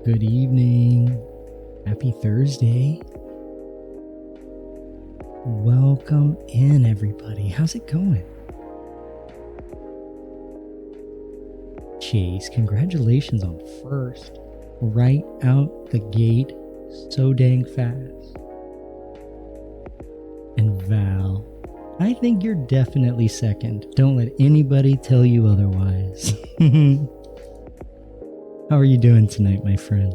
Good evening. Happy Thursday. Welcome in, everybody. How's it going? Chase, congratulations on first. Right out the gate, so dang fast. And Val, I think you're definitely second. Don't let anybody tell you otherwise. How are you doing tonight, my friend?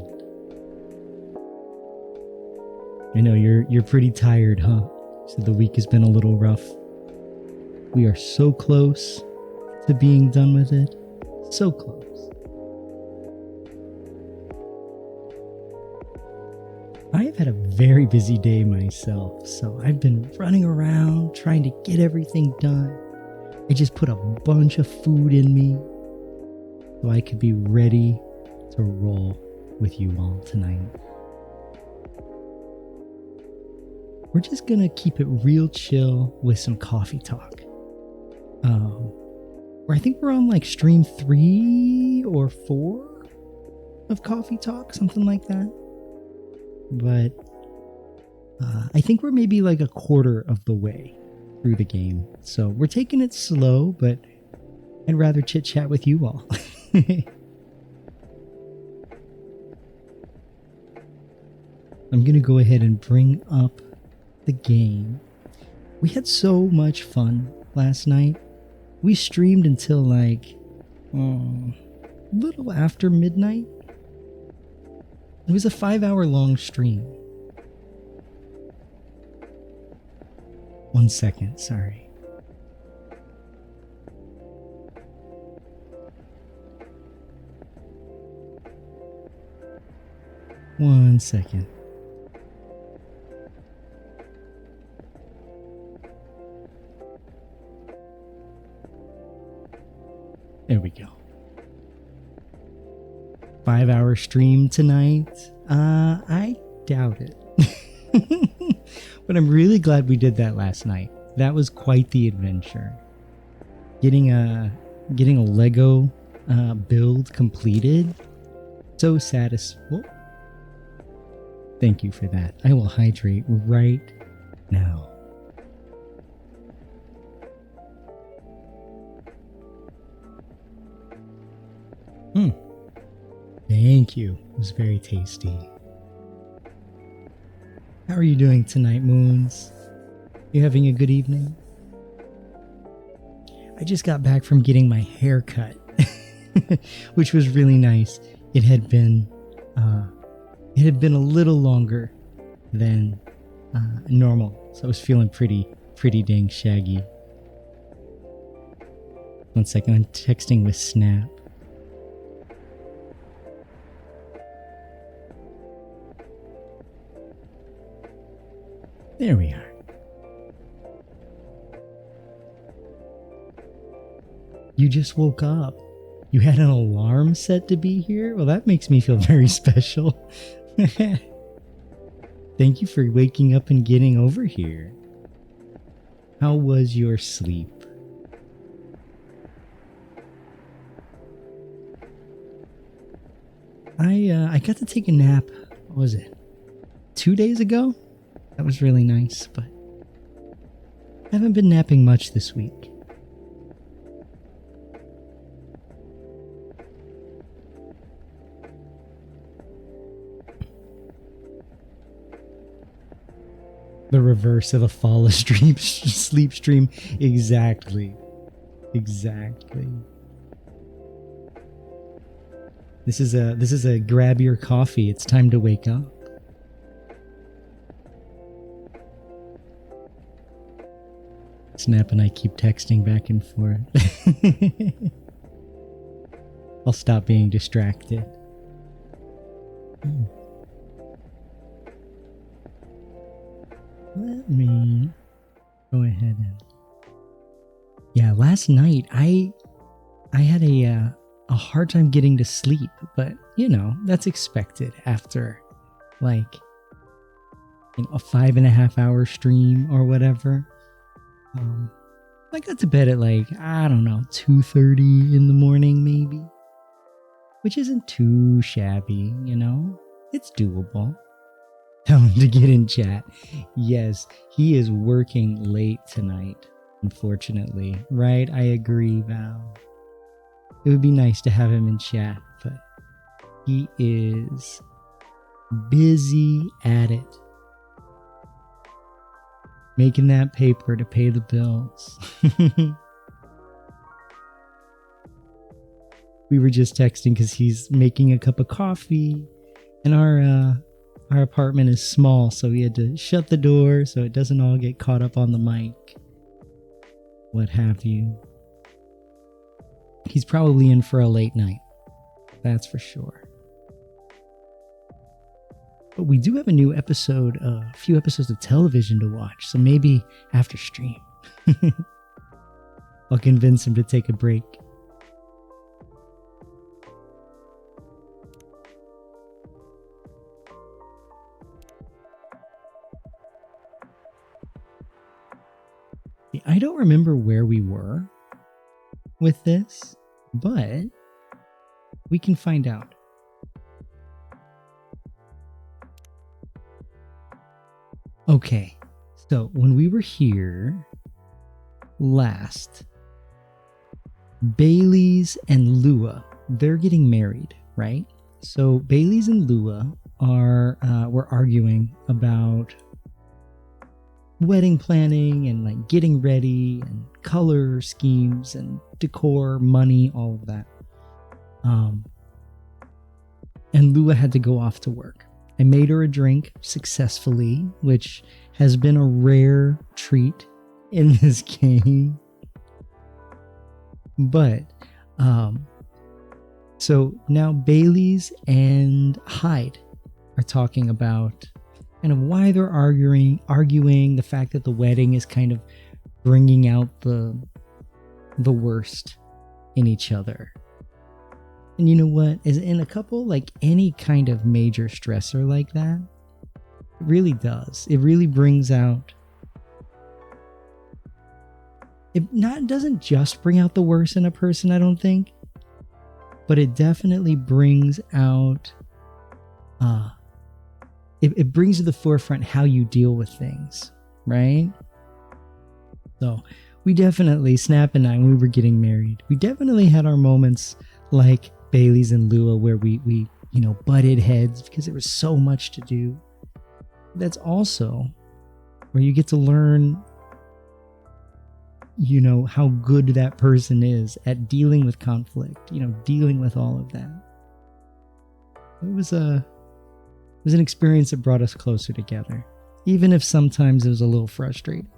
I know you're pretty tired, huh? So the week has been a little rough. We are so close to being done with it. So close. I've had a very busy day myself, so I've been running around trying to get everything done. I just put a bunch of food in me so I could be ready to roll with you all tonight. We're just gonna keep it real chill with some coffee talk. Where I think we're on like stream 3 or 4 of coffee talk, something like that. But I think we're maybe like a quarter of the way through the game. So we're taking it slow, but I'd rather chit chat with you all. I'm gonna go ahead and bring up the game. We had so much fun last night. We streamed until like a little after midnight. It was a 5-hour long stream. 1 second, sorry. One second. There we go. 5-hour stream tonight? I doubt it. But I'm really glad we did that last night. That was quite the adventure. Getting a Lego build completed. So satisfying. Thank you for that. I will hydrate right now. Thank you. It was very tasty. How are you doing tonight, Moons? You having a good evening? I just got back from getting my hair cut, which was really nice. It had been a little longer than normal, so I was feeling pretty dang shaggy. 1 second, I'm texting with Snap. There we are. You just woke up. You had an alarm set to be here? Well, that makes me feel very special. Thank you for waking up and getting over here. How was your sleep? I got to take a nap, what was it, 2 days ago? That was really nice, but I haven't been napping much this week. The reverse of a fall asleep sleep stream. Exactly. This is a grab your coffee. It's time to wake up. Snap and I keep texting back and forth. I'll stop being distracted. Let me go ahead and... Yeah, last night I had a hard time getting to sleep, but you know, that's expected after like a 5.5 hour stream or whatever. I got to bed at like, I don't know, 2:30 in the morning maybe, which isn't too shabby, you know, it's doable. Tell him to get in chat. Yes, he is working late tonight, unfortunately. Right? I agree, Val. It would be nice to have him in chat, but he is busy at it. Making that paper to pay the bills. We were just texting because he's making a cup of coffee, and our apartment is small, so we had to shut the door so it doesn't all get caught up on the mic. What have you. He's probably in for a late night. That's for sure. But we do have a new episode, a few episodes of television to watch, so maybe after stream. I'll convince him to take a break. I don't remember where we were with this, but we can find out. Okay, so when we were here last, Bailey's and Lua, they're getting married, right? So Bailey's and Lua were arguing about wedding planning and like getting ready and color schemes and decor, money, all of that. And Lua had to go off to work. I made her a drink successfully, which has been a rare treat in this game. But so now Bailey's and Hyde are talking about kind of why they're arguing the fact that the wedding is kind of bringing out the worst in each other. And you know what? Is in a couple, like any kind of major stressor like that, it really does. It really brings out. It doesn't just bring out the worst in a person, I don't think, but it definitely brings out. It brings to the forefront how you deal with things, right? So we definitely, Snap and I, when we were getting married, we definitely had our moments like Bailey's and Lua where we butted heads because there was so much to do. That's also where you get to learn, how good that person is at dealing with conflict, dealing with all of that. It was an experience that brought us closer together, even if sometimes it was a little frustrating.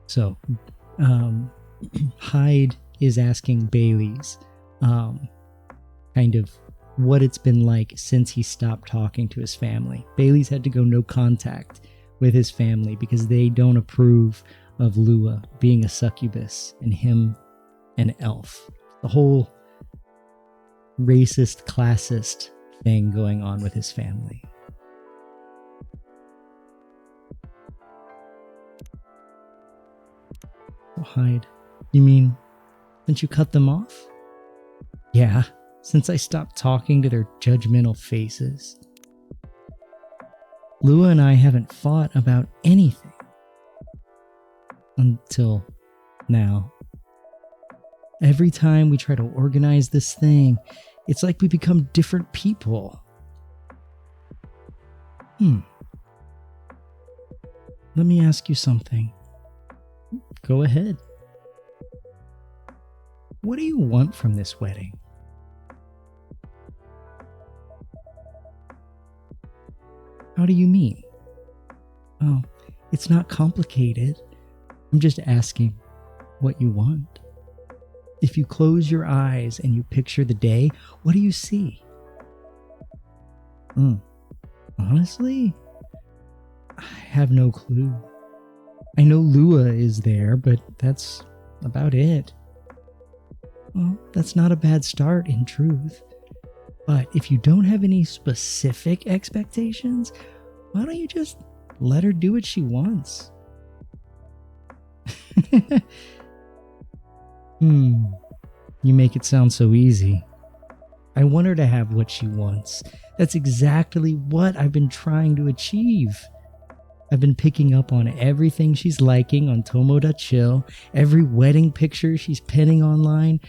So, Hyde is asking Bailey's kind of what it's been like since he stopped talking to his family. Bailey's had to go no contact with his family because they don't approve of Lua being a succubus and him an elf. The whole racist, classist thing going on with his family. Oh, Hyde, you mean since you cut them off? Yeah, since I stopped talking to their judgmental faces. Lua and I haven't fought about anything until now. Every time we try to organize this thing, it's like we become different people. Let me ask you something. Go ahead. What do you want from this wedding? How do you mean? Oh, it's not complicated. I'm just asking what you want. If you close your eyes and you picture the day, what do you see? Honestly, I have no clue. I know Lua is there, but that's about it. Well, that's not a bad start in truth. But if you don't have any specific expectations, why don't you just let her do what she wants? You make it sound so easy. I want her to have what she wants. That's exactly what I've been trying to achieve. I've been picking up on everything she's liking on Tomo.chill, every wedding picture she's pinning online,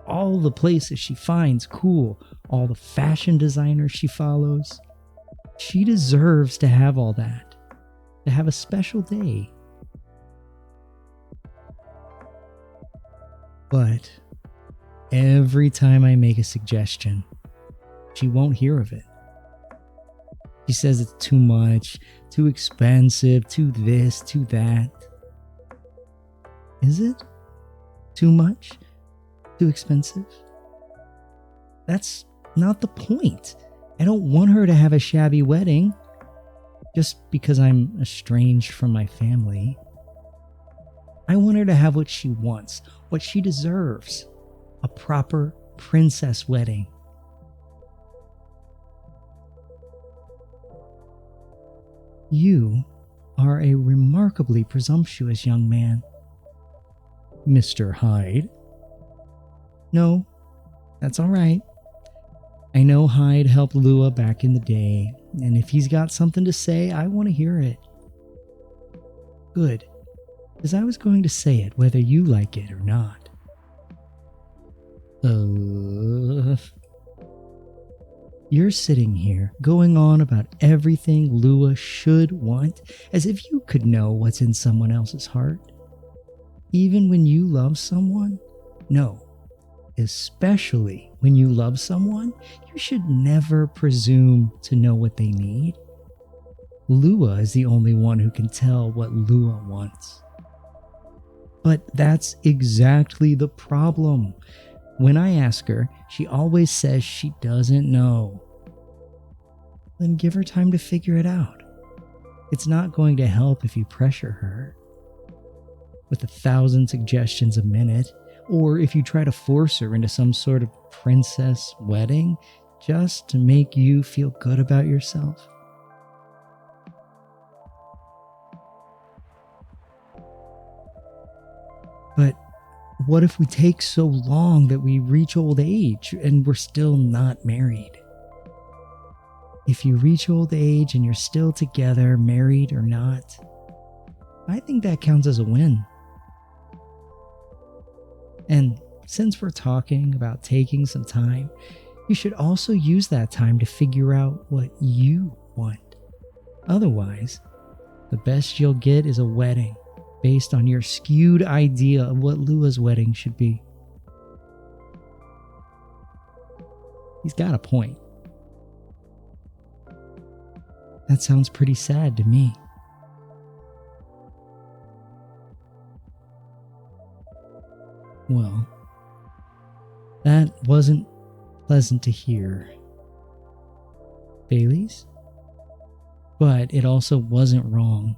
all the places she finds cool, all the fashion designers she follows. She deserves to have all that, to have a special day. But every time I make a suggestion, she won't hear of it. She says it's too much, too expensive, too this, too that. Is it? Too much? Too expensive? That's not the point. I don't want her to have a shabby wedding just because I'm estranged from my family. I want her to have what she wants, what she deserves. A proper princess wedding. You are a remarkably presumptuous young man, Mr. Hyde. No, that's all right. I know Hyde helped Lua back in the day, and if he's got something to say, I want to hear it. Good, because I was going to say it whether you like it or not. You're sitting here going on about everything Lua should want, as if you could know what's in someone else's heart. Even when you love someone? No. Especially when you love someone, you should never presume to know what they need. Lua is the only one who can tell what Lua wants. But that's exactly the problem. When I ask her, she always says she doesn't know. Then give her time to figure it out. It's not going to help if you pressure her with 1,000 suggestions a minute, or if you try to force her into some sort of princess wedding just to make you feel good about yourself. But what if we take so long that we reach old age and we're still not married? If you reach old age and you're still together, married or not, I think that counts as a win. And since we're talking about taking some time, you should also use that time to figure out what you want. Otherwise, the best you'll get is a wedding based on your skewed idea of what Lua's wedding should be. He's got a point. That sounds pretty sad to me. Well, that wasn't pleasant to hear, Bailey's. But it also wasn't wrong.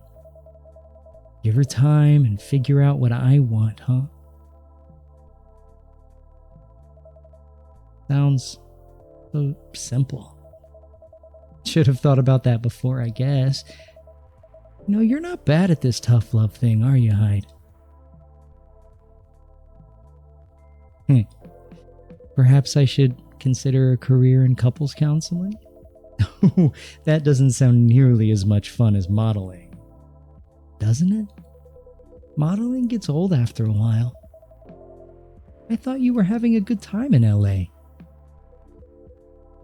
Give her time and figure out what I want, huh? Sounds so simple. Should have thought about that before, I guess. No, you're not bad at this tough love thing, are you, Hyde? Perhaps I should consider a career in couples counseling? That doesn't sound nearly as much fun as modeling. Doesn't it? Modeling gets old after a while. I thought you were having a good time in LA.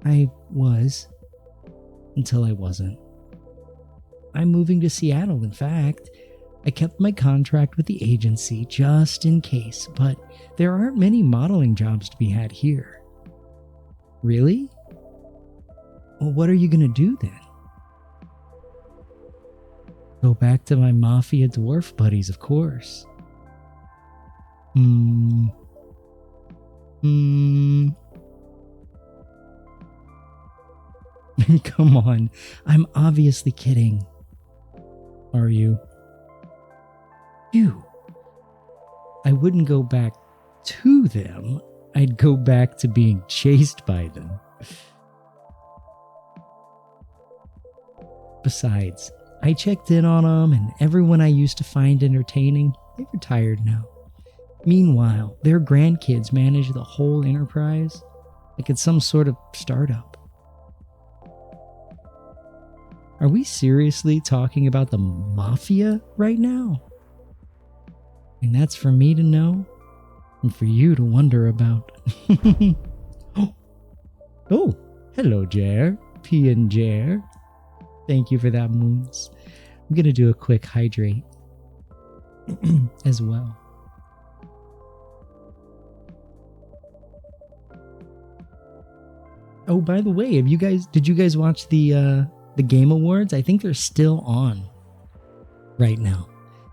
I was. Until I wasn't. I'm moving to Seattle, in fact. I kept my contract with the agency just in case, but there aren't many modeling jobs to be had here. Really? Well, what are you going to do then? Go back to my mafia dwarf buddies, of course. Come on, I'm obviously kidding. Are you? I wouldn't go back to them. I'd go back to being chased by them. Besides, I checked in on them, and everyone I used to find entertaining, they're retired now. Meanwhile, their grandkids manage the whole enterprise. like it's some sort of startup. Are we seriously talking about the mafia right now? And that's for me to know and for you to wonder about. Oh, hello, Jer. P and Jer. Thank you for that, Moons. I'm going to do a quick hydrate as well. Oh, by the way, did you guys watch the Game Awards? I think they're still on right now.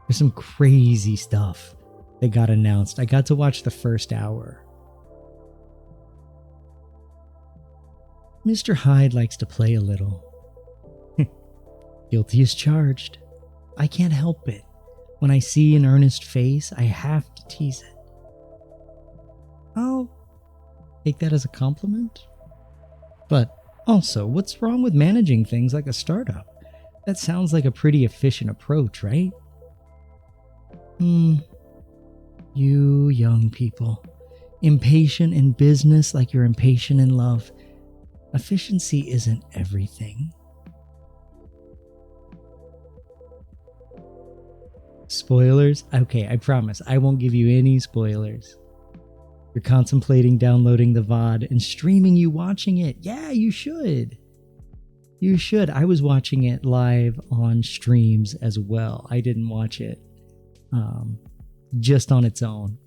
There's some crazy stuff that got announced. I got to watch the first hour. Mr. Hyde likes to play a little. Guilty as charged. I can't help it. When I see an earnest face, I have to tease it. I'll take that as a compliment. But also, what's wrong with managing things like a startup? That sounds like a pretty efficient approach, right? You young people. Impatient in business like you're impatient in love. Efficiency isn't everything. Spoilers? Okay, I promise. I won't give you any spoilers. You're contemplating downloading the VOD and streaming you watching it. Yeah, you should. You should. I was watching it live on streams as well. I didn't watch it just on its own.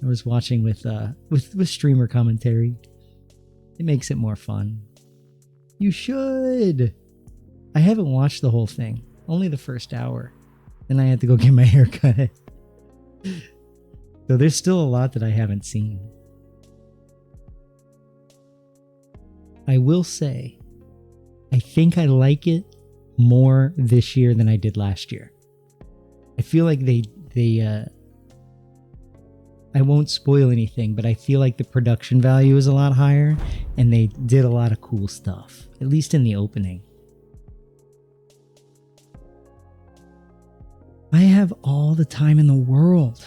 I was watching with streamer commentary. It makes it more fun. You should. I haven't watched the whole thing. Only the first hour. Then I had to go get my hair cut. So there's still a lot that I haven't seen. I will say, I think I like it more this year than I did last year. I feel like I won't spoil anything, but I feel like the production value is a lot higher and they did a lot of cool stuff, at least in the opening. I have all the time in the world.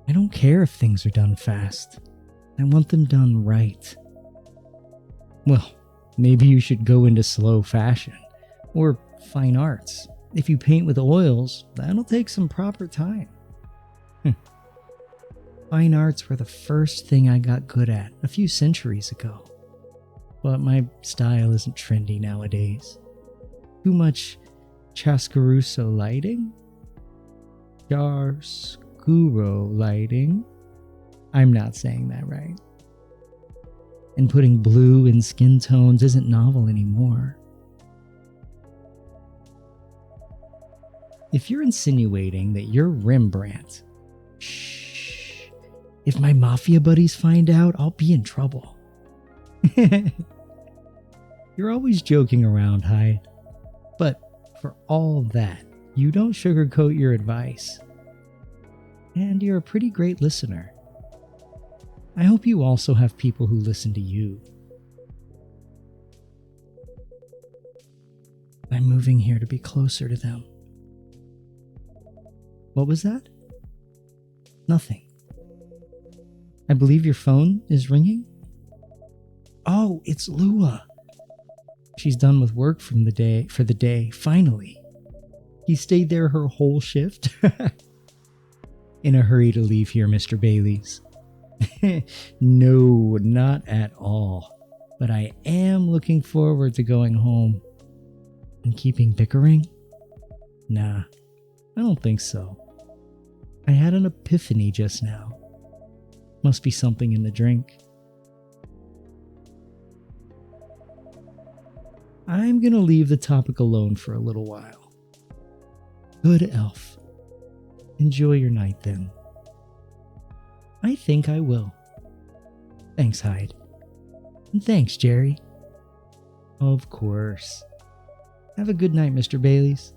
I don't care if things are done fast. I want them done right. Well, maybe you should go into slow fashion or fine arts. If you paint with oils, that'll take some proper time. Fine arts were the first thing I got good at a few centuries ago. But my style isn't trendy nowadays. Too much chiaroscuro lighting? Chiaroscuro lighting? I'm not saying that right. And putting blue in skin tones isn't novel anymore. If you're insinuating that you're Rembrandt, shh. If my mafia buddies find out, I'll be in trouble. You're always joking around, Hyde. But for all that, you don't sugarcoat your advice. And you're a pretty great listener. I hope you also have people who listen to you. I'm moving here to be closer to them. What was that? Nothing. I believe your phone is ringing? Oh, it's Lua. She's done with work for the day, finally. He stayed there her whole shift? In a hurry to leave here, Mr. Bailey's. No, not at all. But I am looking forward to going home. And keeping bickering? Nah, I don't think so. I had an epiphany just now. Must be something in the drink. I'm gonna leave the topic alone for a little while. Good elf. Enjoy your night then. I think I will. Thanks, Hyde. And thanks, Jerry. Of course. Have a good night, Mr. Bailey's.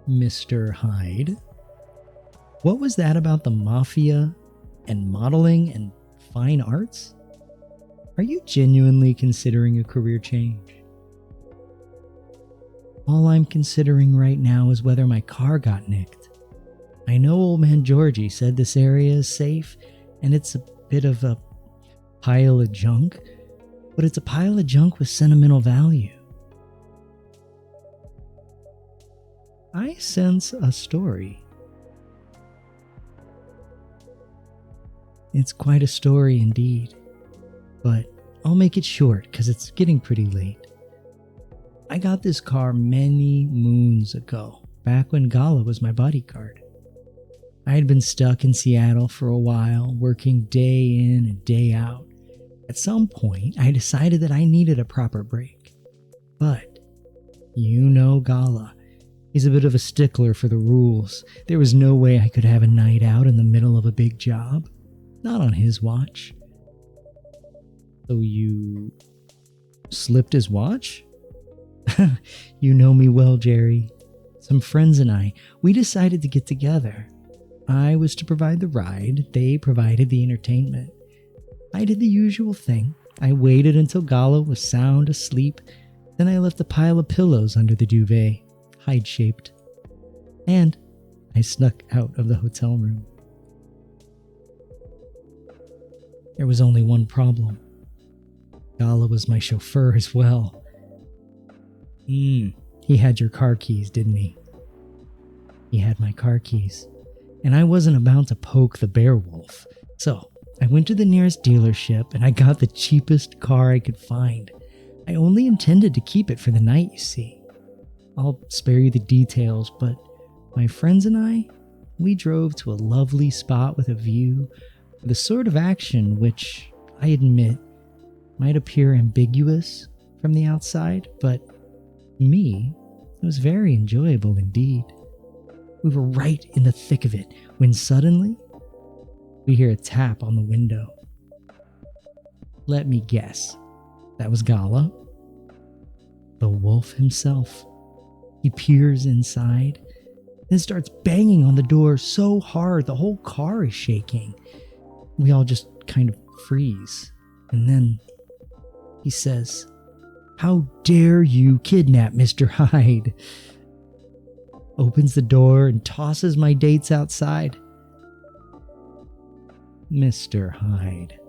Mr. Hyde? What was that about the mafia and modeling and fine arts? Are you genuinely considering a career change? All I'm considering right now is whether my car got nicked. I know old man Georgie said this area is safe, and it's a bit of a pile of junk, but it's a pile of junk with sentimental value. I sense a story. It's quite a story indeed, but I'll make it short because it's getting pretty late. I got this car many moons ago, back when Gala was my bodyguard. I had been stuck in Seattle for a while, working day in and day out. At some point, I decided that I needed a proper break. But, you know Gala. He's a bit of a stickler for the rules. There was no way I could have a night out in the middle of a big job. Not on his watch. So you slipped his watch? You know me well, Jerry. Some friends and we decided to get together. I was to provide the ride, they provided the entertainment. I did the usual thing. I waited until Gala was sound asleep, then I left a pile of pillows under the duvet, hide-shaped. And I snuck out of the hotel room. There was only one problem. Gala was my chauffeur as well. He had your car keys, didn't he? He had my car keys. And I wasn't about to poke the bear wolf. So I went to the nearest dealership and I got the cheapest car I could find. I only intended to keep it for the night, you see. I'll spare you the details, but my friends and we drove to a lovely spot with a view, the sort of action which, I admit, might appear ambiguous from the outside, but to me, it was very enjoyable indeed. We were right in the thick of it when suddenly we hear a tap on the window. Let me guess. That was Gala. The wolf himself. He peers inside, then starts banging on the door so hard the whole car is shaking. We all just kind of freeze. And then he says, "How dare you kidnap Mr. Hyde?" Opens the door and tosses my dates outside. Mr. Hyde,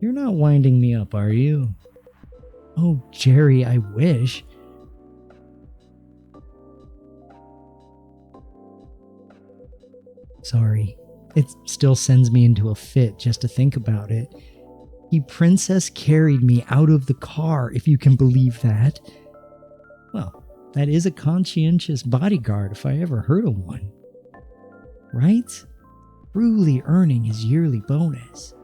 you're not winding me up, are you? Oh, Jerry, I wish. Sorry, it still sends me into a fit just to think about it. He princess carried me out of the car, if you can believe that. Well, that is a conscientious bodyguard if I ever heard of one. Right? Truly earning his yearly bonus.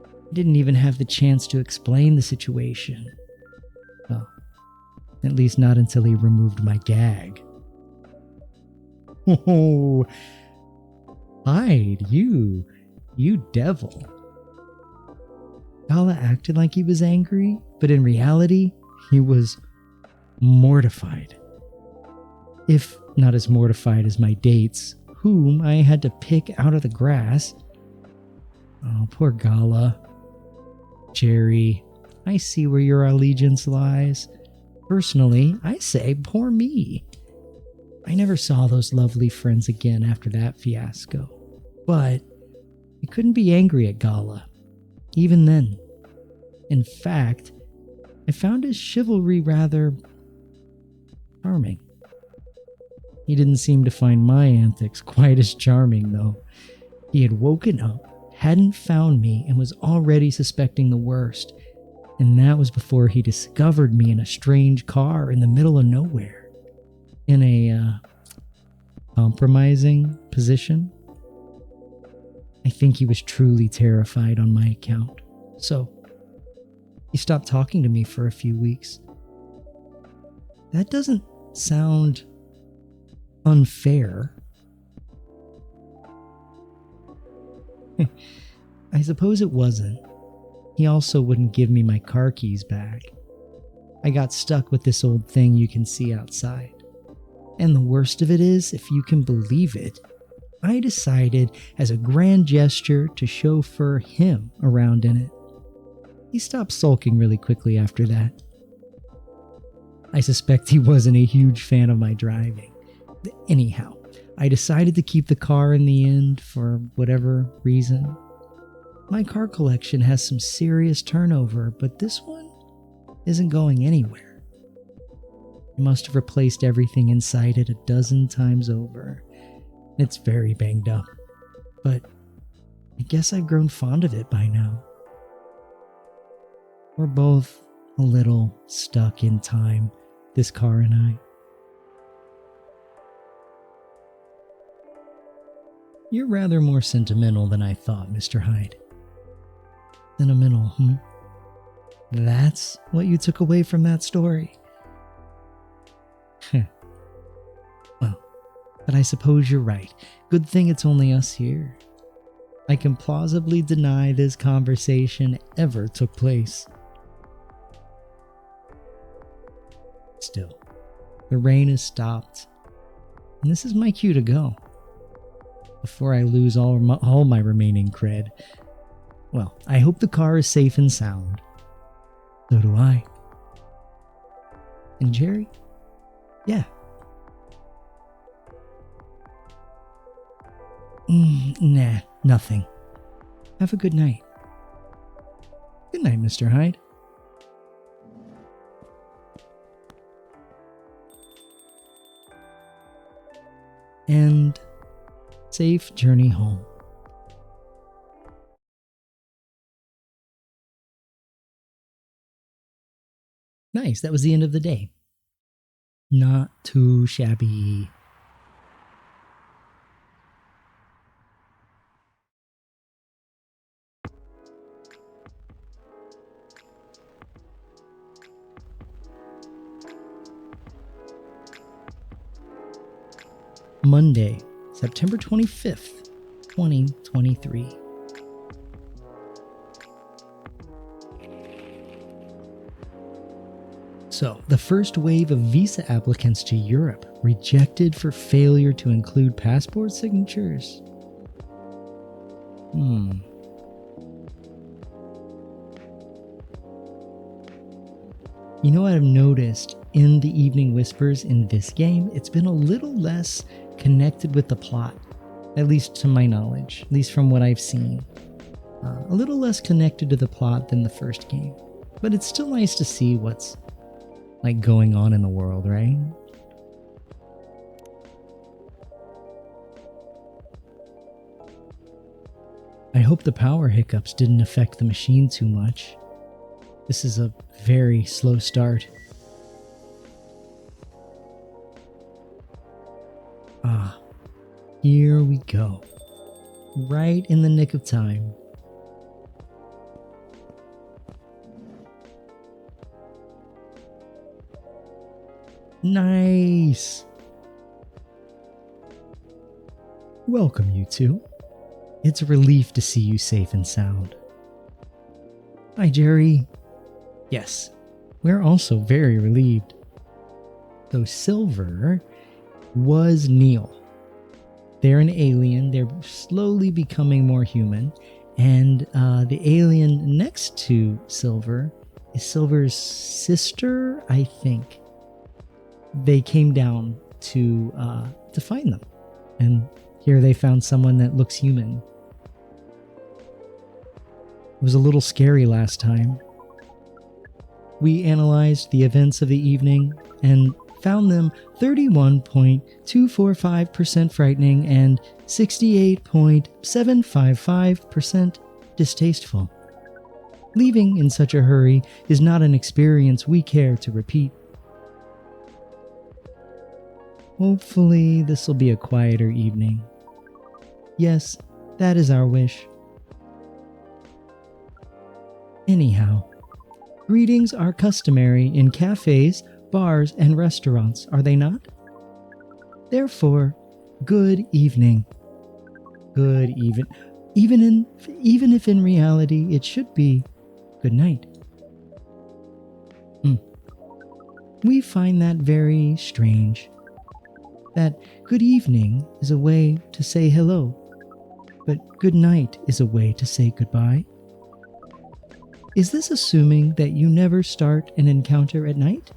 I didn't even have the chance to explain the situation. Well, at least not until he removed my gag. Oh, Hyde, you devil. Gala acted like he was angry, but in reality, he was mortified. If not as mortified as my dates, whom I had to pick out of the grass. Oh, poor Gala. Jerry, I see where your allegiance lies. Personally, I say poor me. I never saw those lovely friends again after that fiasco. But I couldn't be angry at Gala, even then. In fact, I found his chivalry rather charming. He didn't seem to find my antics quite as charming, though. He had woken up, hadn't found me, and was already suspecting the worst. And that was before he discovered me in a strange car in the middle of nowhere. In a compromising position. I think he was truly terrified on my account. So, he stopped talking to me for a few weeks. That doesn't sound unfair. I suppose it wasn't. He also wouldn't give me my car keys back. I got stuck with this old thing you can see outside. And the worst of it is, if you can believe it, I decided as a grand gesture to chauffeur him around in it. He stopped sulking really quickly after that. I suspect he wasn't a huge fan of my driving. Anyhow, I decided to keep the car in the end for whatever reason. My car collection has some serious turnover, but this one isn't going anywhere. I must have replaced everything inside it a dozen times over. It's very banged up, but I guess I've grown fond of it by now. We're both a little stuck in time, this car and I. You're rather more sentimental than I thought, Mr. Hyde. Sentimental, That's what you took away from that story. Well, but I suppose you're right. Good thing it's only us here. I can plausibly deny this conversation ever took place. Still, the rain has stopped, and this is my cue to go. Before I lose all my remaining cred. Well, I hope the car is safe and sound. So do I. And Jerry? Yeah. Nah, nothing. Have a good night. Good night, Mr. Hyde. And safe journey home. Nice, that was the end of the day. Not too shabby. Monday, September 25th, 2023. So, the first wave of visa applicants to Europe rejected for failure to include passport signatures. You know what I've noticed in the Evening Whispers in this game? It's been a little less connected with the plot, at least to my knowledge, at least from what I've seen. A little less connected to the plot than the first game, but it's still nice to see what's like going on in the world, right? I hope the power hiccups didn't affect the machine too much. This is a very slow start. Here we go. Right in the nick of time. Nice. Welcome, you two. It's a relief to see you safe and sound. Hi, Jerry. Yes, we're also very relieved. Though Silver was Neil. They're an alien. They're slowly becoming more human. And the alien next to Silver is Silver's sister, I think. They came down to find them. And here they found someone that looks human. It was a little scary last time. We analyzed the events of the evening and found them 31.245% frightening and 68.755% distasteful. Leaving in such a hurry is not an experience we care to repeat. Hopefully, this will be a quieter evening. Yes, that is our wish. Anyhow, greetings are customary in cafes, bars, and restaurants, are they not? Therefore, good evening. Good even if in reality it should be good night. We find that very strange. That good evening is a way to say hello, but good night is a way to say goodbye. Is this assuming that you never start an encounter at night?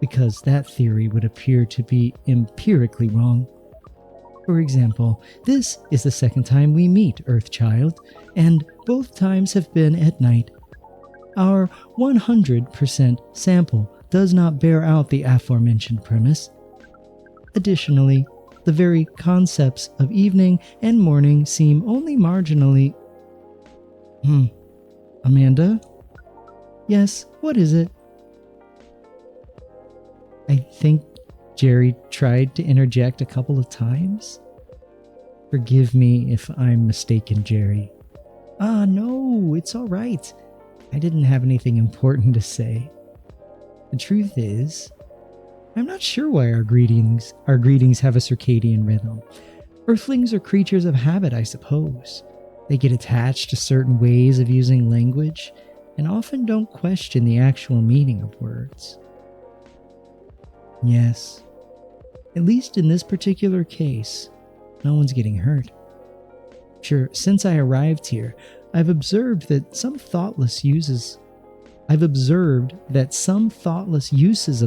because that theory would appear to be empirically wrong. For example, this is the second time we meet Earthchild, and both times have been at night. Our 100% sample does not bear out the aforementioned premise. Additionally, the very concepts of evening and morning seem only marginally... Amanda? Yes, what is it? I think Jerry tried to interject a couple of times. Forgive me if I'm mistaken, Jerry. No, it's all right. I didn't have anything important to say. The truth is, I'm not sure why our greetings have a circadian rhythm. Earthlings are creatures of habit, I suppose. They get attached to certain ways of using language and often don't question the actual meaning of words. Yes, at least in this particular case, no one's getting hurt. Sure, since I arrived here, I've observed that some thoughtless uses of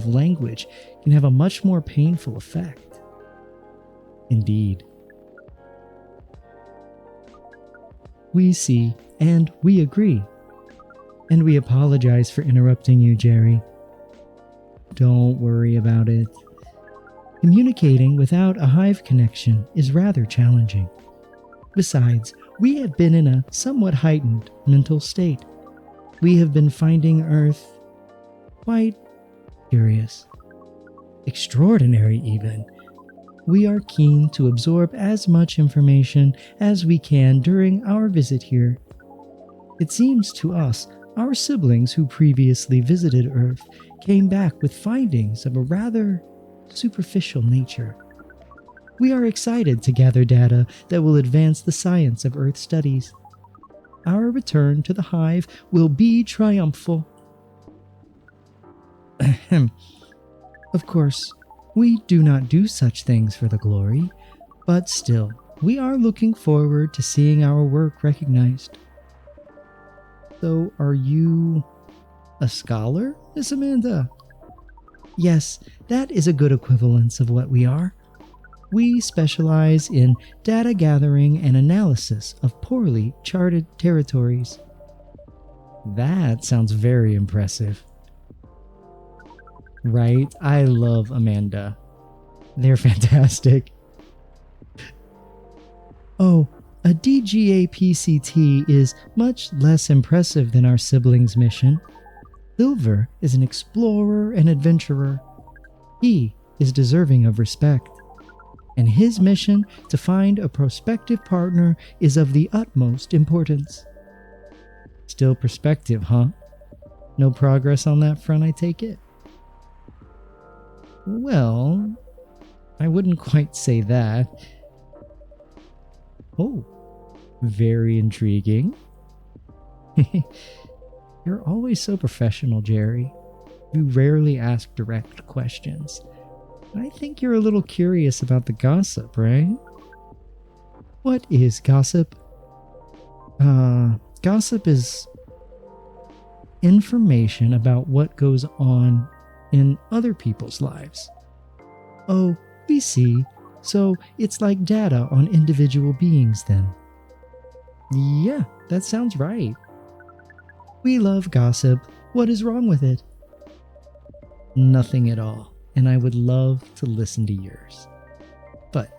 language can have a much more painful effect. Indeed. We see and we agree. And we apologize for interrupting you, Jerry. Don't worry about it. Communicating without a hive connection is rather challenging. Besides, we have been in a somewhat heightened mental state. We have been finding Earth quite curious. Extraordinary, even. We are keen to absorb as much information as we can during our visit here. It seems to us our siblings who previously visited Earth came back with findings of a rather superficial nature. We are excited to gather data that will advance the science of Earth studies. Our return to the hive will be triumphal. Of course, we do not do such things for the glory, but still, we are looking forward to seeing our work recognized. So, are you a scholar, Miss Amanda? Yes, that is a good equivalence of what we are. We specialize in data gathering and analysis of poorly charted territories. That sounds very impressive. Right? I love Amanda. They're fantastic. Oh, a DGAPCT is much less impressive than our siblings' mission. Silver is an explorer and adventurer. He is deserving of respect, and his mission to find a prospective partner is of the utmost importance. Still prospective, huh? No progress on that front, I take it? Well, I wouldn't quite say that. Oh, very intriguing. You're always so professional, Jerry. You rarely ask direct questions. I think you're a little curious about the gossip, right? What is gossip? Gossip is information about what goes on in other people's lives. Oh, we see. So it's like data on individual beings then. Yeah, that sounds right. We love gossip. What is wrong with it? Nothing at all, and I would love to listen to yours. But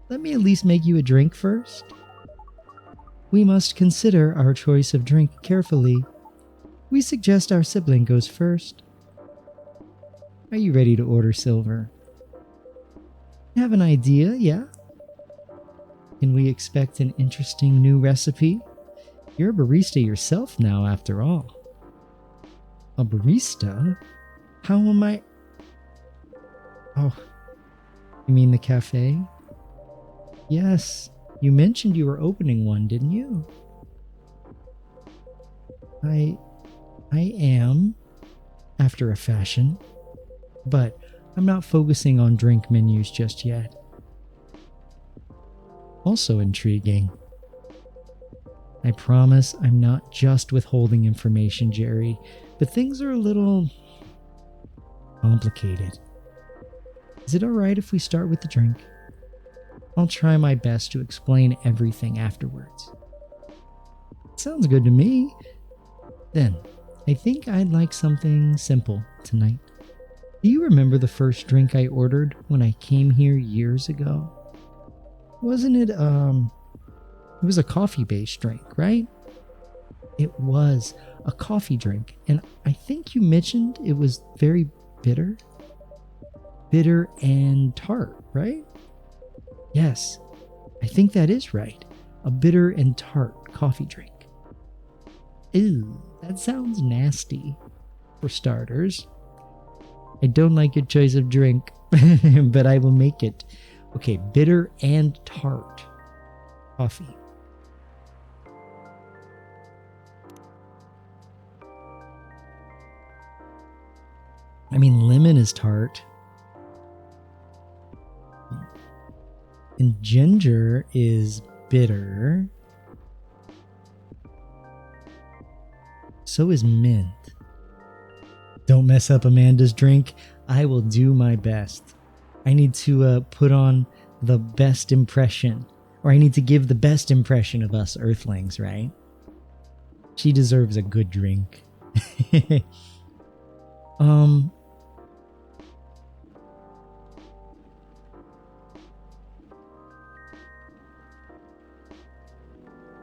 let me at least make you a drink first. We must consider our choice of drink carefully. We suggest our sibling goes first. Are you ready to order, Silver? Have an idea, yeah? Can we expect an interesting new recipe? You're a barista yourself now, after all. A barista? How am I... Oh, you mean the cafe? Yes, you mentioned you were opening one, didn't you? I am, after a fashion, but I'm not focusing on drink menus just yet. Also intriguing. I promise I'm not just withholding information, Jerry, but things are a little complicated. Is it alright if we start with the drink? I'll try my best to explain everything afterwards. Sounds good to me. Then, I think I'd like something simple tonight. Do you remember the first drink I ordered when I came here years ago? Wasn't it, it was a coffee-based drink, right? It was a coffee drink, and I think you mentioned it was very bitter? Bitter and tart, right? Yes, I think that is right. A bitter and tart coffee drink. Ew, that sounds nasty. For starters, I don't like your choice of drink, but I will make it. Okay, bitter and tart coffee. I mean, lemon is tart. And ginger is bitter. So is mint. Don't mess up Amanda's drink. I will do my best. I need to put on the best impression. Or I need to give the best impression of us Earthlings, right? She deserves a good drink.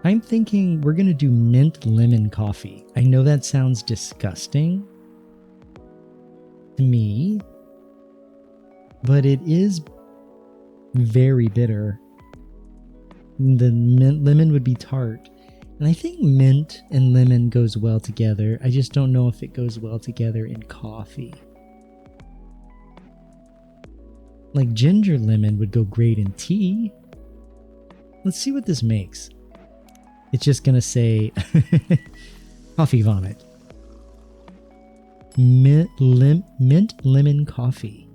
I'm thinking we're gonna do mint lemon coffee. I know that sounds disgusting to me, but it is very bitter. The mint lemon would be tart. And I think mint and lemon goes well together. I just don't know if it goes well together in coffee. Like ginger lemon would go great in tea. Let's see what this makes. It's just gonna say coffee vomit. Mint lemon coffee.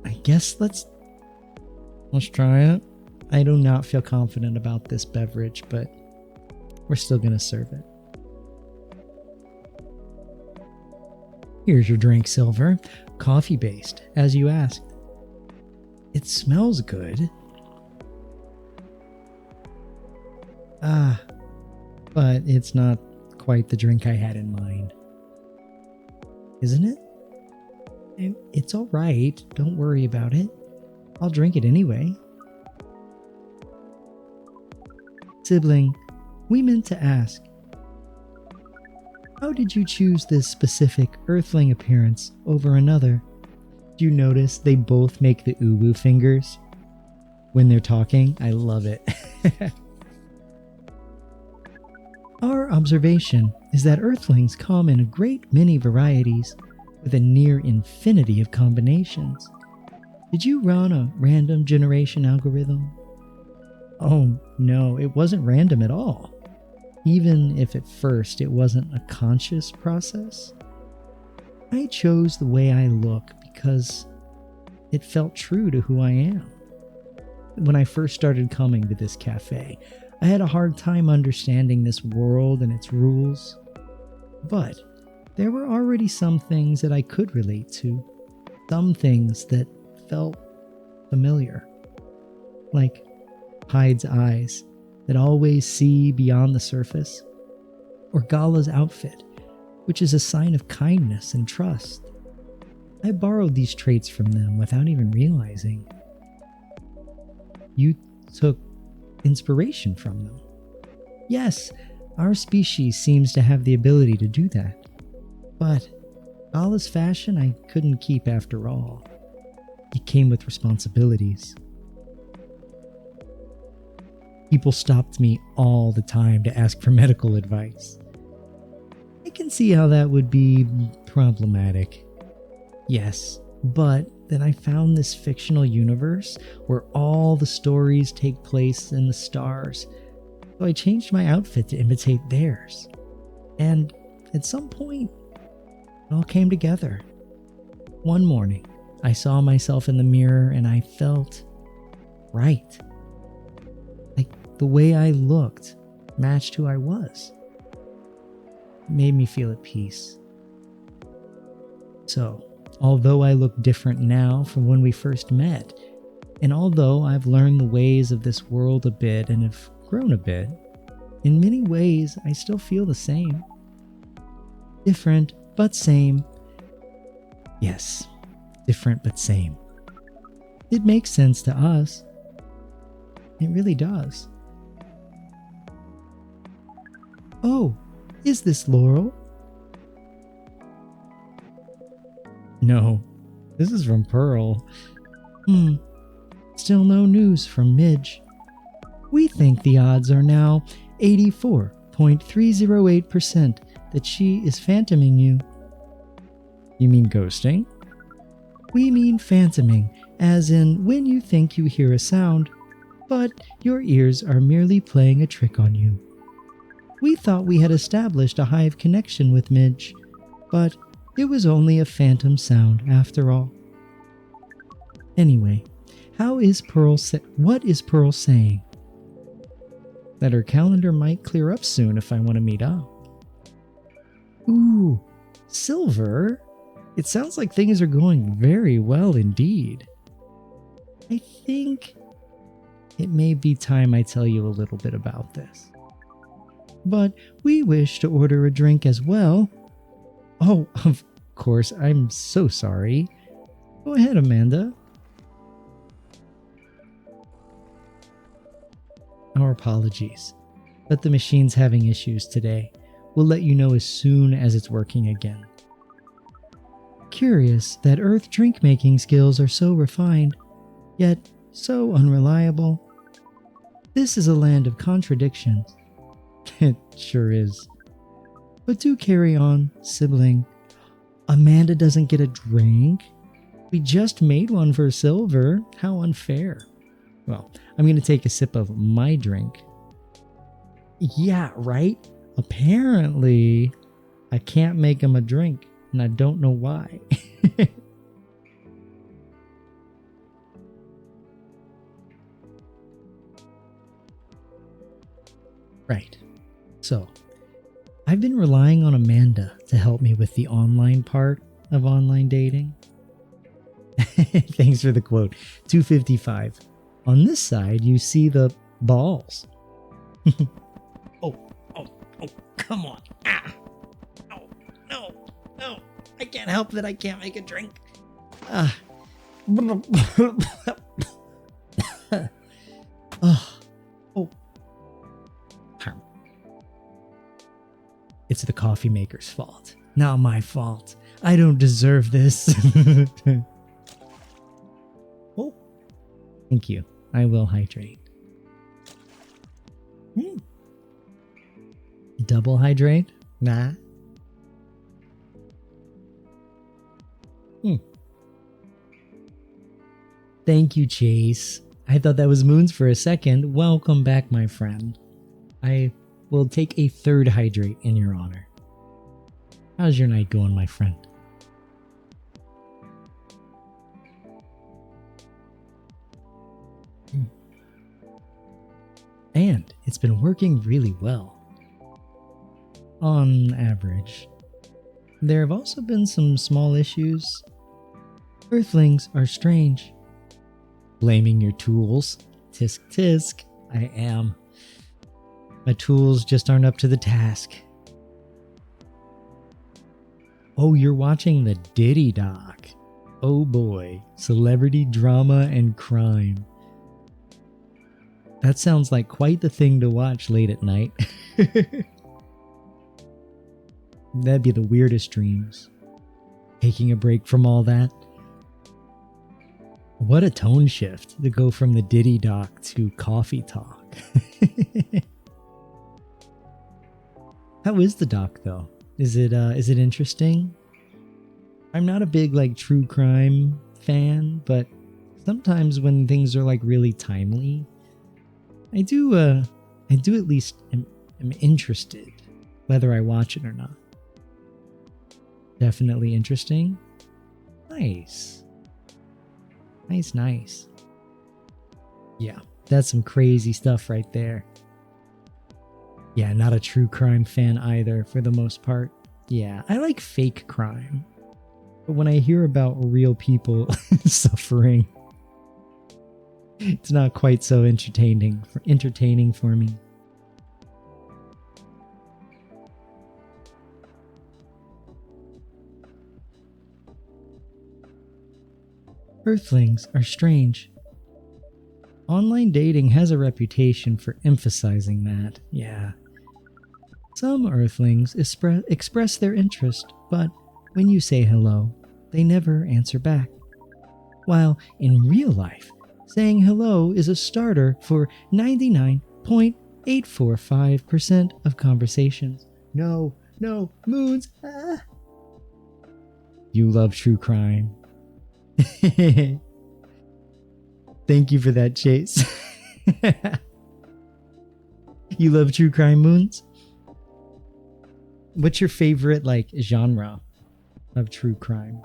I guess let's try it. I do not feel confident about this beverage, but we're still gonna serve it. Here's your drink, Silver. Coffee based, as you asked. It smells good. But it's not quite the drink I had in mind. Isn't it? It's alright. Don't worry about it. I'll drink it anyway. Sibling, we meant to ask, how did you choose this specific Earthling appearance over another? Do you notice they both make the uwu fingers when they're talking? I love it. Our observation is that Earthlings come in a great many varieties with a near infinity of combinations. Did you run a random generation algorithm? Oh no, it wasn't random at all. Even if at first it wasn't a conscious process. I chose the way I look because it felt true to who I am. When I first started coming to this cafe, I had a hard time understanding this world and its rules. But there were already some things that I could relate to. Some things that felt familiar. Like Hyde's eyes that always see beyond the surface. Or Gala's outfit, which is a sign of kindness and trust. I borrowed these traits from them without even realizing. You took inspiration from them. Yes, our species seems to have the ability to do that. But Gala's fashion I couldn't keep after all. It came with responsibilities. People stopped me all the time to ask for medical advice. I can see how that would be problematic. Yes, but then I found this fictional universe where all the stories take place in the stars. So I changed my outfit to imitate theirs. And at some point, it all came together. One morning, I saw myself in the mirror and I felt right. Like the way I looked matched who I was. made me feel at peace. So, although I look different now from when we first met, and although I've learned the ways of this world a bit and have grown a bit, in many ways I still feel the same. Different, but same. Yes, different but same. It makes sense to us. It really does. Oh, is this Laurel? No, this is from Pearl. Still no news from Midge. We think the odds are now 84.308% that she is phantoming you. You mean ghosting? We mean phantoming, as in when you think you hear a sound, but your ears are merely playing a trick on you. We thought we had established a hive connection with Midge, but it was only a phantom sound after all. Anyway, what is Pearl saying? That her calendar might clear up soon if I want to meet up. Ooh, Silver? It sounds like things are going very well indeed. I think it may be time I tell you a little bit about this. But we wish to order a drink as well. Oh, of course, I'm so sorry. Go ahead, Amanda. Our apologies, but the machine's having issues today. We'll let you know as soon as it's working again. Curious that Earth drink-making skills are so refined, yet so unreliable. This is a land of contradictions. It sure is. But do carry on, sibling. Amanda doesn't get a drink? We just made one for Silver. How unfair. Well, I'm going to take a sip of my drink. Yeah, right? Apparently, I can't make him a drink, and I don't know why. Right. So, I've been relying on Amanda to help me with the online part of online dating. Thanks for the quote. 255. On this side, you see the balls. Oh, come on. Ah. No. I can't help that I can't make a drink. Ah. Oh. It's the coffee maker's fault. Not my fault. I don't deserve this. Oh. Thank you. I will hydrate. Double hydrate? Nah. Thank you, Chase. I thought that was Moons for a second. Welcome back, my friend. I will take a third hydrate in your honor. How's your night going, my friend? And it's been working really well. On average. There have also been some small issues. Earthlings are strange. Blaming your tools. Tisk tisk. I am. My tools just aren't up to the task. Oh, you're watching the Diddy doc. Oh boy. Celebrity drama and crime. That sounds like quite the thing to watch late at night. That'd be the weirdest dreams. Taking a break from all that. What a tone shift to go from the Diddy doc to coffee talk. How is the doc though? Is it interesting? I'm not a big true crime fan, but sometimes when things are really timely, I do at least am interested, whether I watch it or not. Definitely interesting. Nice. Nice. Yeah, that's some crazy stuff right there. Yeah, not a true crime fan either for the most part. Yeah, I like fake crime. But when I hear about real people suffering, it's not quite so entertaining for me. Earthlings are strange. Online dating has a reputation for emphasizing that, yeah. Some Earthlings express their interest, but when you say hello, they never answer back. While in real life, saying hello is a starter for 99.845% of conversations. No, moons. Ah. You love true crime. Thank you for that, Chase. You love true crime, Moons? What's your favorite, genre of true crime?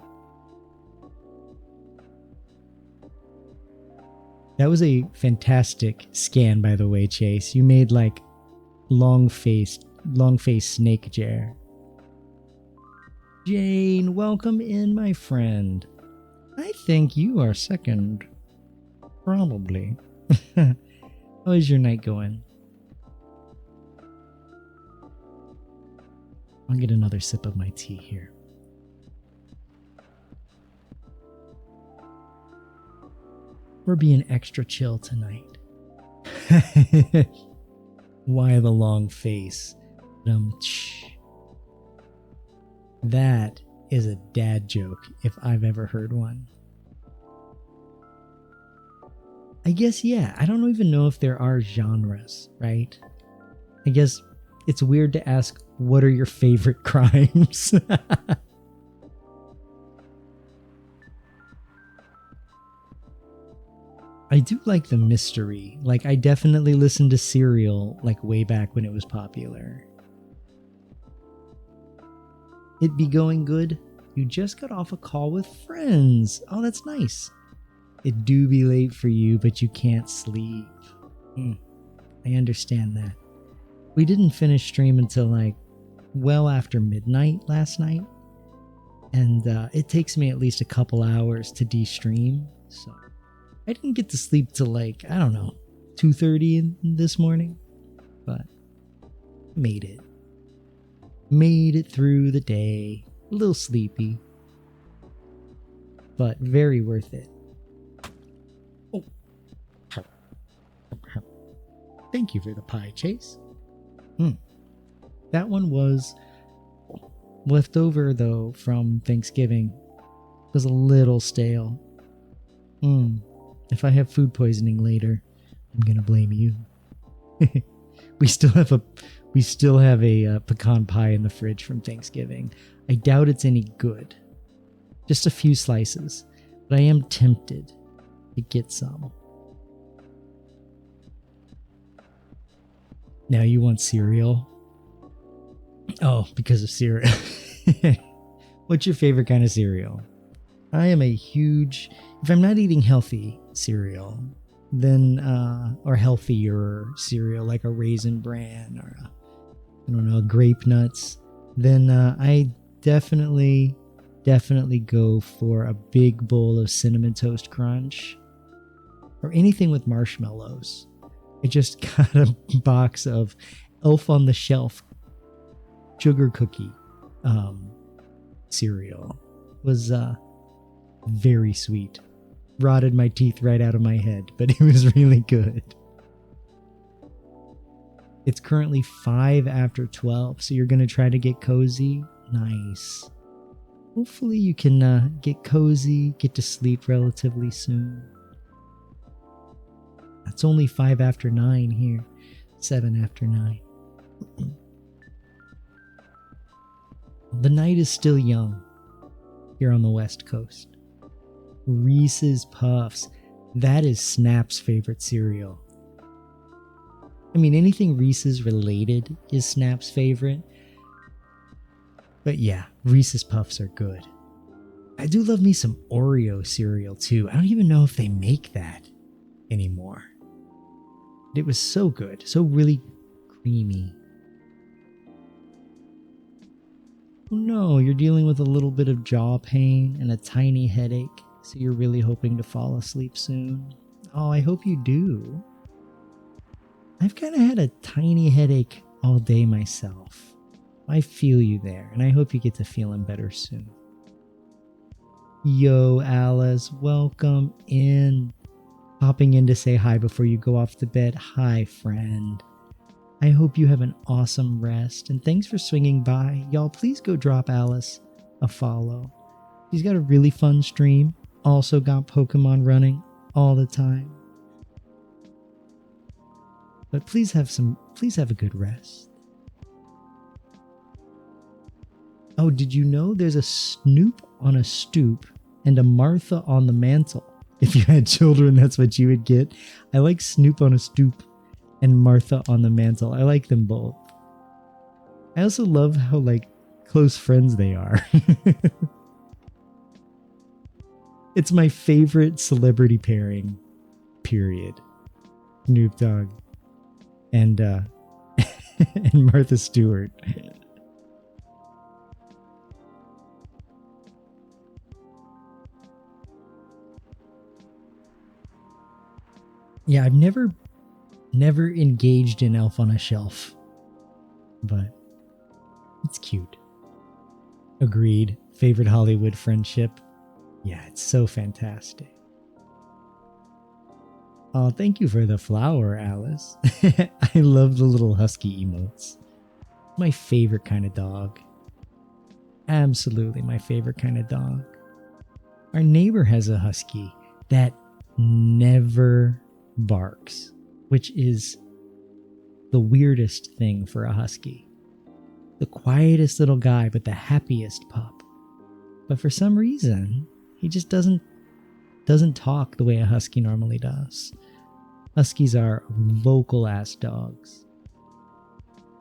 That was a fantastic scan, by the way, Chase. You made, long-faced snake Jer. Jane, welcome in, my friend. I think you are second. Probably. How is your night going? I'll get another sip of my tea here. We're being extra chill tonight. Why the long face? That is a dad joke if I've ever heard one. I guess, yeah, I don't even know if there are genres, right? I guess it's weird to ask, what are your favorite crimes? I do like the mystery. I definitely listened to Serial, way back when it was popular. It be going good? You just got off a call with friends. Oh, that's nice. It do be late for you, but you can't sleep. I understand that. We didn't finish stream until well after midnight last night. And it takes me at least a couple hours to de-stream. So I didn't get to sleep till I don't know, 2:30 this morning. But made it. Made it through the day. A little sleepy. But very worth it. Oh. Thank you for the pie, Chase. That one was left over, though, from Thanksgiving. It was a little stale. If I have food poisoning later, I'm gonna blame you. We still have a pecan pie in the fridge from Thanksgiving. I doubt it's any good. Just a few slices, but I am tempted to get some. Now you want cereal? Oh, because of cereal. What's your favorite kind of cereal? I am a huge, if I'm not eating healthy cereal, then, or healthier cereal, like a Raisin Bran or Grape Nuts, then I definitely go for a big bowl of Cinnamon Toast Crunch or anything with marshmallows. I just got a box of Elf on the Shelf sugar cookie cereal. It was very sweet. Rotted my teeth right out of my head, but it was really good. It's currently 5 after 12, so you're going to try to get cozy? Nice. Hopefully you can get cozy, get to sleep relatively soon. It's only 5 after 9 here. 7 after 9. The night is still young here on the West Coast. Reese's Puffs. That is Snap's favorite cereal. I mean, anything Reese's related is Snap's favorite. But yeah, Reese's Puffs are good. I do love me some Oreo cereal too. I don't even know if they make that anymore. It was so good, so really creamy. No, you're dealing with a little bit of jaw pain and a tiny headache, so you're really hoping to fall asleep soon. Oh, I hope you do. I've kind of had a tiny headache all day myself. I feel you there, and I hope you get to feeling better soon. Yo, Alice, welcome in. Popping in to say hi before you go off to bed. Hi, friend. I hope you have an awesome rest, and thanks for swinging by. Y'all, please go drop Alice a follow. She's got a really fun stream. Also got Pokemon running all the time. But please have a good rest. Oh, did you know there's a Snoop on a stoop and a Martha on the mantle? If you had children, that's what you would get. I like Snoop on a stoop and Martha on the mantle. I like them both. I also love how like close friends they are. It's my favorite celebrity pairing, period. Snoop Dogg and and Martha Stewart. Yeah, I've never engaged in Elf on a Shelf, but it's cute. Agreed. Favorite Hollywood friendship. Yeah, it's so fantastic. Oh, thank you for the flower, Alice. I love the little husky emotes. My favorite kind of dog. Absolutely my favorite kind of dog. Our neighbor has a husky that never barks, which is the weirdest thing for a husky. The quietest little guy, but the happiest pup. But for some reason, he just doesn't talk the way a husky normally does. Huskies are vocal ass dogs.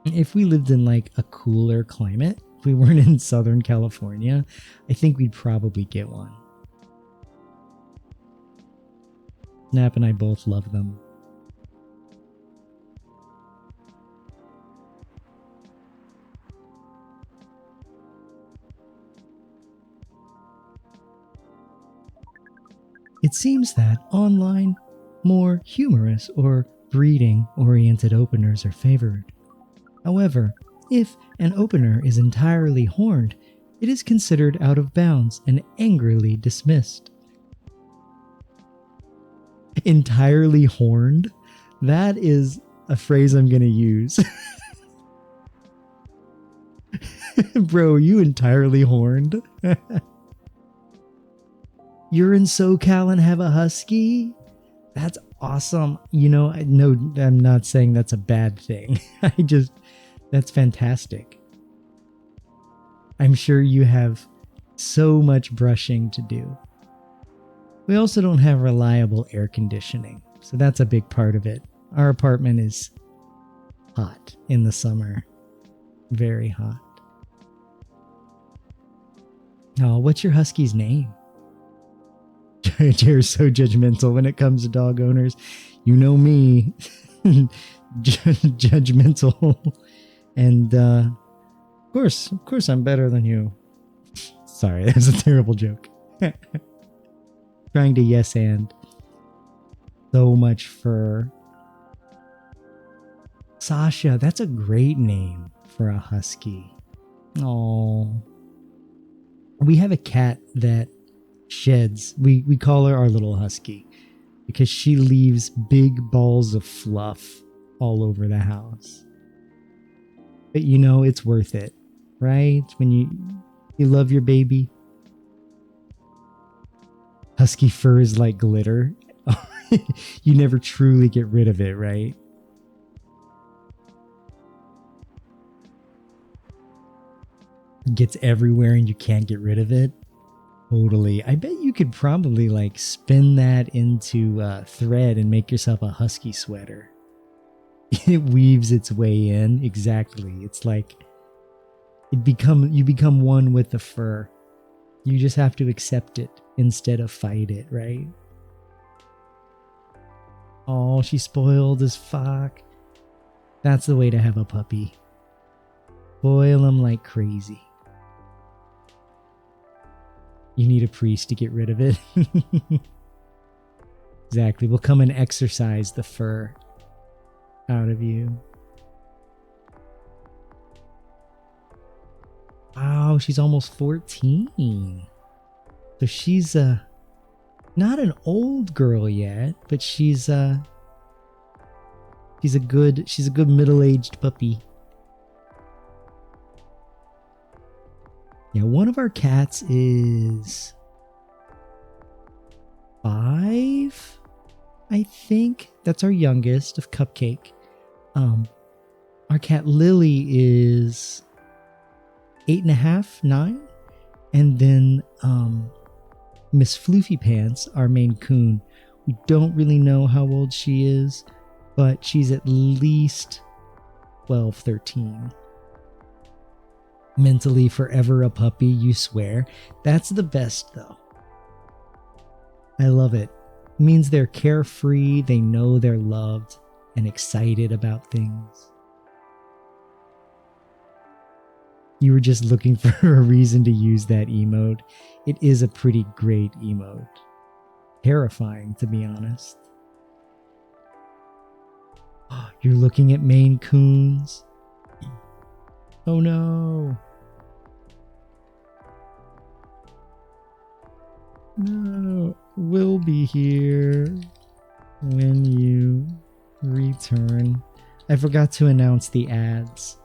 If we lived in like a cooler climate, if we weren't in Southern California, I think we'd probably get one. Snap and I both love them. It seems that online, more humorous or breeding-oriented openers are favored. However, if an opener is entirely horned, it is considered out of bounds and angrily dismissed. Entirely horned? That is a phrase I'm gonna use. Bro, are you entirely horned? You're in SoCal and have a husky? That's awesome. You know, no, I'm not saying that's a bad thing. That's fantastic. I'm sure you have so much brushing to do. We also don't have reliable air conditioning, so that's a big part of it. Our apartment is hot in the summer. Very hot. Oh, what's your husky's name? Jared's so judgmental when it comes to dog owners. You know me. Judgmental. And of course I'm better than you. Sorry, that was a terrible joke. Trying to yes and. So much fur. Sasha, that's a great name for a husky. Oh. We have a cat that sheds. We call her our little husky because she leaves big balls of fluff all over the house. But you know, it's worth it, right? When you love your baby. Husky fur is like glitter. You never truly get rid of it, right? It gets everywhere and you can't get rid of it. Totally. I bet you could probably like spin that into thread and make yourself a husky sweater. It weaves its way in. Exactly. It's like you become one with the fur. You just have to accept it instead of fight it, right? Oh, she's spoiled as fuck. That's the way to have a puppy. Spoil them like crazy. You need a priest to get rid of it. Exactly. We'll come and exercise the fur out of you. Wow, she's almost 14. So she's not an old girl yet, but she's a good middle-aged puppy. Yeah, one of our cats is 5, I think. That's our youngest of Cupcake. Our cat Lily is 8.5, 9. And then Miss Floofy Pants, our Maine Coon, we don't really know how old she is, but she's at least 12, 13. Mentally forever a puppy, you swear. That's the best, though. I love it. It means they're carefree, they know they're loved and excited about things. You were just looking for a reason to use that emote. It is a pretty great emote. Terrifying, to be honest. You're looking at Maine Coons. Oh no. No, we'll be here when you return. I forgot to announce the ads.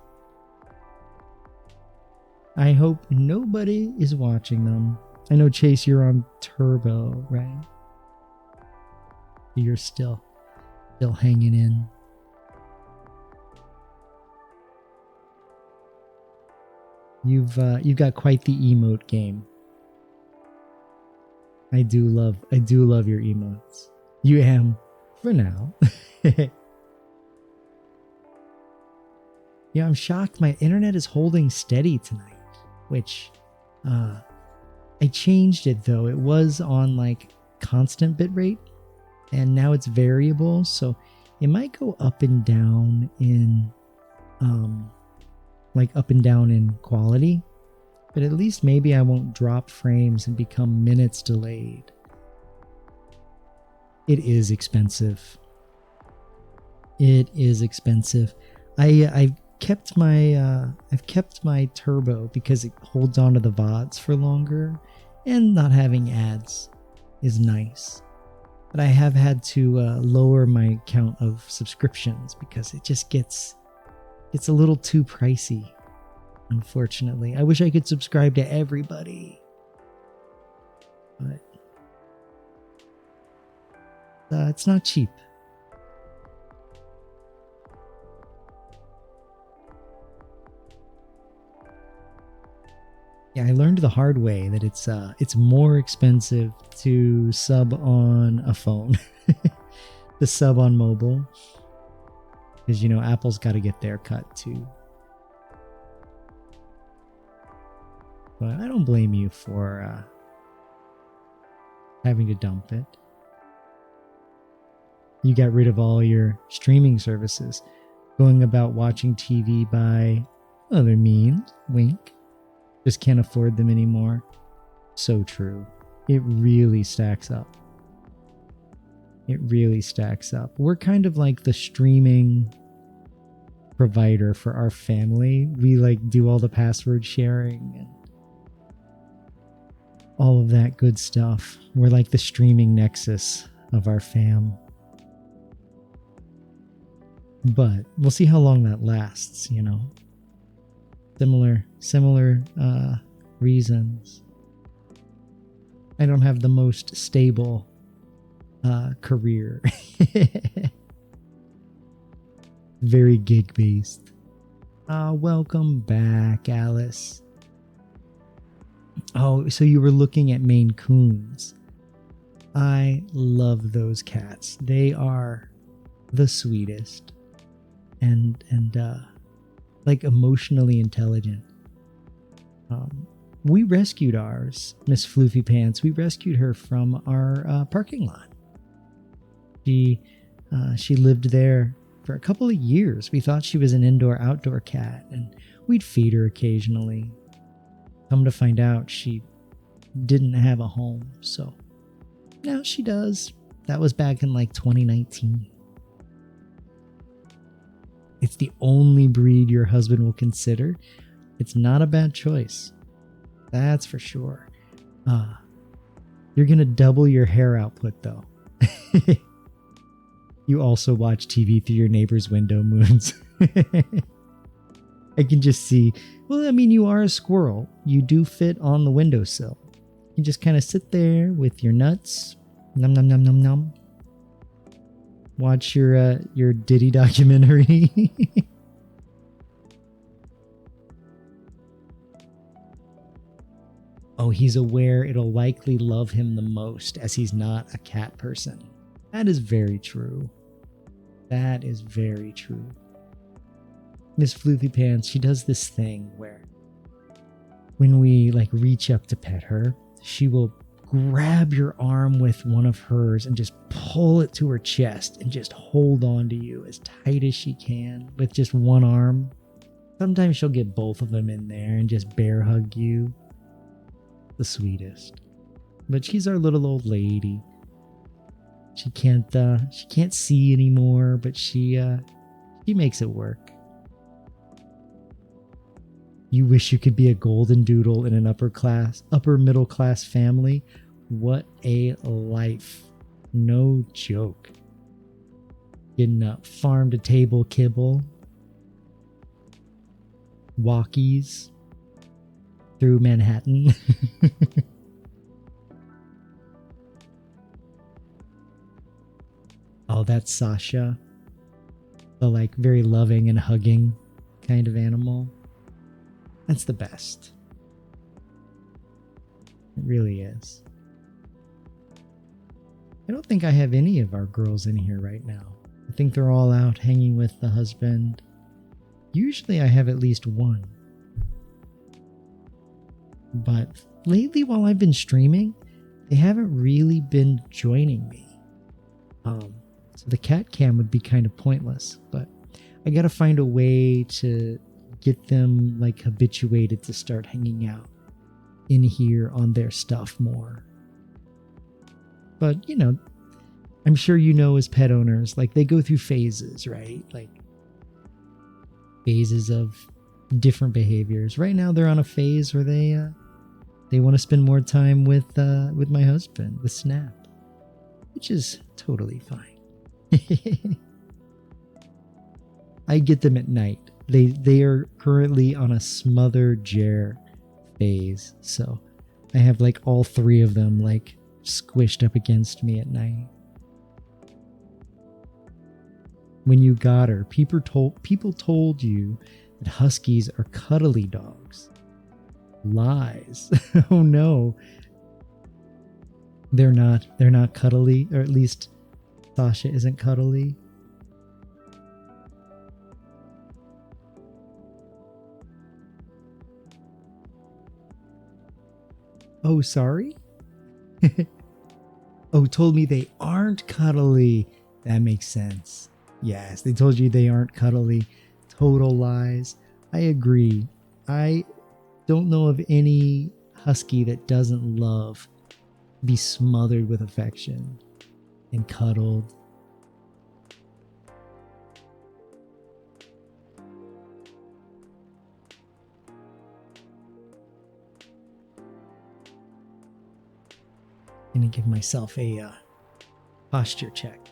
I hope nobody is watching them. I know, Chase, you're on Turbo, right? You're still hanging in. You've got quite the emote game. I do love your emotes. You am for now. Yeah, I'm shocked my internet is holding steady tonight, which I changed it though. It was on like constant bitrate and now it's variable, so it might go up and down in quality, but at least maybe I won't drop frames and become minutes delayed. It is expensive. It is expensive. I've kept my turbo because it holds onto the VODs for longer, and not having ads is nice. But I have had to lower my count of subscriptions because it just gets a little too pricey, unfortunately. I wish I could subscribe to everybody, but it's not cheap. Yeah, I learned the hard way that it's more expensive to sub on a phone, to sub on mobile, because you know Apple's got to get their cut too. But I don't blame you for having to dump it. You got rid of all your streaming services, going about watching TV by other means. Wink. Just can't afford them anymore. So true. It really stacks up. It really stacks up. We're kind of like the streaming provider for our family. We like do all the password sharing and all of that good stuff. We're like the streaming nexus of our fam. But we'll see how long that lasts, you know. Similar reasons. I don't have the most stable career. Very gig based. Welcome back, Alice. Oh, so you were looking at Maine Coons. I love those cats. They are the sweetest and like emotionally intelligent. We rescued ours, Miss Floofy Pants. We rescued her from our parking lot. She lived there for a couple of years. We thought she was an indoor-outdoor cat, and we'd feed her occasionally. Come to find out, she didn't have a home. So now she does. That was back in like 2019. It's the only breed your husband will consider. It's not a bad choice. That's for sure. You're going to double your hair output though. You also watch TV through your neighbor's window, Moons. I can just see, well, I mean, you are a squirrel. You do fit on the windowsill. You just kind of sit there with your nuts. Nom nom nom nom nom. Watch your Diddy documentary. Oh, he's aware it'll likely love him the most as he's not a cat person. That is very true. That is very true. Miss Floofy Pants, she does this thing where when we like reach up to pet her, she will grab your arm with one of hers and just pull it to her chest and just hold on to you as tight as she can with just one arm. Sometimes she'll get both of them in there and just bear hug you. The sweetest. But she's our little old lady. She can't see anymore, but she makes it work. You wish you could be a golden doodle in an upper middle class family. What a life. No joke. Getting a farm to table kibble. Walkies through Manhattan. Oh, that's Sasha. The like very loving and hugging kind of animal. That's the best. It really is. I don't think I have any of our girls in here right now. I think they're all out hanging with the husband. Usually I have at least one. But lately while I've been streaming, they haven't really been joining me. So the cat cam would be kind of pointless, but I gotta find a way to get them like habituated to start hanging out in here on their stuff more. But, you know, I'm sure you know as pet owners, like they go through phases, right? Like phases of different behaviors. Right now they're on a phase where they want to spend more time with my husband, with Snap, which is totally fine. I get them at night. They are currently on a smother Jer phase, so I have like all three of them like squished up against me at night. When you got her, people told you that huskies are cuddly dogs. Lies. Oh no. They're not cuddly, or at least Sasha isn't cuddly. Oh, sorry? Oh, told me they aren't cuddly. That makes sense. Yes, they told you they aren't cuddly. Total lies. I agree. I don't know of any husky that doesn't love be smothered with affection and cuddled. I'm gonna give myself a posture check.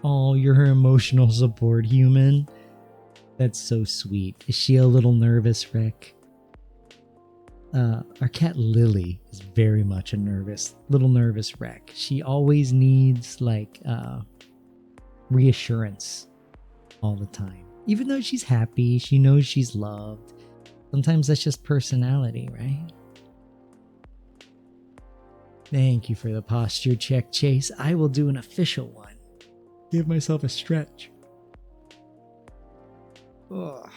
Oh, you're her emotional support human. That's so sweet. Is she a little nervous, Rick? Our cat Lily is very much a little nervous wreck. She always needs like reassurance all the time. Even though she's happy, she knows she's loved. Sometimes that's just personality, right? Thank you for the posture check, Chase. I will do an official one. Give myself a stretch. Ugh.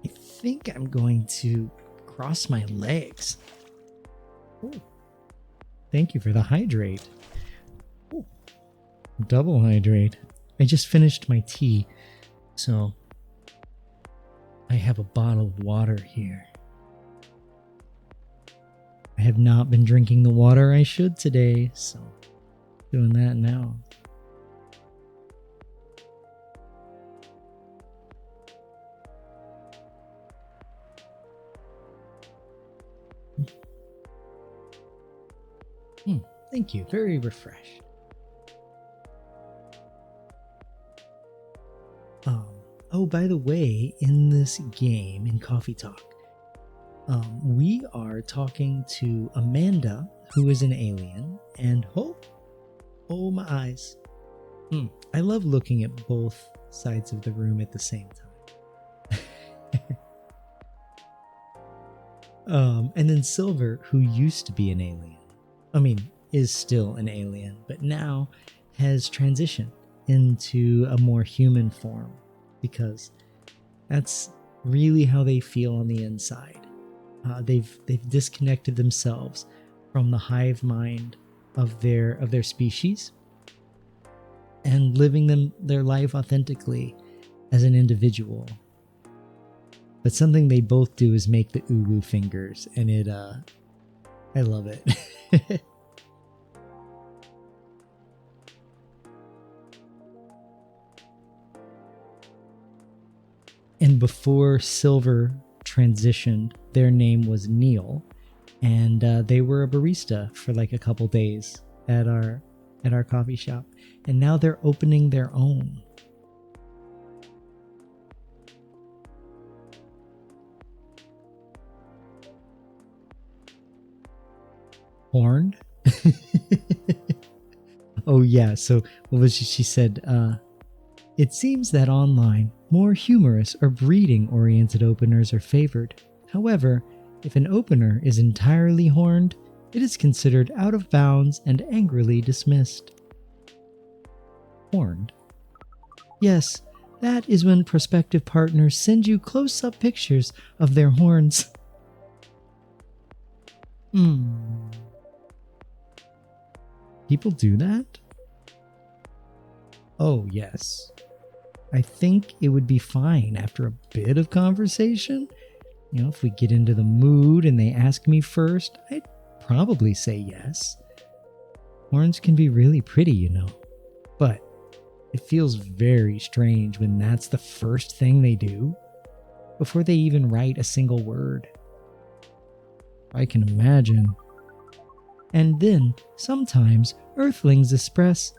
I think I'm going to cross my legs. Ooh. Thank you for the hydrate. Ooh. Double hydrate. I just finished my tea. So I have a bottle of water here. I have not been drinking the water I should today, so doing that now. Thank you. Very refreshed. Oh, by the way, in this game, in Coffee Talk, we are talking to Amanda, who is an alien, and Hope. Oh, my eyes. I love looking at both sides of the room at the same time. And then Silver, who used to be an alien. I mean, is still an alien, but now has transitioned into a more human form because that's really how they feel on the inside. They've disconnected themselves from the hive mind of their species and living their life authentically as an individual. But something they both do is make the uwu fingers, and I love it. And before Silver transitioned, their name was Neil, and they were a barista for like a couple days at our coffee shop, and now they're opening their own. Horned? Oh yeah, so what was she said? It seems that online, more humorous or breeding-oriented openers are favored. However, if an opener is entirely horned, it is considered out of bounds and angrily dismissed. Horned? Yes, that is when prospective partners send you close-up pictures of their horns. People do that? Oh, yes. I think it would be fine after a bit of conversation. You know, if we get into the mood and they ask me first, I'd probably say yes. Horns can be really pretty, you know. But it feels very strange when that's the first thing they do, before they even write a single word. I can imagine. And then, sometimes, Earthlings express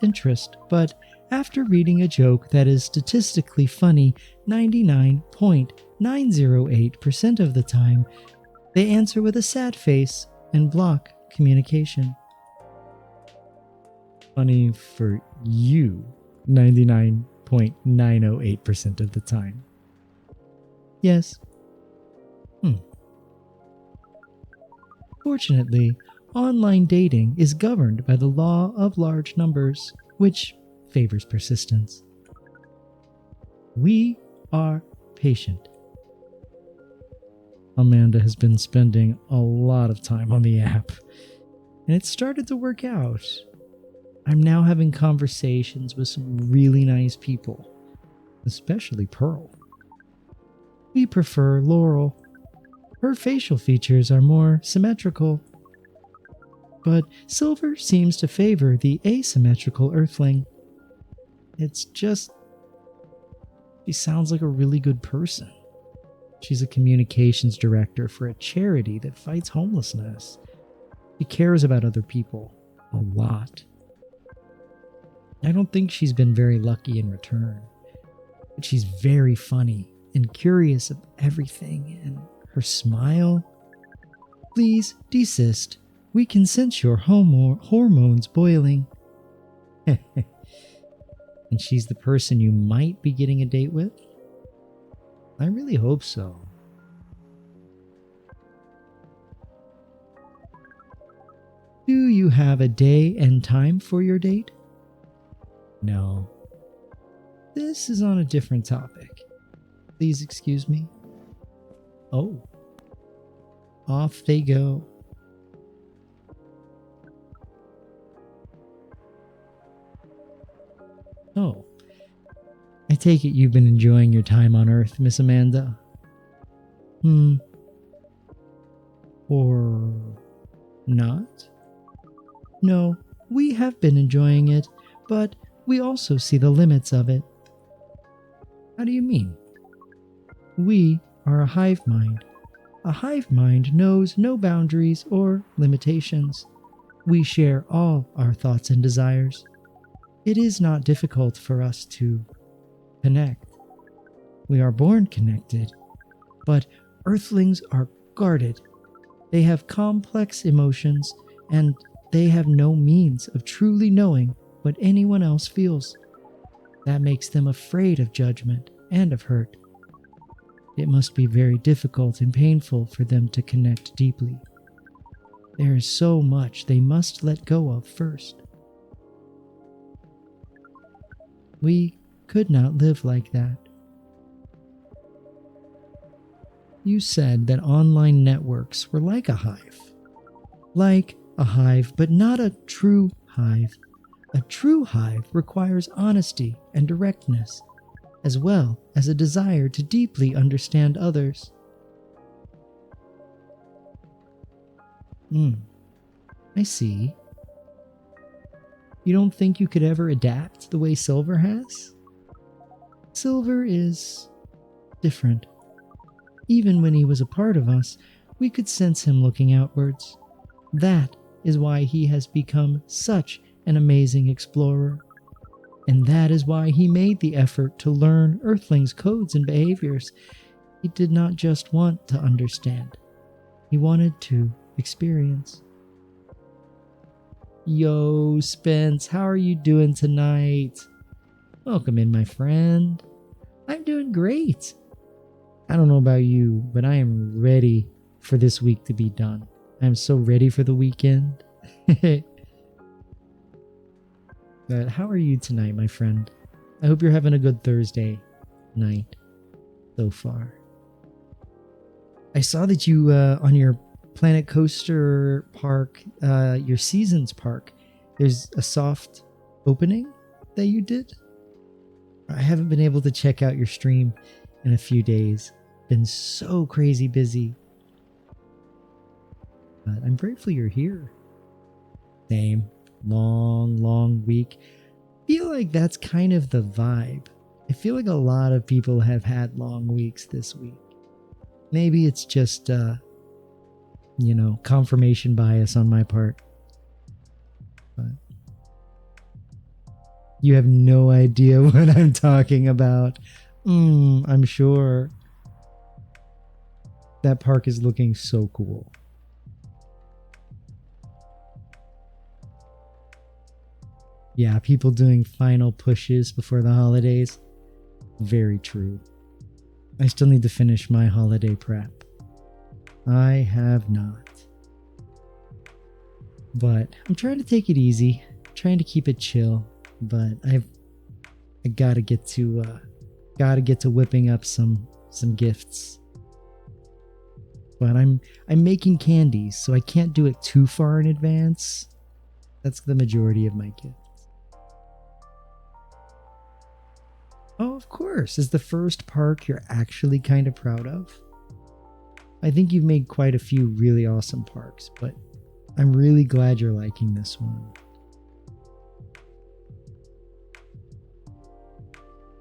interest, but after reading a joke that is statistically funny 99.908% of the time, they answer with a sad face and block communication. Funny for you 99.908% of the time. Yes. Fortunately, online dating is governed by the law of large numbers, which favors persistence. We are patient. Amanda has been spending a lot of time on the app, and it started to work out. I'm now having conversations with some really nice people, especially Pearl. We prefer Laurel. Her facial features are more symmetrical, but Silver seems to favor the asymmetrical Earthling. It's just, she sounds like a really good person. She's a communications director for a charity that fights homelessness. She cares about other people a lot. I don't think she's been very lucky in return, but she's very funny and curious of everything, and her smile. Please desist. We can sense your hormones boiling. And she's the person you might be getting a date with? I really hope so. Do you have a day and time for your date? No. This is on a different topic. Please excuse me. Oh. Off they go. Oh. I take take it you've been enjoying your time on Earth, Miss Amanda? Or not? No, we have been enjoying it, but we also see the limits of it. How do you mean? We are a hive mind. A hive mind knows no boundaries or limitations. We share all our thoughts and desires. It is not difficult for us to connect. We are born connected, but Earthlings are guarded. They have complex emotions, and they have no means of truly knowing what anyone else feels. That makes them afraid of judgment and of hurt. It must be very difficult and painful for them to connect deeply. There is so much they must let go of first. We could not live like that. You said that online networks were like a hive. Like a hive, but not a true hive. A true hive requires honesty and directness, as well as a desire to deeply understand others. I see. You don't think you could ever adapt the way Silver has? Silver is different. Even when he was a part of us, we could sense him looking outwards. That is why he has become such an amazing explorer. And that is why he made the effort to learn Earthlings' codes and behaviors. He did not just want to understand. He wanted to experience. Yo, Spence, how are you doing tonight? Welcome in, my friend. I'm doing great. I don't know about you, but I am ready for this week to be done. I'm so ready for the weekend. But how are you tonight, my friend? I hope you're having a good Thursday night so far. I saw that you, on your Planet Coaster park, your Seasons park, there's a soft opening that you did. I haven't been able to check out your stream in a few days. Been so crazy busy. But I'm grateful you're here. Same. Long week. Feel like that's kind of the vibe. I feel like a lot of people have had long weeks this week. Maybe it's just, confirmation bias on my part. But you have no idea what I'm talking about. I'm sure. That park is looking so cool. Yeah, people doing final pushes before the holidays. Very true. I still need to finish my holiday prep. I have not. But I'm trying to take it easy. Trying to keep it chill. But I gotta get to whipping up some gifts. But I'm making candies, so I can't do it too far in advance. That's the majority of my gifts. Oh, of course. Is the first park you're actually kind of proud of? I think you've made quite a few really awesome parks, but I'm really glad you're liking this one.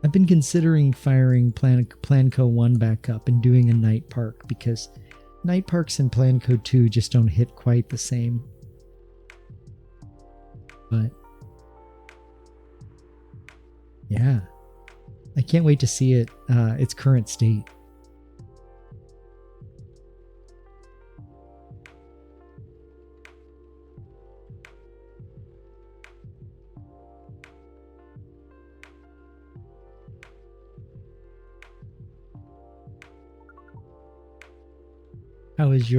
I've been considering firing Planco 1 back up and doing a night park because night parks in Planco 2 just don't hit quite the same. But yeah, I can't wait to see it its current state. How is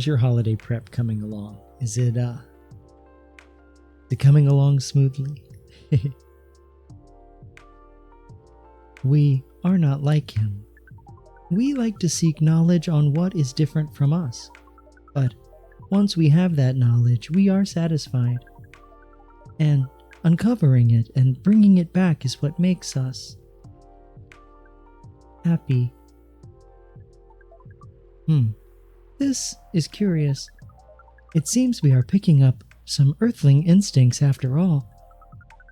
your holiday prep coming along? Is it coming along smoothly? We are not like him. We like to seek knowledge on what is different from us. But once we have that knowledge, we are satisfied. And uncovering it and bringing it back is what makes us. happy. This is curious. It seems we are picking up some earthling instincts after all.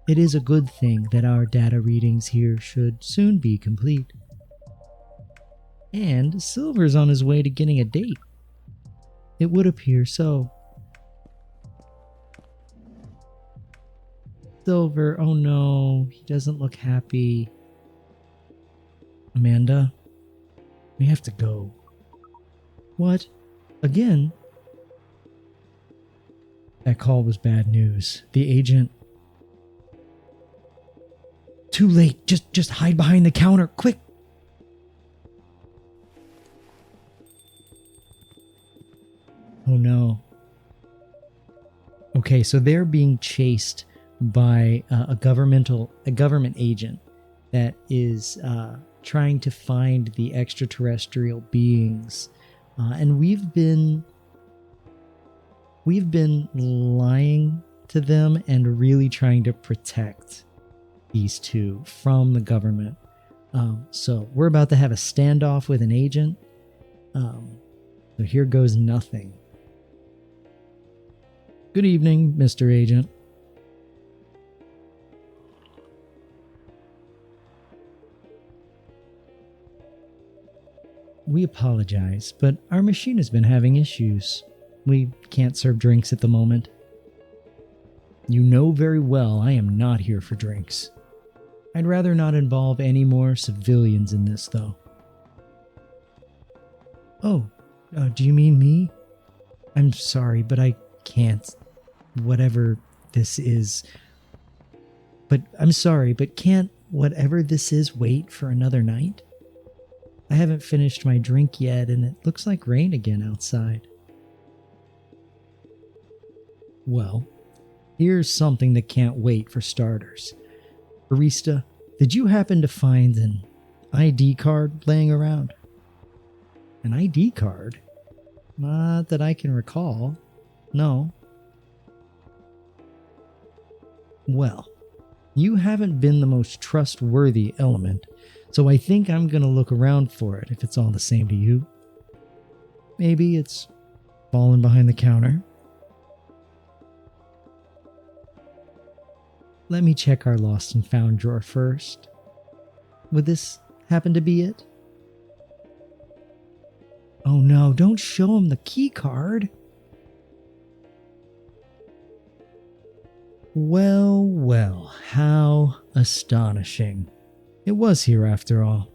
It is a good thing that our data readings here should soon be complete. And Silver's on his way to getting a date. It would appear so. Silver, oh no, he doesn't look happy. Amanda, we have to go. What? Again? That call was bad news. The agent... Too late. Just hide behind the counter. Quick! Oh no. Okay, so they're being chased by a government agent that is trying to find the extraterrestrial beings, and we've been lying to them and really trying to protect these two from the government. So we're about to have a standoff with an agent. So here goes nothing. Good evening, Mr. Agent. We apologize, but our machine has been having issues. We can't serve drinks at the moment. You know very well I am not here for drinks. I'd rather not involve any more civilians in this, though. Oh, do you mean me? I'm sorry, but I can't. Whatever this is. But I'm sorry, but can't whatever this is wait for another night? I haven't finished my drink yet, and it looks like rain again outside. Well, here's something that can't wait for starters. Barista, did you happen to find an ID card laying around? An ID card? Not that I can recall. No. Well, you haven't been the most trustworthy element, so I think I'm gonna look around for it if it's all the same to you. Maybe it's fallen behind the counter. Let me check our lost and found drawer first. Would this happen to be it? Oh no, don't show him the key card. Well, well, how astonishing. It was here after all.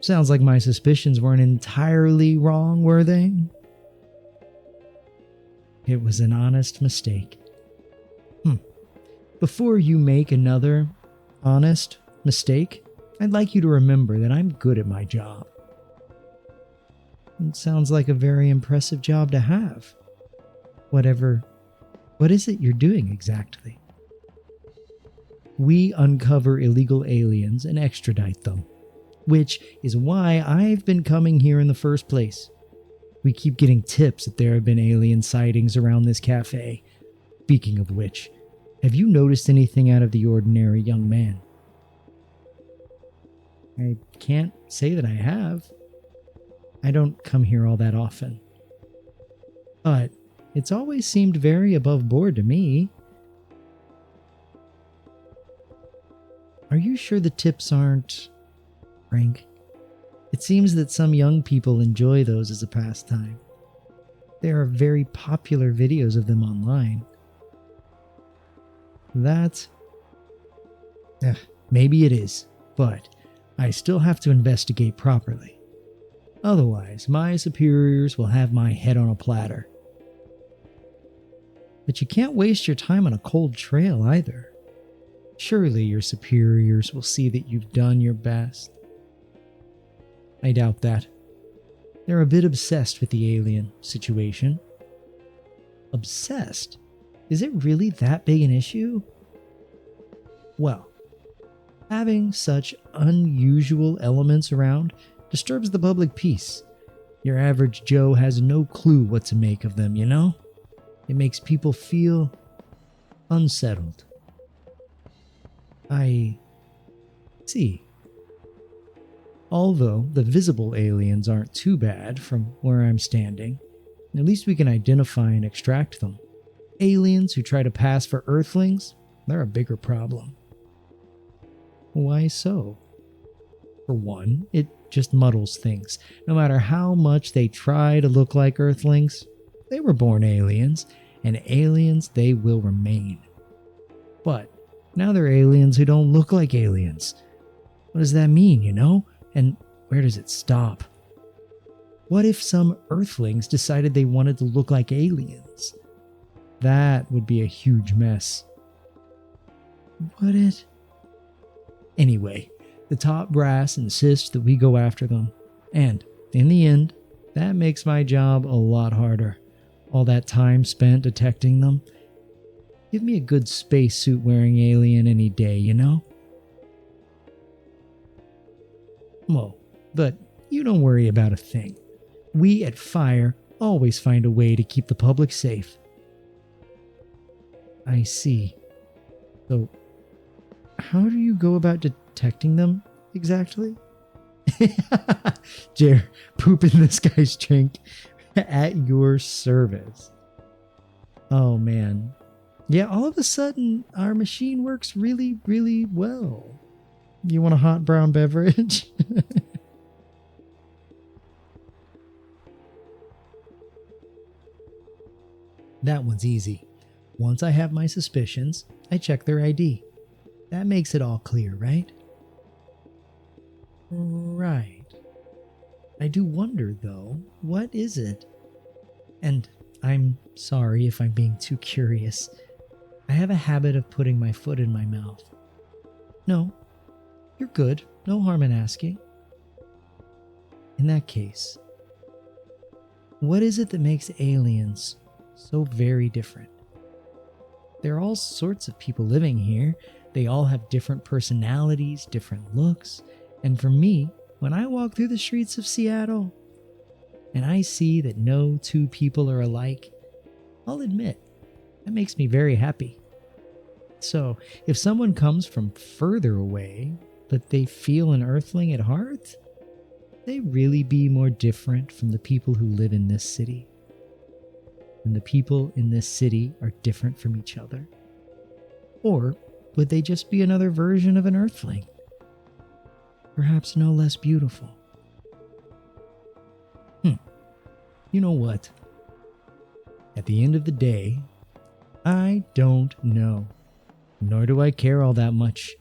Sounds like my suspicions weren't entirely wrong, were they? It was an honest mistake. Before you make another honest mistake, I'd like you to remember that I'm good at my job. It sounds like a very impressive job to have. What is it you're doing exactly? We uncover illegal aliens and extradite them, which is why I've been coming here in the first place. We keep getting tips that there have been alien sightings around this cafe. Speaking of which, have you noticed anything out of the ordinary, young man? I can't say that I have. I don't come here all that often. But it's always seemed very above board to me. Are you sure the tips aren't Frank? It seems that some young people enjoy those as a pastime. There are very popular videos of them online. Maybe it is, but I still have to investigate properly. Otherwise, my superiors will have my head on a platter. But you can't waste your time on a cold trail either. Surely your superiors will see that you've done your best. I doubt that. They're a bit obsessed with the alien situation. Obsessed? Is it really that big an issue? Well, having such unusual elements around disturbs the public peace. Your average Joe has no clue what to make of them, you know? It makes people feel unsettled. I see. Although the visible aliens aren't too bad from where I'm standing, at least we can identify and extract them. Aliens who try to pass for Earthlings, they're a bigger problem. Why so? For one, it just muddles things. No matter how much they try to look like Earthlings, they were born aliens, and aliens they will remain. But now they're aliens who don't look like aliens. What does that mean, you know? And where does it stop? What if some Earthlings decided they wanted to look like aliens? That would be a huge mess. Would it? Anyway, the top brass insists that we go after them. And, in the end, that makes my job a lot harder. All that time spent detecting them. Give me a good spacesuit wearing alien any day, you know? Whoa, but you don't worry about a thing. We at Fire always find a way to keep the public safe. I see. So, how do you go about detecting them exactly? Jer, poop in this guy's drink at your service. Oh man. Yeah, all of a sudden, our machine works really, really well. You want a hot brown beverage? That one's easy. Once I have my suspicions, I check their ID. That makes it all clear, right? Right. I do wonder, though, what is it? And I'm sorry if I'm being too curious. I have a habit of putting my foot in my mouth. No, you're good. No harm in asking. In that case, what is it that makes aliens so very different? There are all sorts of people living here. They all have different personalities, different looks. And for me, when I walk through the streets of Seattle and I see that no two people are alike, I'll admit, that makes me very happy. So, if someone comes from further away, but they feel an Earthling at heart, they really be more different from the people who live in this city. And the people in this city are different from each other? Or would they just be another version of an Earthling? Perhaps no less beautiful. You know what? At the end of the day, I don't know. Nor do I care all that much.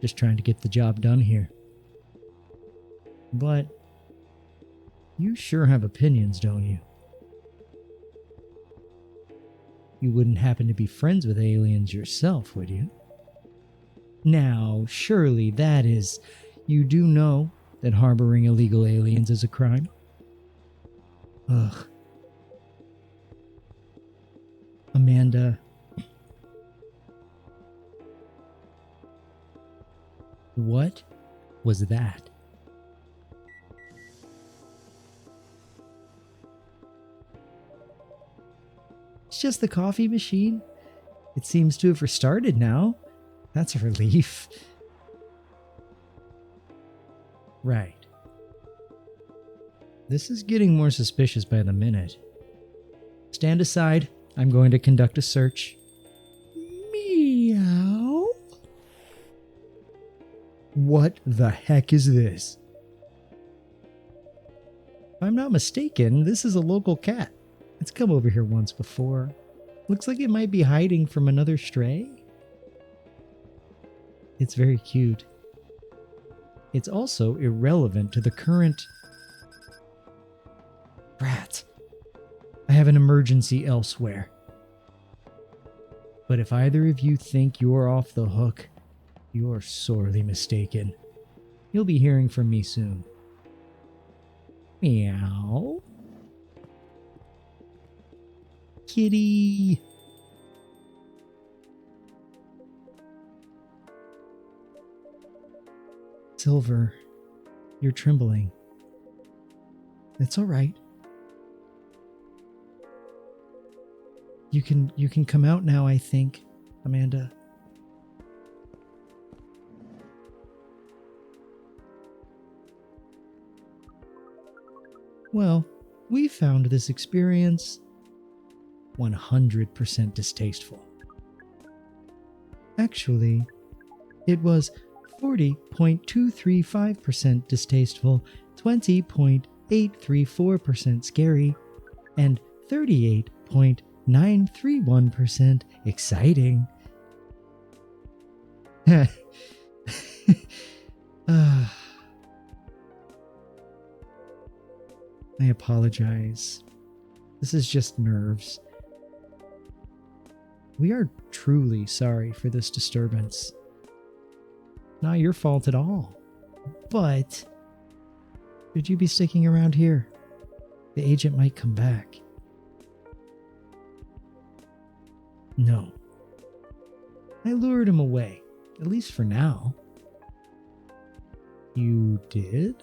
Just trying to get the job done here. But you sure have opinions, don't you? You wouldn't happen to be friends with aliens yourself, would you? Now, surely that is... You do know that harboring illegal aliens is a crime? Ugh. Amanda... What was that? It's just the coffee machine. It seems to have restarted now. That's a relief. Right. This is getting more suspicious by the minute. Stand aside. I'm going to conduct a search. Meow. What the heck is this? If I'm not mistaken, this is a local cat. It's come over here once before. Looks like it might be hiding from another stray. It's very cute. It's also irrelevant to the current... Rat. I have an emergency elsewhere. But if either of you think you're off the hook, you're sorely mistaken. You'll be hearing from me soon. Meow. Kitty. Silver, you're trembling. It's all right. You can come out now, I think, Amanda. Well, we found this experience 100% distasteful. Actually, it was 40.235% distasteful, 20.834% scary, and 38.931% exciting. I apologize. This is just nerves. We are truly sorry for this disturbance. Not your fault at all. But should you be sticking around here? The agent might come back. No. I lured him away, at least for now. You did?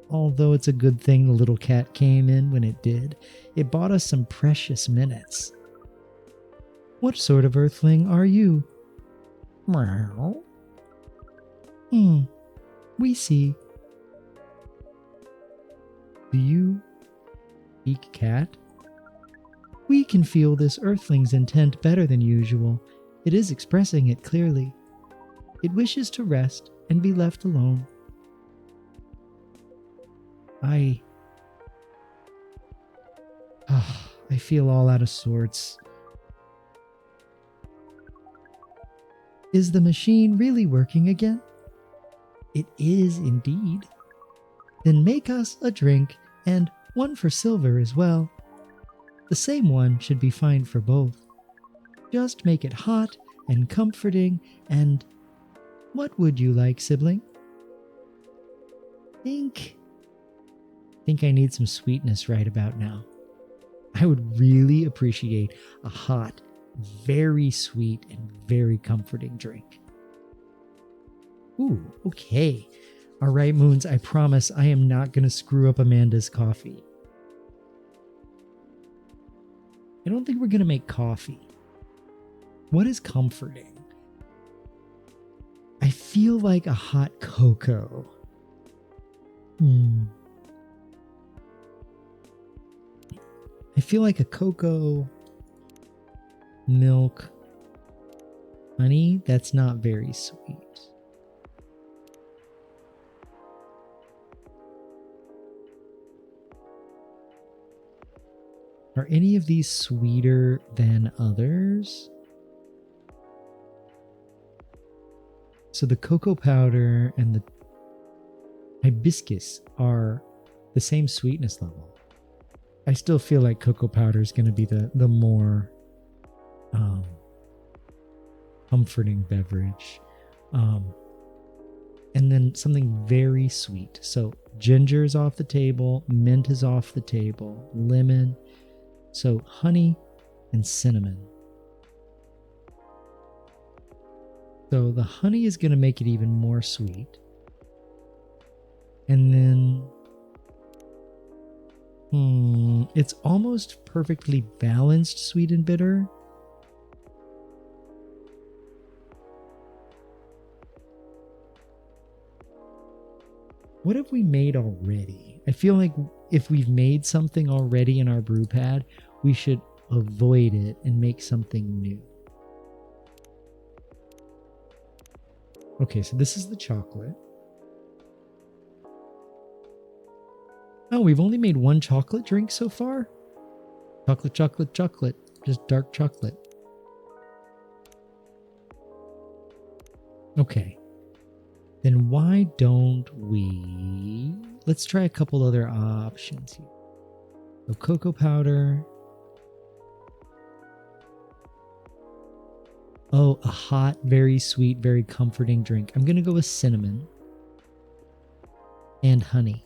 Although it's a good thing the little cat came in when it did. It bought us some precious minutes. What sort of earthling are you? Meow. We see. Do you speak cat? We can feel this earthling's intent better than usual. It is expressing it clearly. It wishes to rest and be left alone. I feel all out of sorts. Is the machine really working again? It is indeed. Then make us a drink and one for Silver as well. The same one should be fine for both. Just make it hot and comforting and... What would you like, sibling? Think I need some sweetness right about now. I would really appreciate a hot, very sweet, and very comforting drink. Ooh, okay. All right, Moons, I promise I am not going to screw up Amanda's coffee. I don't think we're going to make coffee. What is comforting? I feel like a hot cocoa. I feel like a cocoa, milk, honey. That's not very sweet. Are any of these sweeter than others? So the cocoa powder and the hibiscus are the same sweetness level. I still feel like cocoa powder is going to be the more comforting beverage. And then something very sweet. So ginger is off the table, mint is off the table, lemon. So honey and cinnamon. So the honey is going to make it even more sweet. And then it's almost perfectly balanced sweet and bitter. What have we made already? I feel like if we've made something already in our brew pad, we should avoid it and make something new. Okay, so this is the chocolate. Oh, we've only made one chocolate drink so far? Chocolate, chocolate, chocolate. Just dark chocolate. Okay. Then why don't we... Let's try a couple other options here. So cocoa powder. Oh, a hot, very sweet, very comforting drink. I'm going to go with cinnamon and honey.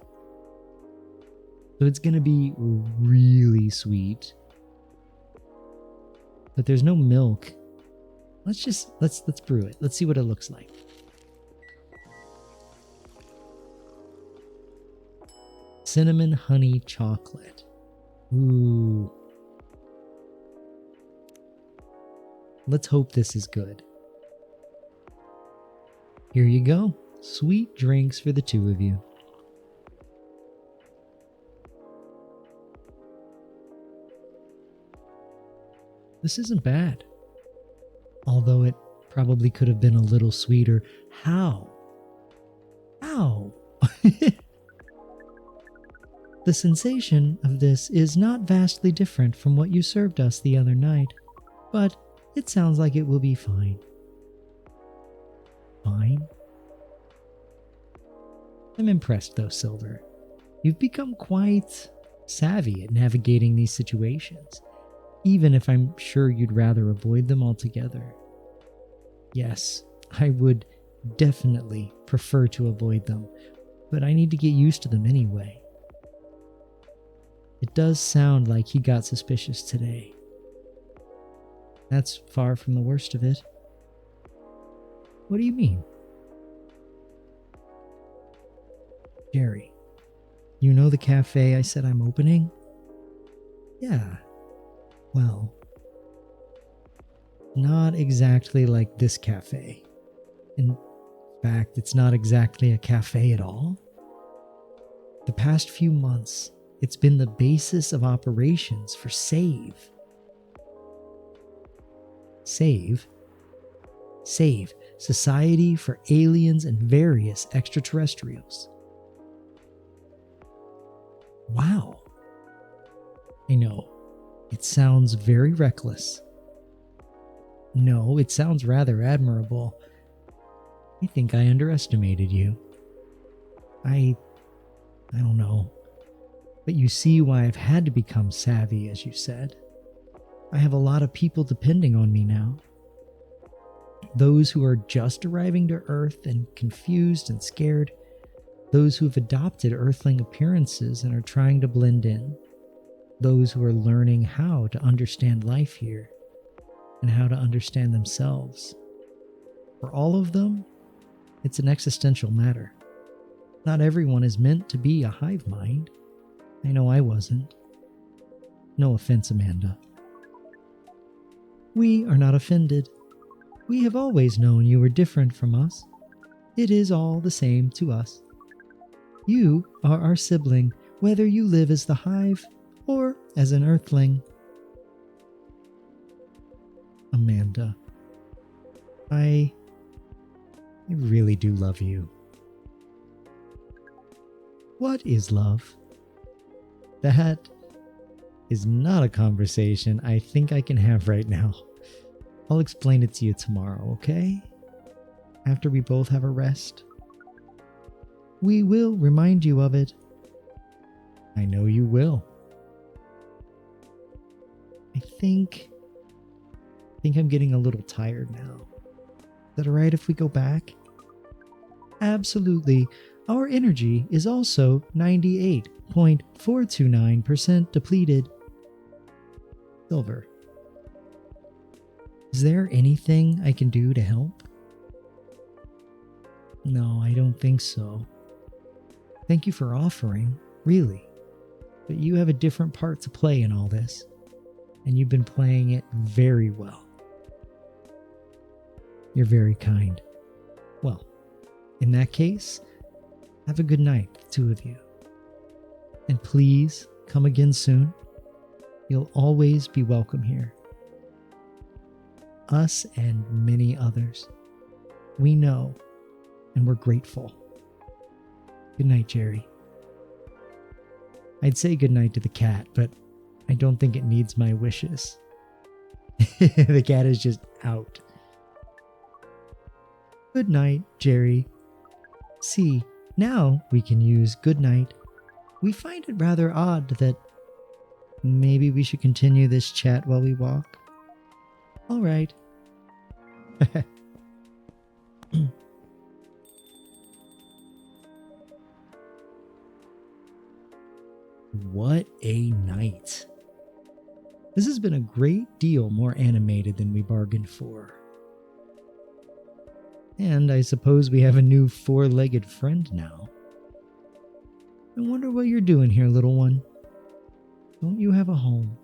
So it's going to be really sweet. But there's no milk. Let's brew it. Let's see what it looks like. Cinnamon honey chocolate. Ooh. Let's hope this is good. Here you go. Sweet drinks for the two of you. This isn't bad. Although it probably could have been a little sweeter. How? How? The sensation of this is not vastly different from what you served us the other night, but it sounds like it will be fine. Fine? I'm impressed though, Silver. You've become quite savvy at navigating these situations, even if I'm sure you'd rather avoid them altogether. Yes, I would definitely prefer to avoid them, but I need to get used to them anyway. It does sound like he got suspicious today. That's far from the worst of it. What do you mean? Jerry, you know the cafe I said I'm opening? Yeah. Well, not exactly like this cafe. In fact, it's not exactly a cafe at all. The past few months, it's been the basis of operations for SAVE. SAVE? SAVE, Society for Aliens and Various Extraterrestrials. Wow. I know, it sounds very reckless. No, it sounds rather admirable. I think I underestimated you. I don't know. But you see why I've had to become savvy, as you said. I have a lot of people depending on me now. Those who are just arriving to Earth and confused and scared. Those who have adopted Earthling appearances and are trying to blend in. Those who are learning how to understand life here and how to understand themselves. For all of them, it's an existential matter. Not everyone is meant to be a hive mind. I know I wasn't. No offense, Amanda. We are not offended. We have always known you were different from us. It is all the same to us. You are our sibling, whether you live as the hive or as an earthling. Amanda, I really do love you. What is love? That is not a conversation I think I can have right now. I'll explain it to you tomorrow, okay? After we both have a rest. We will remind you of it. I know you will. I think I'm getting a little tired now. Is that alright if we go back? Absolutely. Our energy is also 98.429% depleted. Silver, is there anything I can do to help? No, I don't think so. Thank you for offering, really. But you have a different part to play in all this, and you've been playing it very well. You're very kind. Well, in that case, have a good night, the two of you. And please come again soon. You'll always be welcome here. Us and many others. We know, and we're grateful. Good night, Jerry. I'd say good night to the cat, but I don't think it needs my wishes. The cat is just out. Good night, Jerry. See, now we can use good night. We find it rather odd that maybe we should continue this chat while we walk. All right. What a night. This has been a great deal more animated than we bargained for. And I suppose we have a new four-legged friend now. I wonder what you're doing here, little one. Don't you have a home?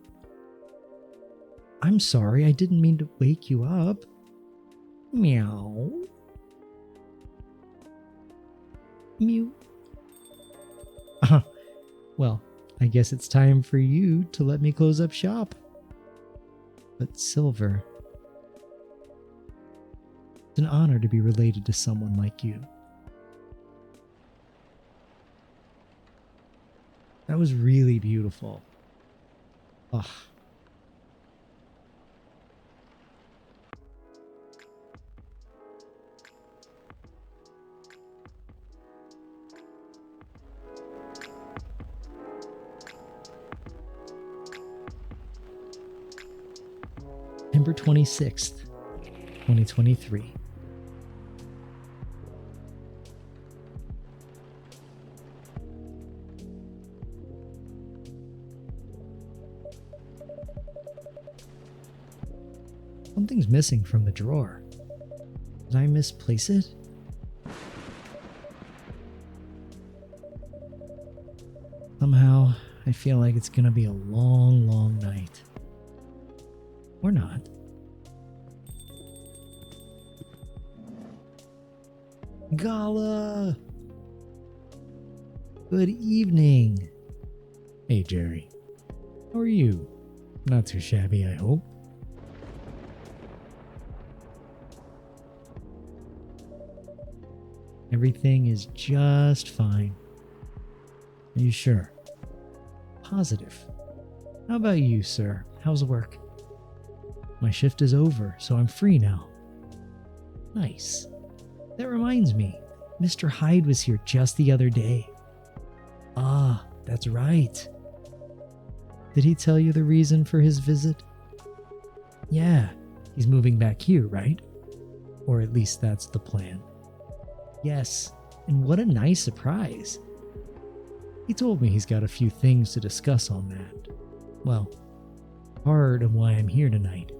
I'm sorry, I didn't mean to wake you up. Meow. Mew. Well, I guess it's time for you to let me close up shop. but Silver. It's an honor to be related to someone like you. That was really beautiful. Ugh. September 26th, 2023. Something's missing from the drawer. Did I misplace it? Somehow, I feel like it's gonna be a long, long night. Or not. Gala! Good evening. Hey, Jerry. How are you? Not too shabby, I hope. Everything is just fine. Are you sure? Positive. How about you, sir? How's work? My shift is over, so I'm free now. Nice. That reminds me, Mr. Hyde was here just the other day. Ah, that's right. Did he tell you the reason for his visit? Yeah, he's moving back here, right? Or at least that's the plan. Yes, and what a nice surprise. He told me he's got a few things to discuss on that. Well, part of why I'm here tonight.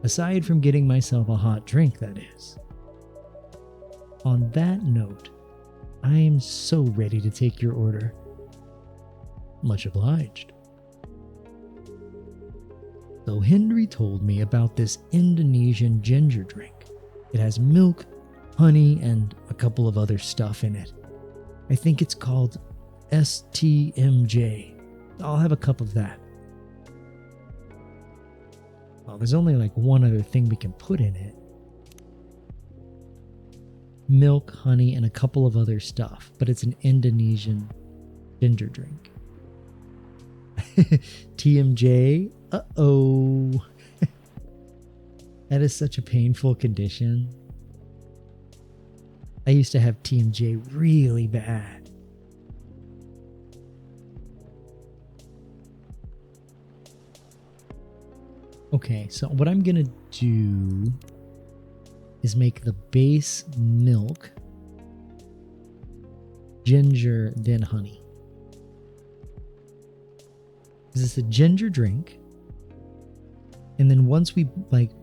Aside from getting myself a hot drink, that is. On that note, I am so ready to take your order. Much obliged. So Henry told me about this Indonesian ginger drink. It has milk, honey, and a couple of other stuff in it. I think it's called STMJ. I'll have a cup of that. Well, there's only like one other thing we can put in it. Milk, honey, and a couple of other stuff, but it's an Indonesian ginger drink. TMJ? Uh-oh. That is such a painful condition. I used to have TMJ really bad. Okay, so what I'm gonna do is make the base milk, ginger, then honey. Because it's a ginger drink. And then once we because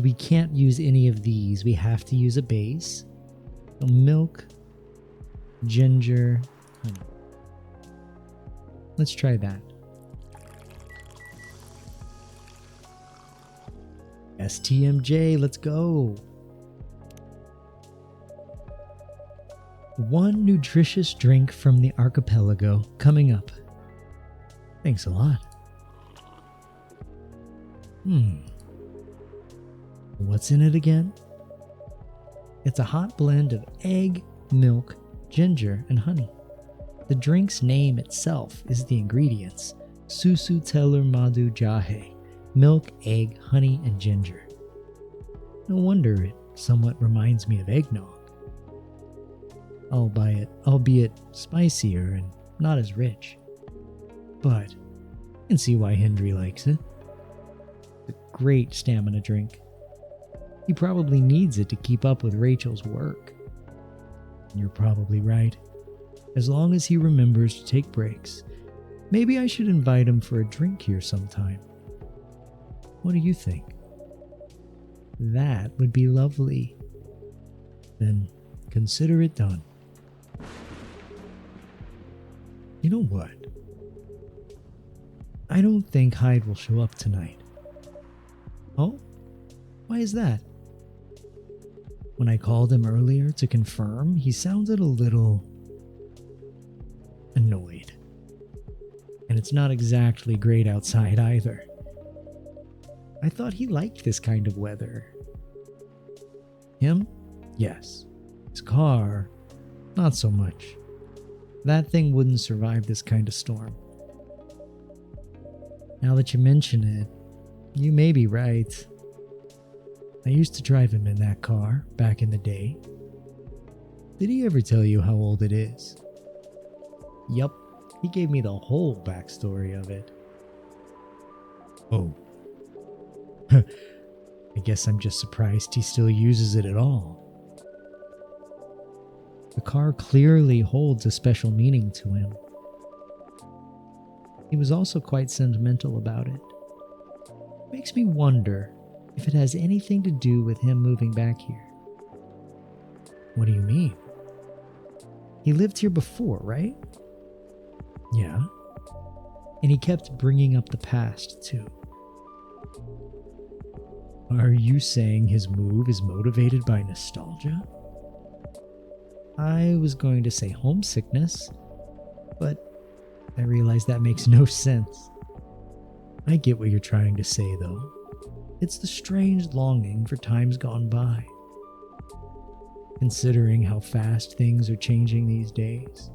we can't use any of these, we have to use a base. So milk, ginger, honey. Let's try that. STMJ, let's go. One nutritious drink from the archipelago coming up. Thanks a lot. What's in it again? It's a hot blend of egg, milk, ginger, and honey. The drink's name itself is the ingredients. Susu telur madu jahe. Milk, egg, honey, and ginger. No wonder it somewhat reminds me of eggnog. Albeit spicier and not as rich. But I can see why Henry likes it. It's a great stamina drink. He probably needs it to keep up with Rachel's work. And you're probably right. As long as he remembers to take breaks, maybe I should invite him for a drink here sometime. What do you think? That would be lovely. Then consider it done. You know what? I don't think Hyde will show up tonight. Oh? Why is that? When I called him earlier to confirm, he sounded a little annoyed. And It's not exactly great outside either. I thought he liked this kind of weather. Him? Yes. His car? Not so much. That thing wouldn't survive this kind of storm. Now that you mention it, you may be right. I used to drive him in that car back in the day. Did he ever tell you how old it is? Yup, he gave me the whole backstory of it. Oh. I guess I'm just surprised he still uses it at all. The car clearly holds a special meaning to him. He was also quite sentimental about it. Makes me wonder if it has anything to do with him moving back here. What do you mean? He lived here before, right? Yeah. And he kept bringing up the past, too. Are you saying his move is motivated by nostalgia? I was going to say homesickness, but I realize that makes no sense. I get what you're trying to say, though. It's the strange longing for times gone by. Considering how fast things are changing these days,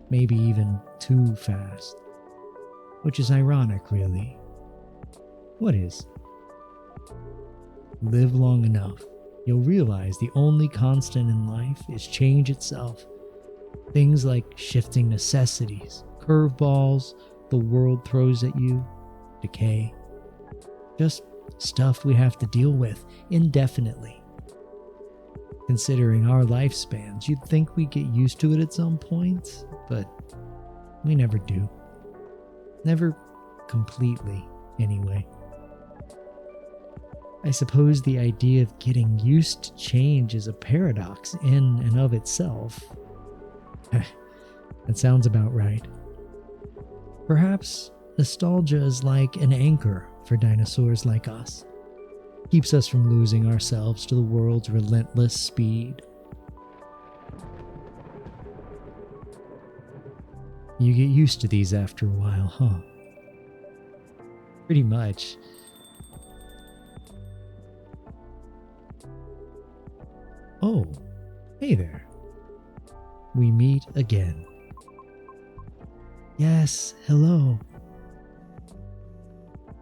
maybe even too fast. Which is ironic, really. What is? Live long enough, you'll realize the only constant in life is change itself. Things like shifting necessities, curveballs the world throws at you, decay. Just stuff we have to deal with indefinitely. Considering our lifespans, you'd think we get used to it at some point, but we never do. Never completely, anyway. I suppose the idea of getting used to change is a paradox in and of itself. That sounds about right. Perhaps nostalgia is like an anchor for dinosaurs like us. Keeps us from losing ourselves to the world's relentless speed. You get used to these after a while, huh? Pretty much. Oh, hey there. We meet again. Yes, hello.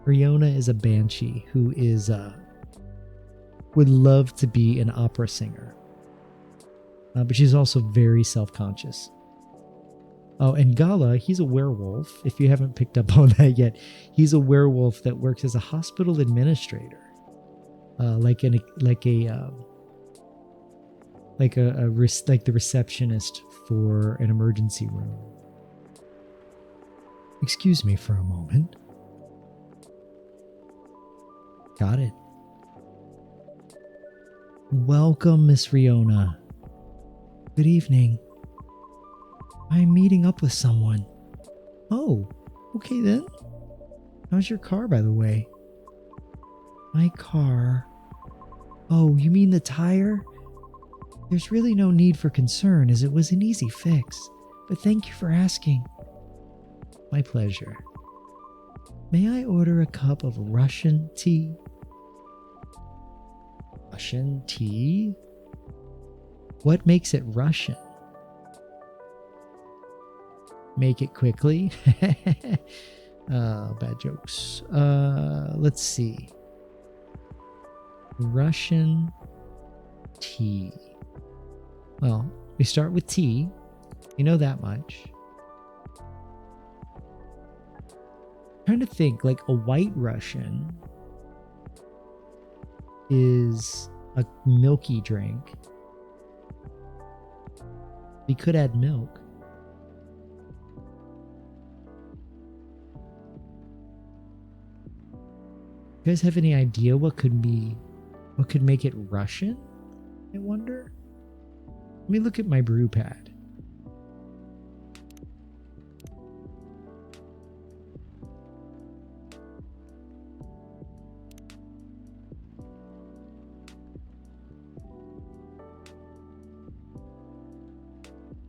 Riona is a banshee who would love to be an opera singer. But she's also very self-conscious. Oh, and Gala, he's a werewolf. If you haven't picked up on that yet, he's a werewolf that works as a hospital administrator. Like the receptionist for an emergency room. Excuse me for a moment. Got it. Welcome, Miss Riona. Good evening. I'm meeting up with someone. Oh, okay then. How's your car, by the way? My car. Oh, you mean the tire? There's really no need for concern, as it was an easy fix. But thank you for asking. My pleasure. May I order a cup of Russian tea? Russian tea? What makes it Russian? Make it quickly. Bad jokes. Let's see. Russian tea. Well, we start with tea. You know that much. Trying to think, like a white Russian is a milky drink. We could add milk. You guys have any idea what could make it Russian? I wonder. Let me look at my brew pad.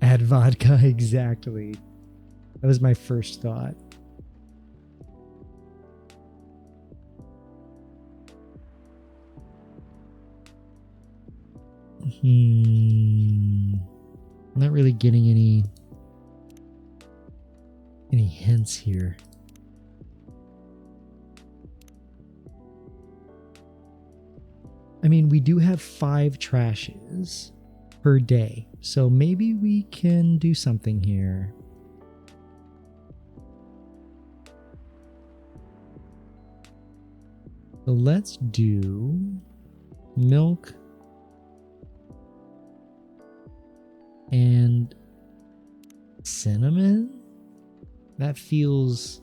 Add vodka, exactly. That was my first thought. I'm not really getting any hints here. I mean, we do have 5 trashes per day, so maybe we can do something here. So let's do milk and cinnamon. That feels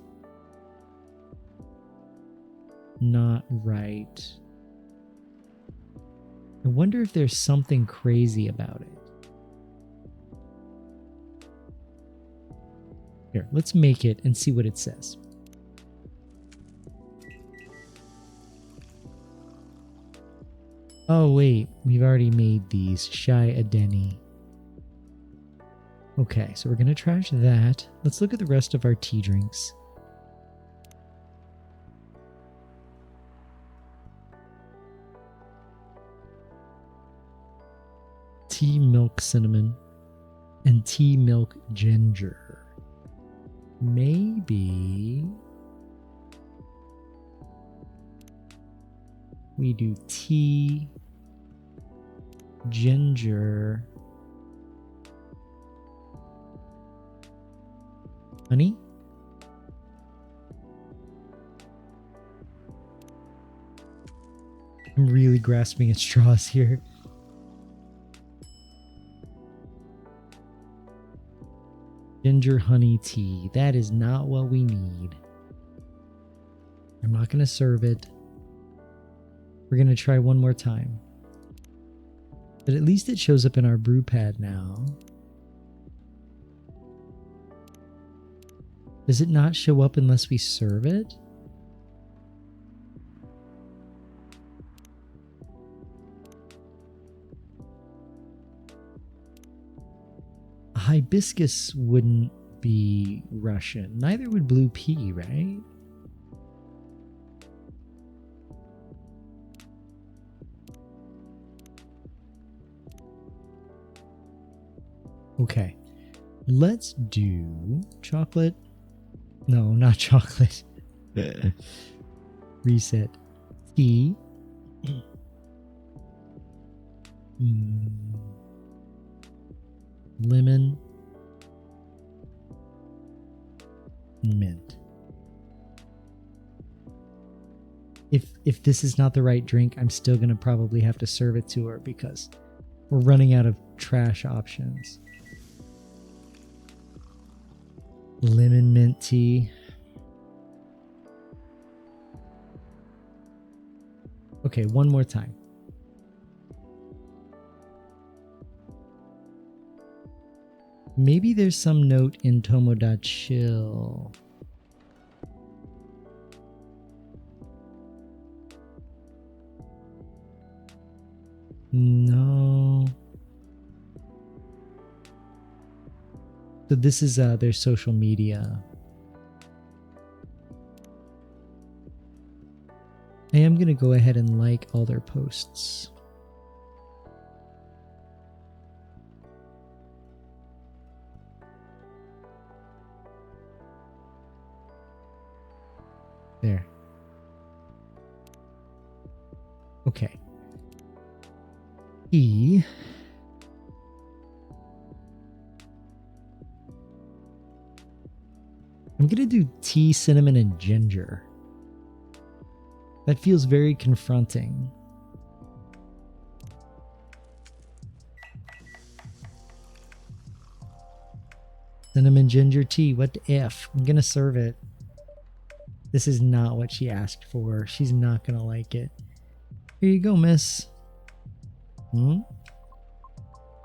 not right. I wonder if there's something crazy about it. Here, let's make it and see what it says. Oh wait, we've already made these. Shy Adeni. Okay, so we're gonna trash that. Let's look at the rest of our tea drinks. Tea milk cinnamon and tea milk ginger. Maybe we do tea ginger honey. I'm really grasping at straws here. Ginger honey tea. That is not what we need. I'm not going to serve it. We're going to try one more time. But at least it shows up in our brew pad now. Does it not show up unless we serve it? Hibiscus wouldn't be Russian. Neither would blue pea, right? Okay. Let's do chocolate. No, not chocolate. Reset. Tea. Lemon. Mint. If this is not the right drink, I'm still going to probably have to serve it to her because we're running out of trash options. Lemon mint tea. Okay, one more time. Maybe there's some note in Tomoda Chill. No. So this is their social media. I am going to go ahead and like all their posts. There. Okay. E. I'm going to do tea, cinnamon, and ginger. That feels very confronting. Cinnamon ginger tea. What the F? I'm going to serve it. This is not what she asked for. She's not going to like it. Here you go, miss.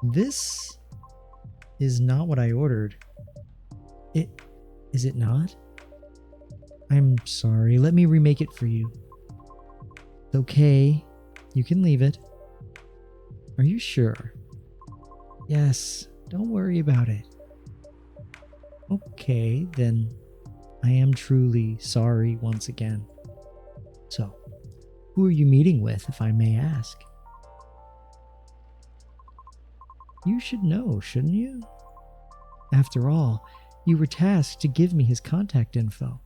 This is not what I ordered. Is it not? I'm sorry. Let me remake it for you. It's okay. You can leave it. Are you sure? Yes. Don't worry about it. Okay, then I am truly sorry once again. So, who are you meeting with, if I may ask? You should know, shouldn't you? After all, you were tasked to give me his contact info.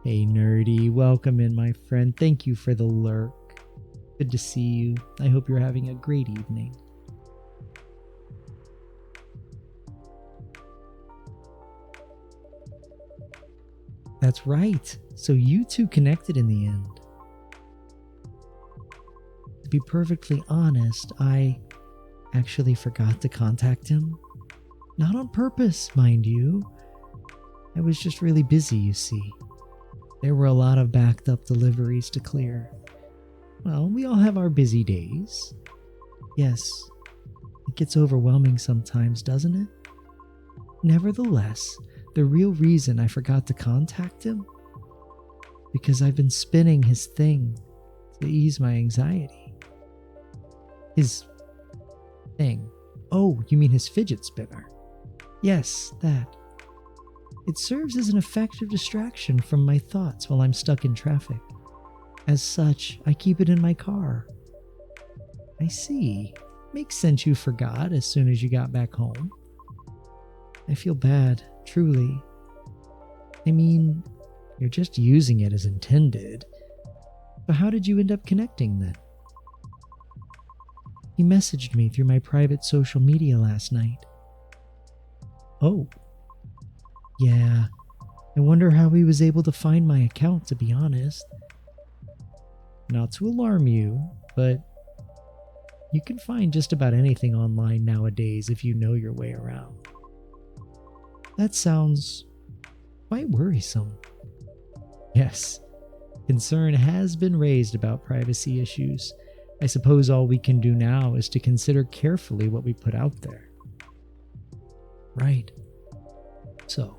Hey, Nerdy, welcome in, my friend. Thank you for the lurk. Good to see you. I hope you're having a great evening. That's right. So you two connected in the end. To be perfectly honest, I actually forgot to contact him. Not on purpose, mind you. I was just really busy, you see. There were a lot of backed up deliveries to clear. Well, we all have our busy days. Yes, it gets overwhelming sometimes, doesn't it? Nevertheless, the real reason I forgot to contact him? Because I've been spinning his thing to ease my anxiety. His thing. Oh, you mean his fidget spinner? Yes, that. It serves as an effective distraction from my thoughts while I'm stuck in traffic. As such, I keep it in my car. I see. Makes sense you forgot as soon as you got back home. I feel bad, truly. I mean, you're just using it as intended. But how did you end up connecting then? He messaged me through my private social media last night. Oh. Yeah. I wonder how he was able to find my account, to be honest. Not to alarm you, but you can find just about anything online nowadays if you know your way around. That sounds quite worrisome. Yes, concern has been raised about privacy issues. I suppose all we can do now is to consider carefully what we put out there. Right. So,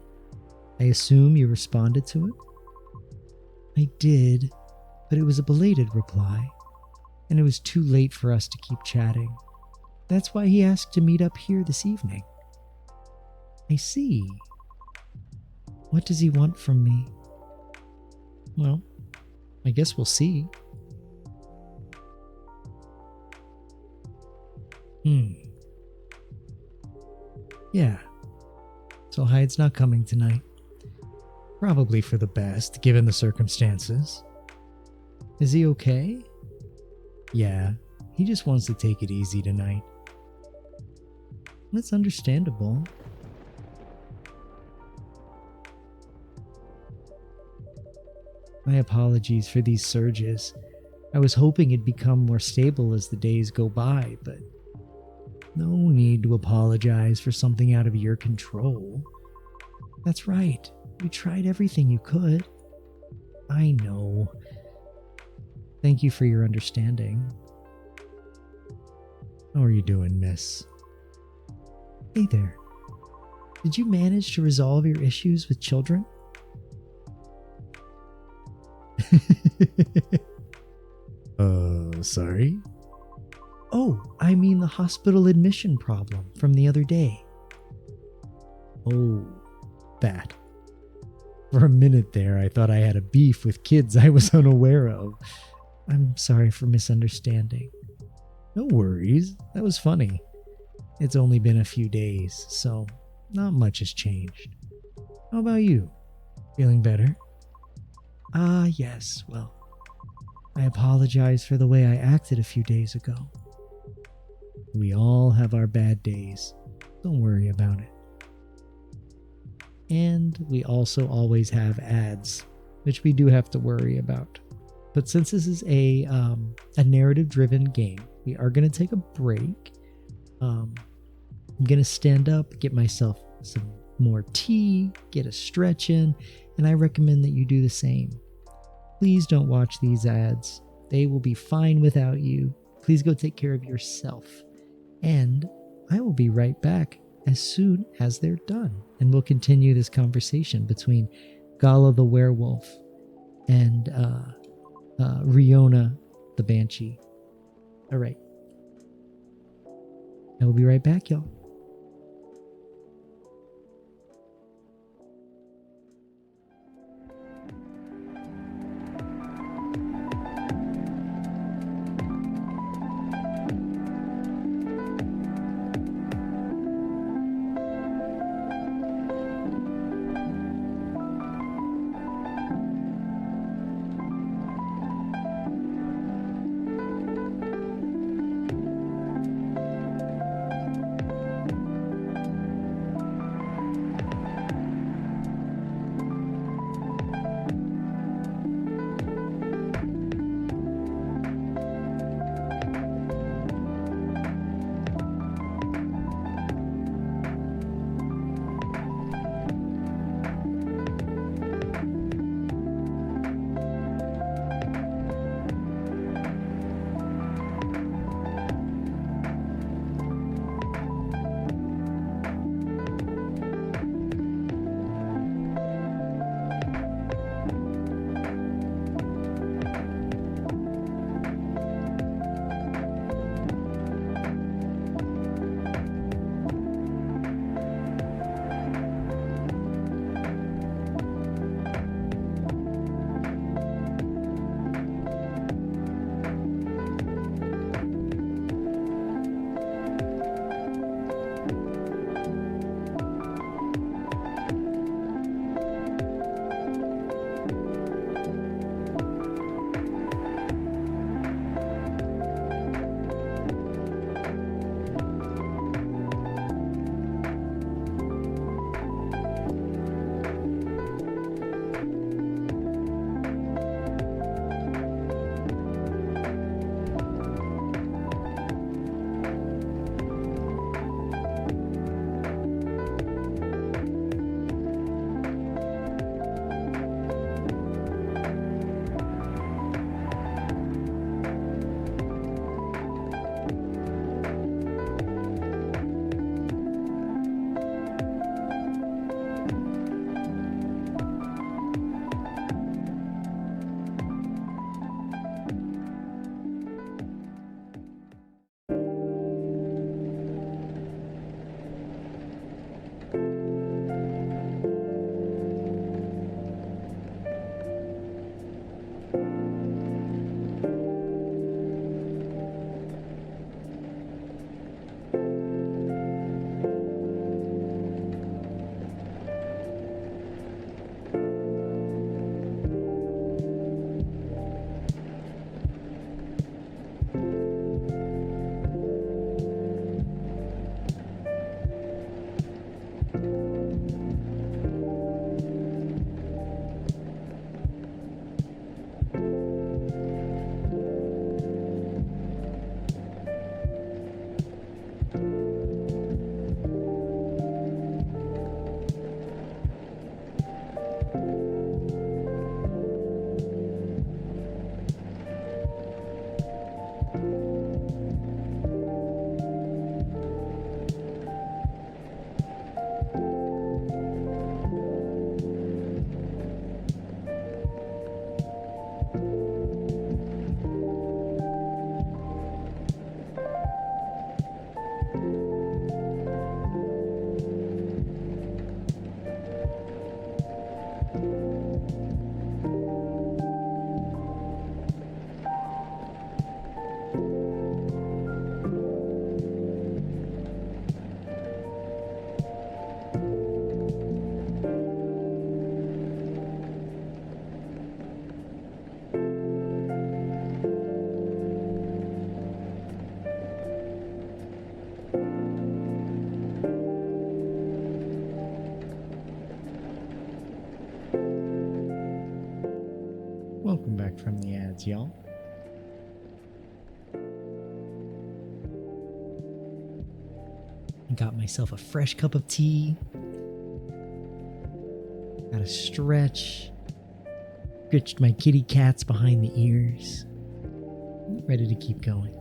I assume you responded to it? I did, but it was a belated reply, and it was too late for us to keep chatting. That's why he asked to meet up here this evening. I see. What does he want from me? Well, I guess we'll see. Yeah. So Hyde's not coming tonight. Probably for the best, given the circumstances. Is he okay? Yeah, he just wants to take it easy tonight. That's understandable. My apologies for these surges. I was hoping it'd become more stable as the days go by, but no need to apologize for something out of your control. That's right. You tried everything you could. I know. Thank you for your understanding. How are you doing, miss? Hey there. Did you manage to resolve your issues with children? Sorry? Oh, I mean the hospital admission problem from the other day. Oh, that. For a minute there, I thought I had a beef with kids I was unaware of. I'm sorry for misunderstanding. No worries, that was funny. It's only been a few days, so not much has changed. How about you? Feeling better? Yes, well, I apologize for the way I acted a few days ago. We all have our bad days. Don't worry about it. And we also always have ads, which we do have to worry about. But since this is a narrative-driven game, we are going to take a break. I'm going to stand up, get myself some more tea, get a stretch in, and I recommend that you do the same. Please don't watch these ads. They will be fine without you. Please go take care of yourself. And I will be right back as soon as they're done. And we'll continue this conversation between Gala the werewolf and Riona the banshee. All right. I will be right back, y'all. Welcome back from the ads, y'all. Got myself a fresh cup of tea. Got a stretch. Stretched my kitty cats behind the ears. Ready to keep going.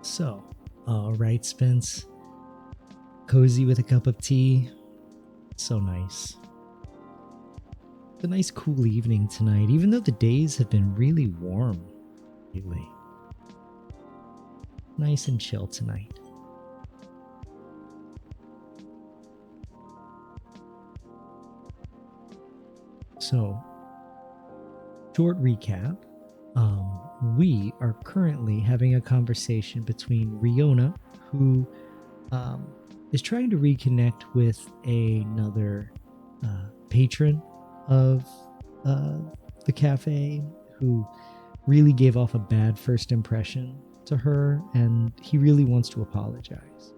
So, all right, Spence. Cozy with a cup of tea. So nice. It's a nice cool evening tonight, even though the days have been really warm lately. Nice and chill tonight. So, short recap. We are currently having a conversation between Riona, who is trying to reconnect with another patron of the cafe who really gave off a bad first impression to her, and he really wants to apologize.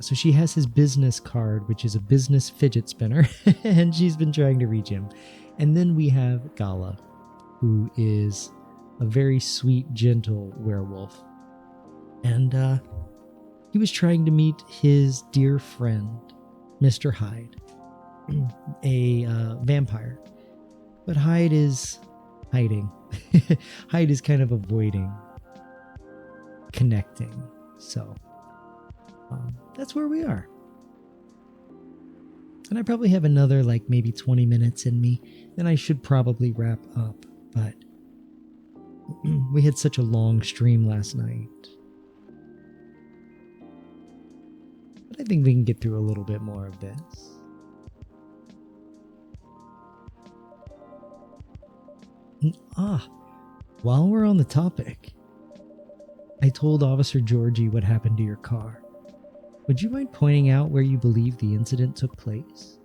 So she has his business card, which is a business fidget spinner, and she's been trying to reach him. And then we have Gala, who is a very sweet, gentle werewolf. And he was trying to meet his dear friend, Mr. Hyde, a vampire. But Hyde is hiding. Hyde is kind of avoiding connecting. So that's where we are. And I probably have another maybe 20 minutes in me. Then I should probably wrap up. But we had such a long stream last night. But I think we can get through a little bit more of this. And, while we're on the topic, I told Officer Georgie what happened to your car. Would you mind pointing out where you believe the incident took place?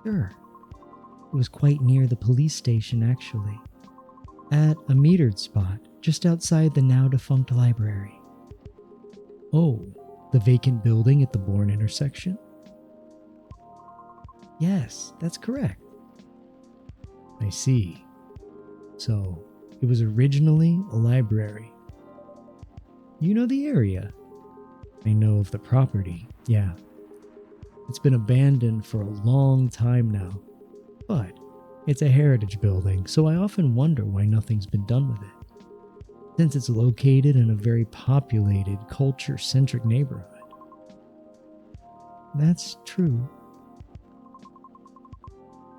Sure. It was quite near the police station, actually. At a metered spot, just outside the now-defunct library. Oh, the vacant building at the Bourne intersection? Yes, that's correct. I see. So, it was originally a library. You know the area? I know of the property, yeah. It's been abandoned for a long time now. But it's a heritage building, so I often wonder why nothing's been done with it. Since it's located in a very populated, culture-centric neighborhood. That's true.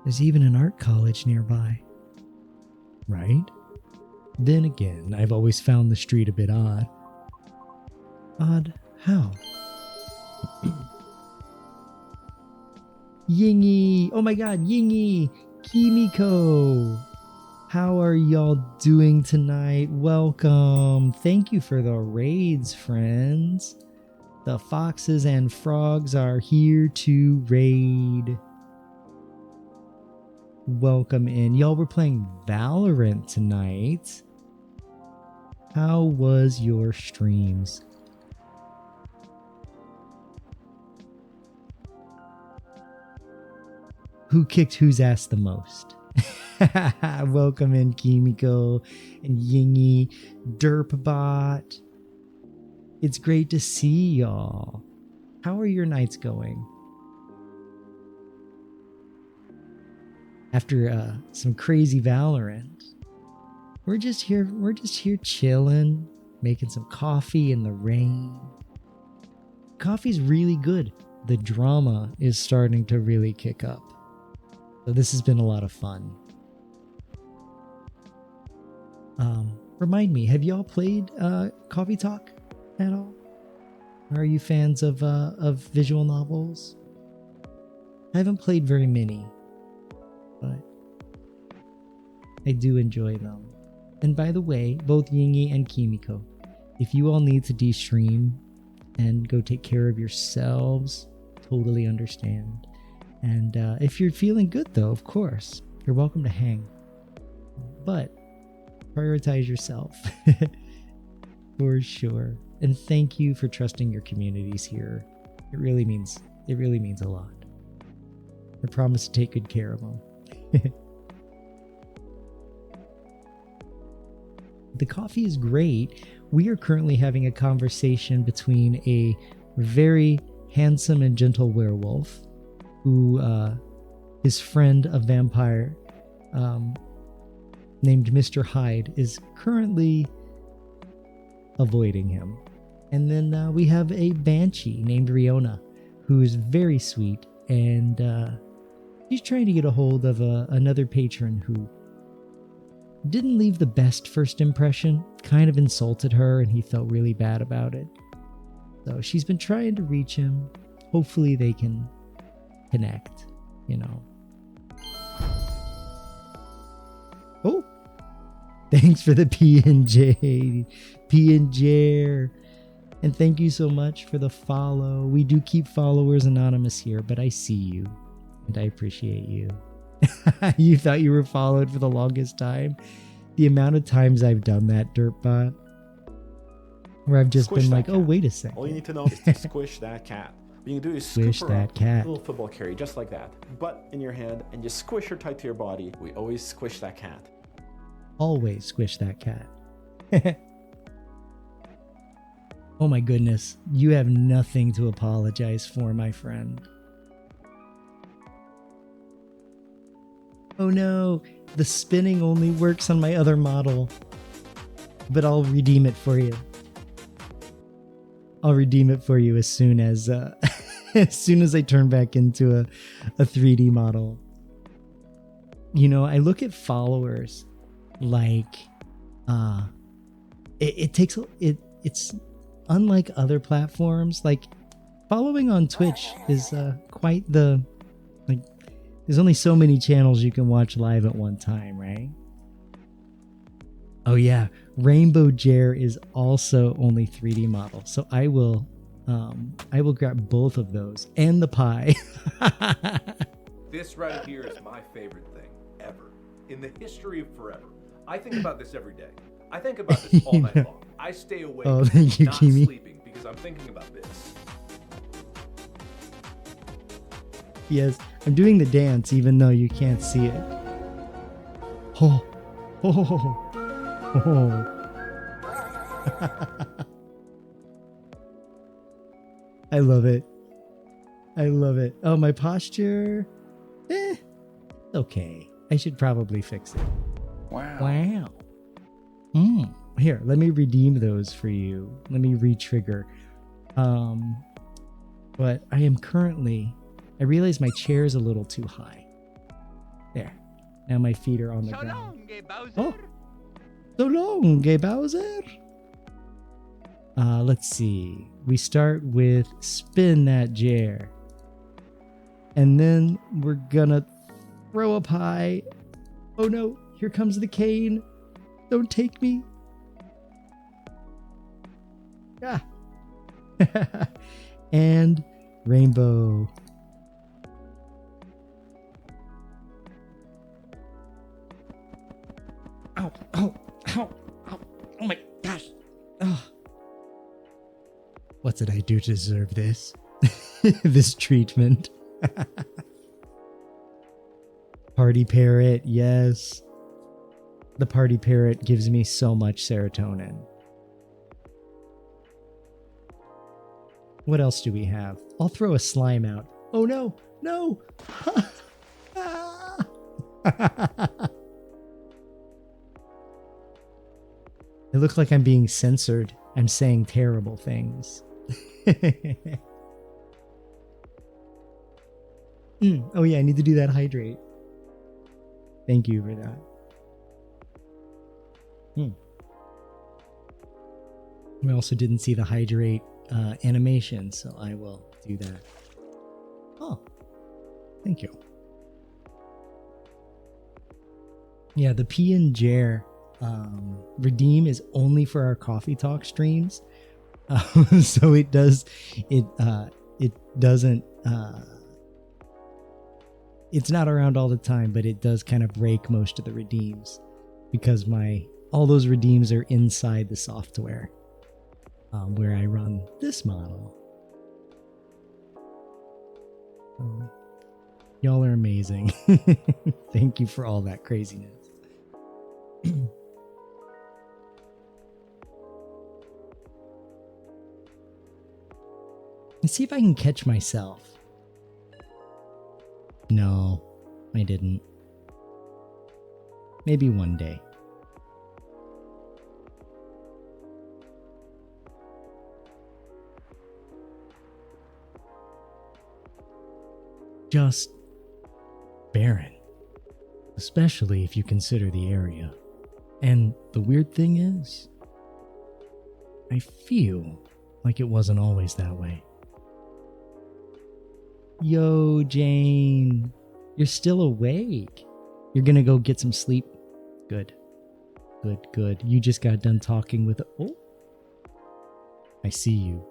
There's even an art college nearby. Right? Then again, I've always found the street a bit odd. Odd how? Yingy! Oh my god, Yingy! Kimiko! How are y'all doing tonight? Welcome! Thank you for the raids, friends. The foxes and frogs are here to raid. Welcome in. Y'all were playing Valorant tonight. How was your streams? Who kicked whose ass the most? Welcome in, Kimiko and Yingy, Derpbot. It's great to see y'all. How are your nights going? After some crazy Valorant, we're just here chilling, making some coffee in the rain. Coffee's really good. The drama is starting to really kick up. So this has been a lot of fun. Remind me, have y'all played Coffee Talk at all? Are you fans of visual novels? I haven't played very many, but I do enjoy them. And by the way, both Yingy and Kimiko, if you all need to de-stream and go take care of yourselves, totally understand. And if you're feeling good though, of course, you're welcome to hang. But Prioritize yourself. For sure. And thank you for trusting your communities here. It really means a lot. I promise to take good care of them. The coffee is great. We are currently having a conversation between a very handsome and gentle werewolf who his friend, a vampire named Mr. Hyde, is currently avoiding him. And then we have a banshee named Riona, who is very sweet, and she's trying to get a hold of another patron who didn't leave the best first impression, kind of insulted her, and he felt really bad about it. So she's been trying to reach him. Hopefully they can connect, you know. Oh, thanks for the P&J. And thank you so much for the follow. We do keep followers anonymous here, but I see you and I appreciate you. You thought you were followed for the longest time. The amount of times I've done that, Dirtbot, where I've just been like, oh, wait a second. All you need to know is to squish that cat. What you can do is squish that cat. A little football carry, just like that. Butt in your hand, and just squish her tight to your body. We always squish that cat. Always squish that cat. Oh my goodness. You have nothing to apologize for, my friend. Oh no, the spinning only works on my other model. But I'll redeem it for you. I'll redeem it for you as soon as as soon as I turn back into a 3D model. You know, I look at followers like it's unlike other platforms. Like following on Twitch is quite the like. There's only so many channels you can watch live at one time, right? Oh yeah, Rainbow Jer is also only 3D model, so I will grab both of those and the pie. This right here is my favorite thing ever in the history of forever. I think about this every day. I think about this all night long. I stay awake, thank you, not Kimi. sleeping, because I'm thinking about this. Yes, I'm doing the dance even though you can't see it. Oh, oh, oh. I love it. I love it. Oh, my posture? Okay. I should probably fix it. Wow. Here, let me redeem those for you. Let me re-trigger. But I am currently... I realize my chair is a little too high. There. Now my feet are on the ground. Long, Bowser. Oh. So long, Bowser. Let's see. We start with spin that chair. And then we're gonna throw up high. Oh no, here comes the cane. Don't take me. Ah. And rainbow. Ow, ow, ow, ow. Oh my gosh. Oh. What did I do to deserve this? This treatment. Party parrot, yes. The party parrot gives me so much serotonin. What else do we have? I'll throw a slime out. Oh no, no. It looks like I'm being censored. I'm saying terrible things. Oh yeah, I need to do that hydrate. Thank you for that. I also didn't see the hydrate animation, so I will do that. Oh, thank you. Yeah, the P and Jer redeem is only for our coffee talk streams, so it doesn't. It's not around all the time, but it does kind of break most of the redeems because my all those redeems are inside the software where I run this model. Y'all are amazing. Thank you for all that craziness. Let's see if I can catch myself. No, I didn't. Maybe one day. Just barren, especially if you consider the area. And the weird thing is, I feel like it wasn't always that way. Yo, Jane, you're still awake. You're gonna go get some sleep? Good. Good, good. You just got done talking with... Oh, I see you.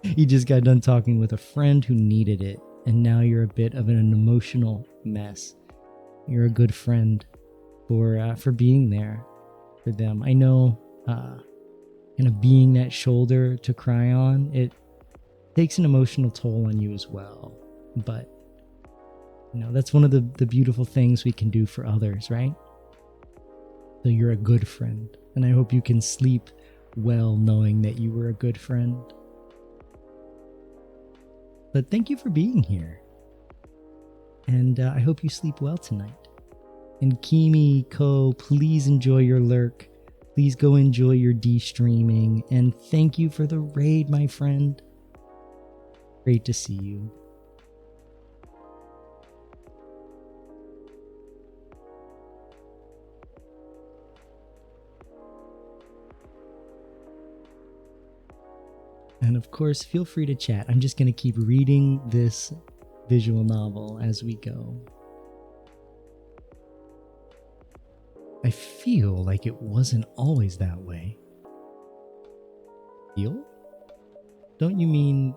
You just got done talking with a friend who needed it, and now you're a bit of an emotional mess. You're a good friend for being there for them. I know kind of being that shoulder to cry on, it takes an emotional toll on you as well. But, you know, that's one of the beautiful things we can do for others, right? So you're a good friend, and I hope you can sleep well knowing that you were a good friend. But thank you for being here. And I hope you sleep well tonight. And Kimi, Ko, please enjoy your lurk. Please go enjoy your de-streaming. And thank you for the raid, my friend. Great to see you. And of course, feel free to chat. I'm just going to keep reading this visual novel as we go. I feel like it wasn't always that way. Feel? Don't you mean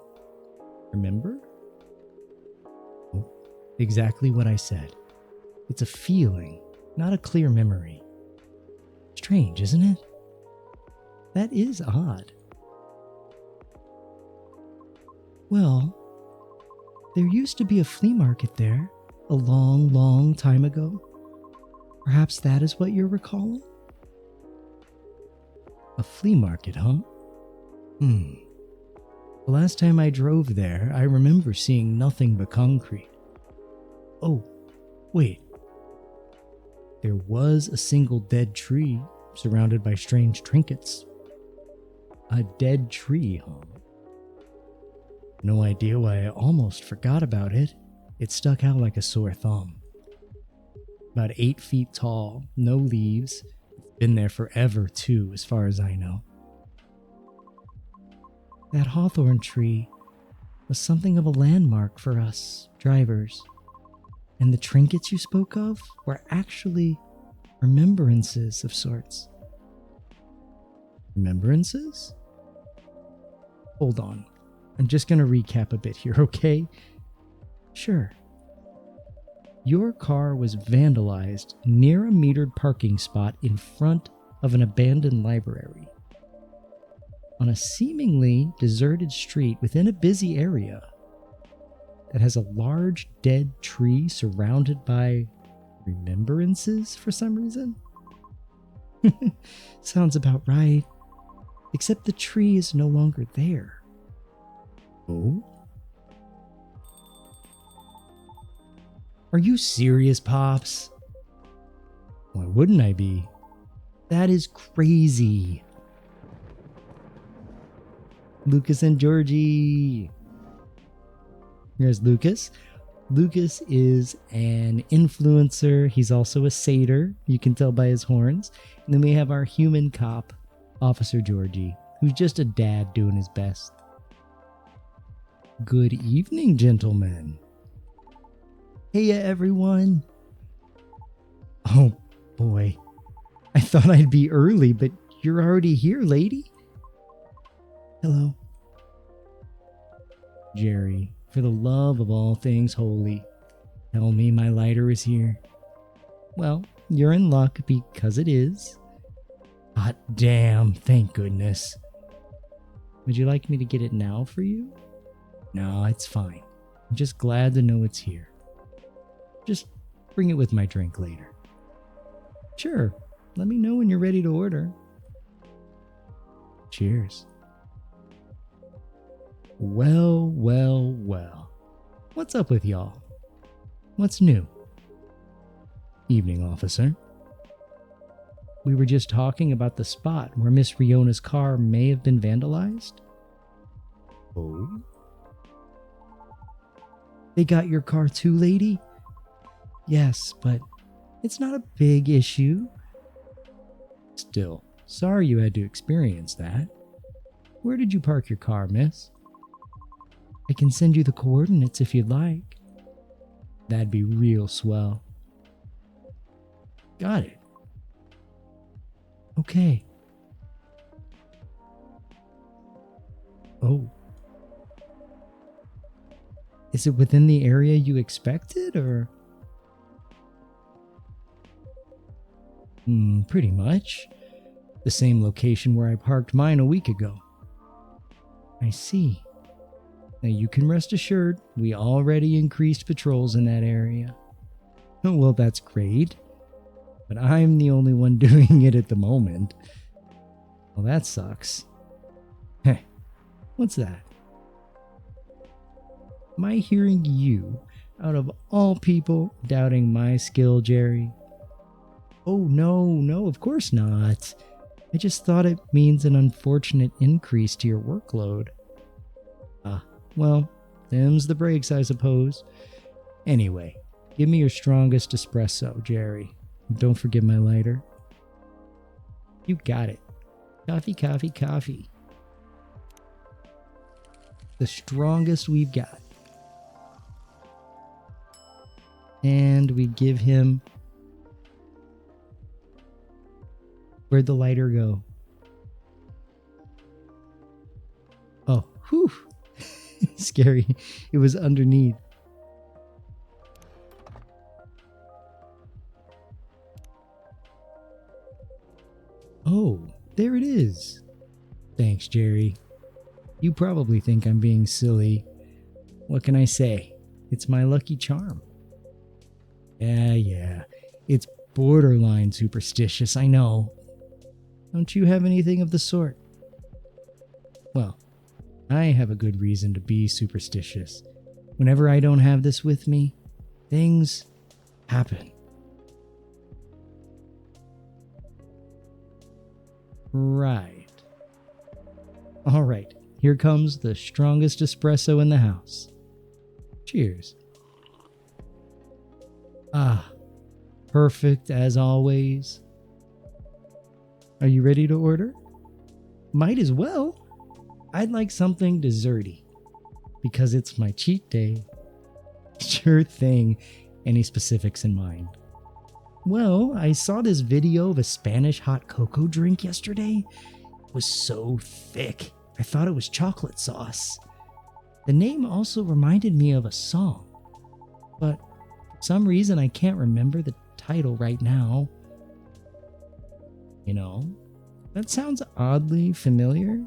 remember? Oh, exactly what I said. It's a feeling, not a clear memory. Strange, isn't it? That is odd. Well, there used to be a flea market there a long, long time ago. Perhaps that is what you're recalling? A flea market, huh? The last time I drove there, I remember seeing nothing but concrete. Oh, wait. There was a single dead tree surrounded by strange trinkets. A dead tree, huh? No idea why I almost forgot about it. It stuck out like a sore thumb. About 8 feet tall, no leaves. Been there forever too, as far as I know. That hawthorn tree was something of a landmark for us drivers. And the trinkets you spoke of were actually remembrances of sorts. Remembrances? Hold on. I'm just going to recap a bit here, okay? Sure. Your car was vandalized near a metered parking spot in front of an abandoned library. On a seemingly deserted street within a busy area that has a large dead tree surrounded by remembrances for some reason? Sounds about right. Except the tree is no longer there. Oh? Are you serious, Pops? Why wouldn't I be? That is crazy. Lucas and Georgie. Here's Lucas. Lucas is an influencer. He's also a satyr. You can tell by his horns. And then we have our human cop, Officer Georgie, who's just a dad doing his best. Good evening, gentlemen. Hey, everyone. Oh, boy. I thought I'd be early, but you're already here, lady. Hello. Jerry, for the love of all things holy, tell me my lighter is here. Well, you're in luck because it is. Hot damn, thank goodness. Would you like me to get it now for you? No, it's fine. I'm just glad to know it's here. Just bring it with my drink later. Sure, let me know when you're ready to order. Cheers. Well. What's up with y'all? What's new? Evening, officer. We were just talking about the spot where Miss Riona's car may have been vandalized. Oh? They got your car too, lady? Yes, but it's not a big issue. Still, sorry you had to experience that. Where did you park your car, miss? I can send you the coordinates if you'd like. That'd be real swell. Got it. Okay. Oh. Is it within the area you expected, or? Pretty much. The same location where I parked mine a week ago. I see. Now you can rest assured, we already increased patrols in that area. Well, that's great. But I'm the only one doing it at the moment. Well, that sucks. Heh, what's that? Am I hearing you, out of all people, doubting my skill, Jerry? Oh, no, of course not. I just thought it means an unfortunate increase to your workload. Well, them's the breaks, I suppose. Anyway, give me your strongest espresso, Jerry. Don't forget my lighter. You got it. Coffee. The strongest we've got. And we give him... Where'd the lighter go? Oh, whew. Scary. It was underneath. Oh, there it is. Thanks, Jerry. You probably think I'm being silly. What can I say? It's my lucky charm. Yeah. It's borderline superstitious, I know. Don't you have anything of the sort? Well, I have a good reason to be superstitious. Whenever I don't have this with me, things happen. Right. All right, here comes the strongest espresso in the house. Cheers. Perfect as always. Are you ready to order? Might as well. I'd like something desserty, because it's my cheat day. Sure thing. Any specifics in mind? Well, I saw this video of a Spanish hot cocoa drink yesterday. It was so thick, I thought it was chocolate sauce. The name also reminded me of a song, but for some reason I can't remember the title right now. You know, that sounds oddly familiar.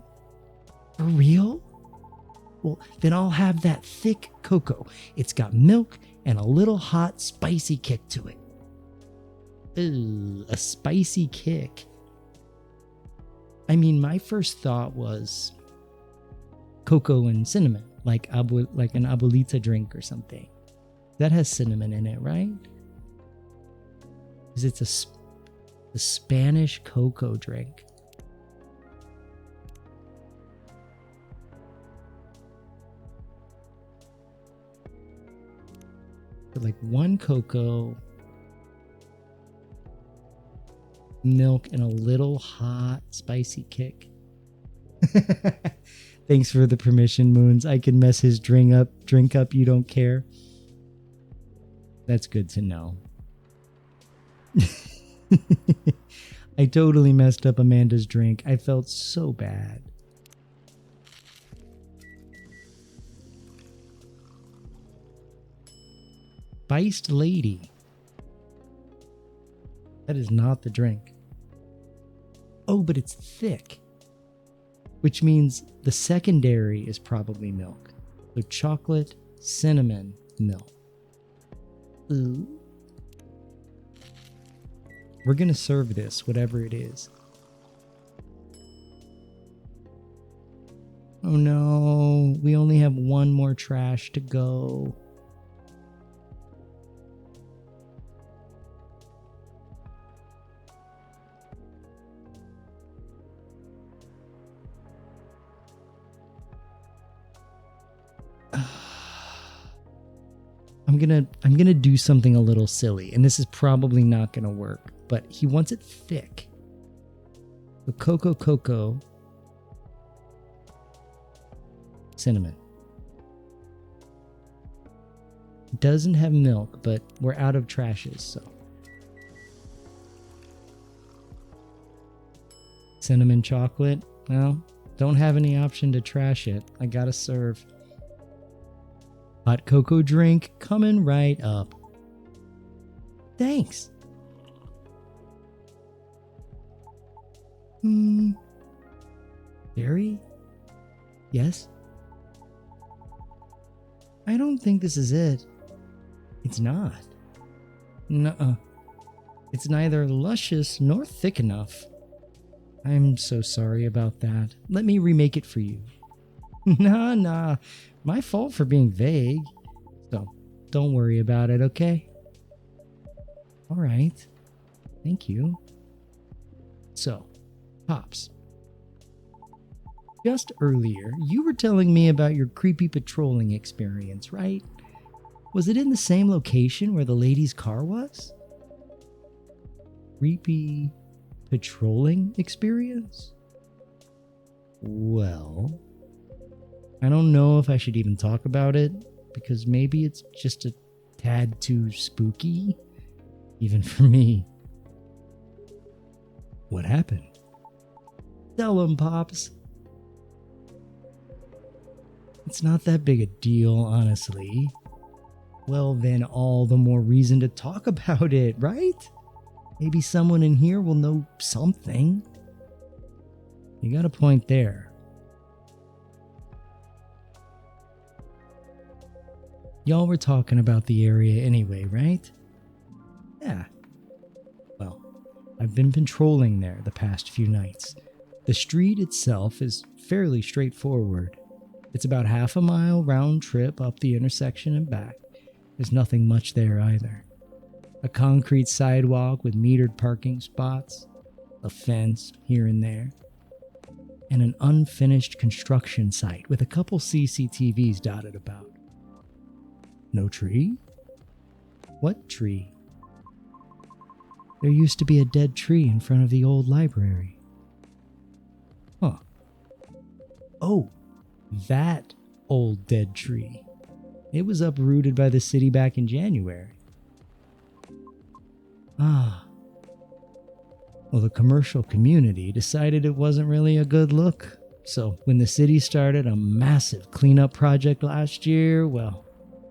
For real? Well, then I'll have that thick cocoa. It's got milk and a little hot, spicy kick to it. Ooh, a spicy kick. I mean, my first thought was cocoa and cinnamon, like an abuelita drink or something. That has cinnamon in it, right? Because it's a Spanish cocoa drink. But like one cocoa, milk, and a little hot spicy kick. Thanks for the permission, Moons. I can mess his drink up, you don't care. That's good to know. I totally messed up Amanda's drink. I felt so bad. Spiced Lady. That is not the drink. Oh, but it's thick. Which means the secondary is probably milk. So chocolate, cinnamon, milk. Ooh. We're gonna serve this, whatever it is. Oh no, we only have one more trash to go. I'm gonna do something a little silly, and this is probably not gonna work, but he wants it thick. So cocoa, cinnamon. Doesn't have milk, but we're out of trashes, so. Cinnamon chocolate, well, don't have any option to trash it. I gotta serve. Hot cocoa drink coming right up. Thanks. Jerry? Yes? I don't think this is it. It's not. Nuh-uh. It's neither luscious nor thick enough. I'm so sorry about that. Let me remake it for you. Nah. My fault for being vague. So, don't worry about it, okay? Alright. Thank you. So, Pops. Just earlier, you were telling me about your creepy patrolling experience, right? Was it in the same location where the lady's car was? Creepy patrolling experience? Well, I don't know if I should even talk about it, because maybe it's just a tad too spooky, even for me. What happened? Tell him, Pops. It's not that big a deal, honestly. Well, then all the more reason to talk about it, right? Maybe someone in here will know something. You got a point there. Y'all were talking about the area anyway, right? Yeah. Well, I've been patrolling there the past few nights. The street itself is fairly straightforward. It's about half a mile round trip up the intersection and back. There's nothing much there either. A concrete sidewalk with metered parking spots, a fence here and there, and an unfinished construction site with a couple CCTVs dotted about. No tree? What tree? There used to be a dead tree in front of the old library. Huh. Oh, that old dead tree. It was uprooted by the city back in January. Ah. Well, the commercial community decided it wasn't really a good look. So when the city started a massive cleanup project last year, well,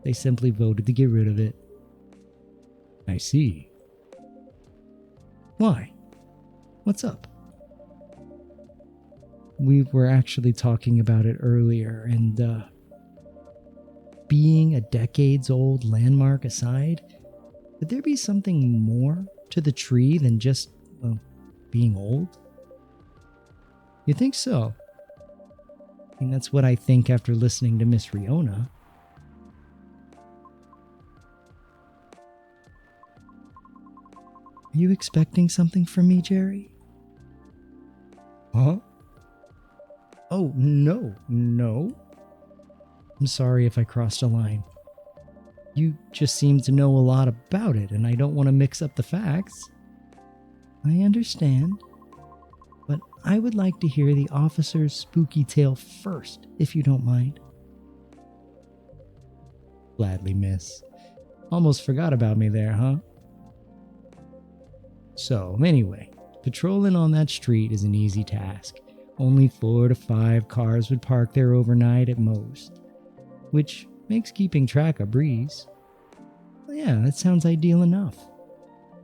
they simply voted to get rid of it. I see. Why? What's up? We were actually talking about it earlier, and being a decades-old landmark aside, could there be something more to the tree than just, well, being old? You think so? I mean, that's what I think after listening to Miss Riona. Are you expecting something from me, Jerry? Huh? Oh, no. I'm sorry if I crossed a line. You just seem to know a lot about it, and I don't want to mix up the facts. I understand. But I would like to hear the officer's spooky tale first, if you don't mind. Gladly, miss. Almost forgot about me there, huh? So, anyway, patrolling on that street is an easy task. Only 4 to 5 cars would park there overnight at most, which makes keeping track a breeze. Well, yeah, that sounds ideal enough.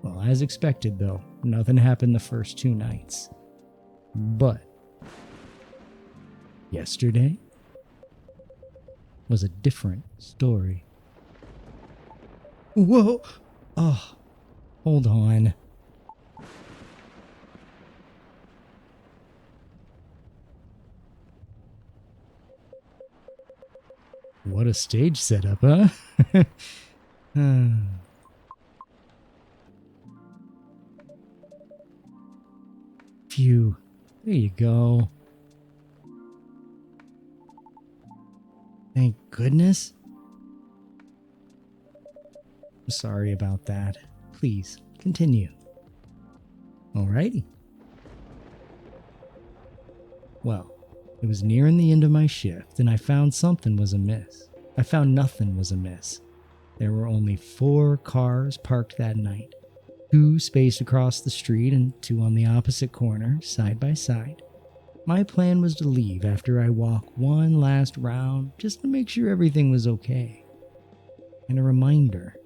Well, as expected though, nothing happened the first 2 nights. But yesterday was a different story. Whoa! Oh, hold on. What a stage setup, huh? Phew. There you go. Thank goodness. I'm sorry about that. Please, continue. Alrighty. Well, it was nearing the end of my shift, and I found something was amiss. I found nothing was amiss. There were only 4 cars parked that night. 2 spaced across the street and 2 on the opposite corner, side by side. My plan was to leave after I walk one last round just to make sure everything was okay. And a reminder,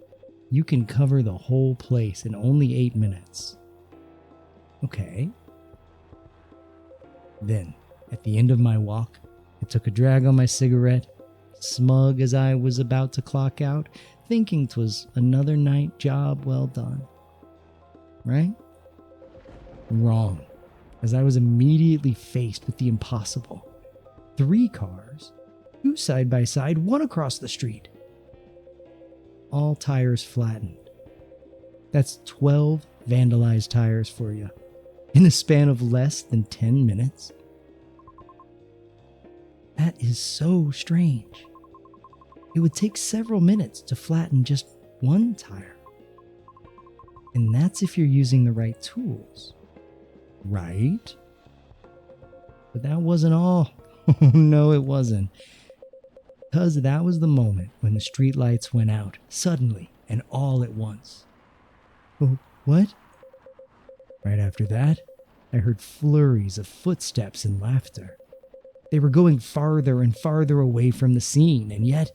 you can cover the whole place in only 8 minutes. Okay. Then, at the end of my walk, I took a drag on my cigarette, smug as I was about to clock out, thinking 'twas another night job well done. Right? Wrong, as I was immediately faced with the impossible. 3 cars, 2 side by side, 1 across the street. All tires flattened. That's 12 vandalized tires for you, in a span of less than 10 minutes. That is so strange. It would take several minutes to flatten just 1 tire. And that's if you're using the right tools, right? But that wasn't all. No, it wasn't. Because that was the moment when the streetlights went out, suddenly and all at once. Oh, what? Right after that, I heard flurries of footsteps and laughter. They were going farther and farther away from the scene, and yet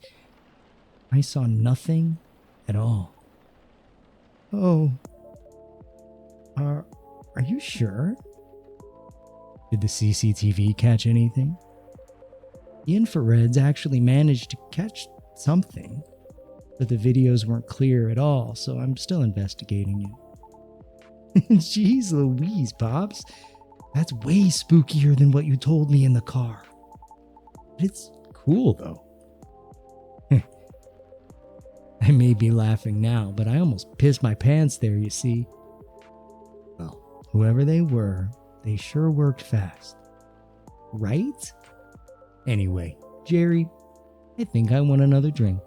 I saw nothing at all. Oh, are you sure? Did the CCTV catch anything? The infrareds actually managed to catch something, but the videos weren't clear at all, so I'm still investigating it. Jeez Louise, Pops. That's way spookier than what you told me in the car. But it's cool, though. I may be laughing now, but I almost pissed my pants there, you see. Well, whoever they were, they sure worked fast. Right? Anyway, Jerry, I think I want another drink.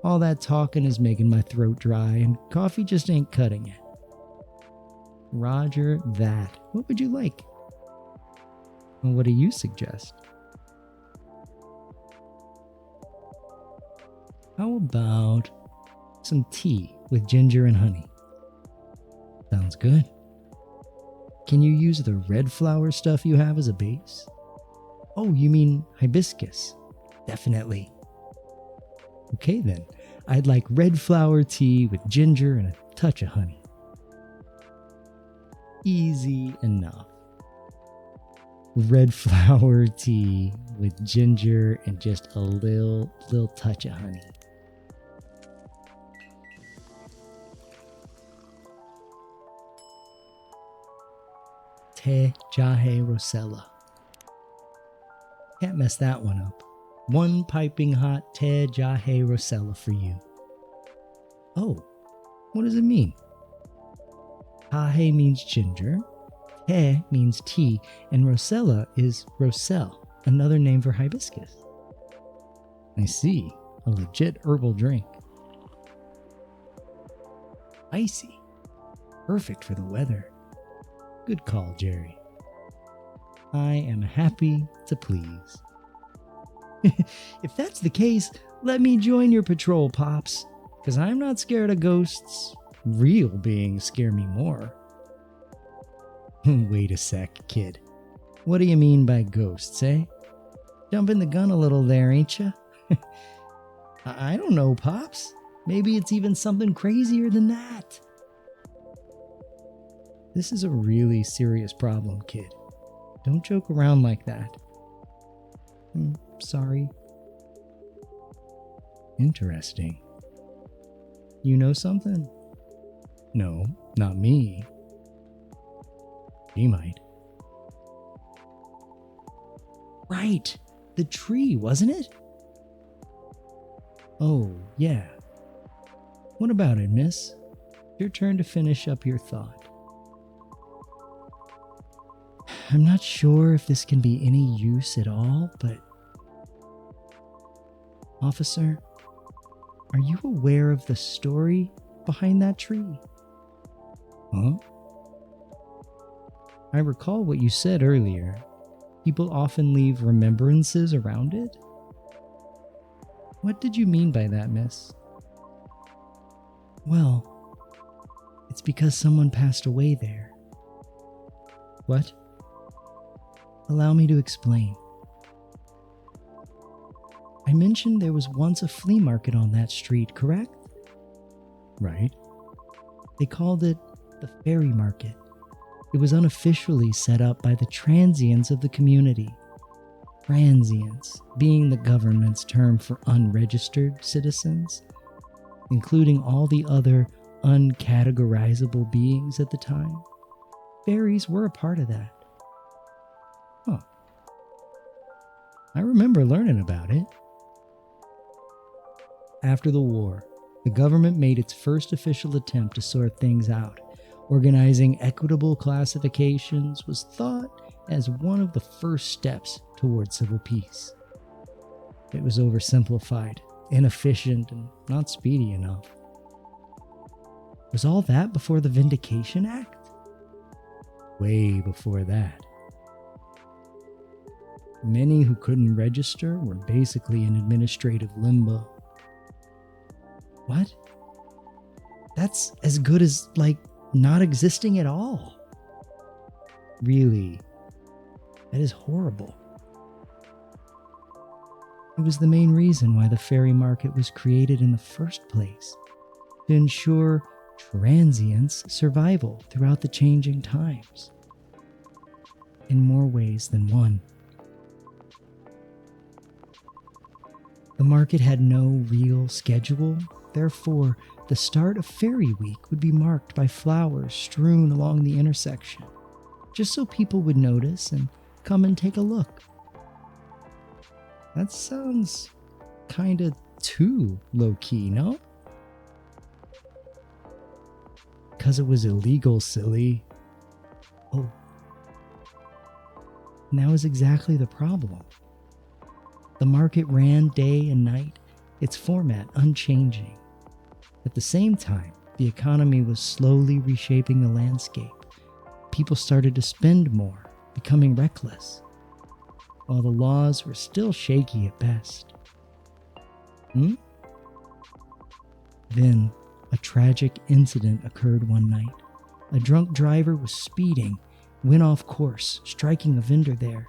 All that talking is making my throat dry, and coffee just ain't cutting it. Roger that. What would you like? Well, what do you suggest? How about some tea with ginger and honey? Sounds good. Can you use the red flower stuff you have as a base? Oh, you mean hibiscus? Definitely. Okay then, I'd like red flower tea with ginger and a touch of honey. Easy enough. Red flower tea with ginger and just a little touch of honey. Te Jahe Rosella. Can't mess that one up. 1 piping hot Te Jahe Rosella for you. Oh, what does it mean? Jahe means ginger, Te means tea, and Rosella is Roselle, another name for hibiscus. I see, a legit herbal drink. Icy, perfect for the weather. Good call, Jerry. I am happy to please. If that's the case, let me join your patrol, Pops, because I'm not scared of ghosts. Real beings scare me more. Wait a sec, kid. What do you mean by ghosts, eh? Jumping the gun a little there, ain't ya? I don't know, Pops. Maybe it's even something crazier than that. This is a really serious problem, kid. Don't joke around like that. Sorry. Interesting. You know something? No, not me. He might. Right, the tree, wasn't it? Oh, yeah. What about it, miss? Your turn to finish up your thought. I'm not sure if this can be any use at all, but... Officer, are you aware of the story behind that tree? Huh? I recall what you said earlier. People often leave remembrances around it? What did you mean by that, miss? Well, it's because someone passed away there. What? Allow me to explain. I mentioned there was once a flea market on that street, correct? Right. They called it the Fairy Market. It was unofficially set up by the transients of the community. Transients being the government's term for unregistered citizens, including all the other uncategorizable beings at the time. Fairies were a part of that. Huh. I remember learning about it. After the war, the government made its first official attempt to sort things out. Organizing equitable classifications was thought as one of the first steps toward civil peace. It was oversimplified, inefficient, and not speedy enough. Was all that before the Vindication Act? Way before that. Many who couldn't register were basically in administrative limbo. What? That's as good as, not existing at all. Really, that is horrible. It was the main reason why the fairy market was created in the first place, to ensure transients' survival throughout the changing times. In more ways than one. The market had no real schedule, therefore, the start of Fairy Week would be marked by flowers strewn along the intersection, just so people would notice and come and take a look. That sounds kinda too low-key, no? 'Cause it was illegal, silly. Oh. And that was exactly the problem. The market ran day and night, its format unchanging. At the same time, the economy was slowly reshaping the landscape. People started to spend more, becoming reckless, while the laws were still shaky at best. Then, a tragic incident occurred one night. A drunk driver was speeding, went off course, striking a vendor there.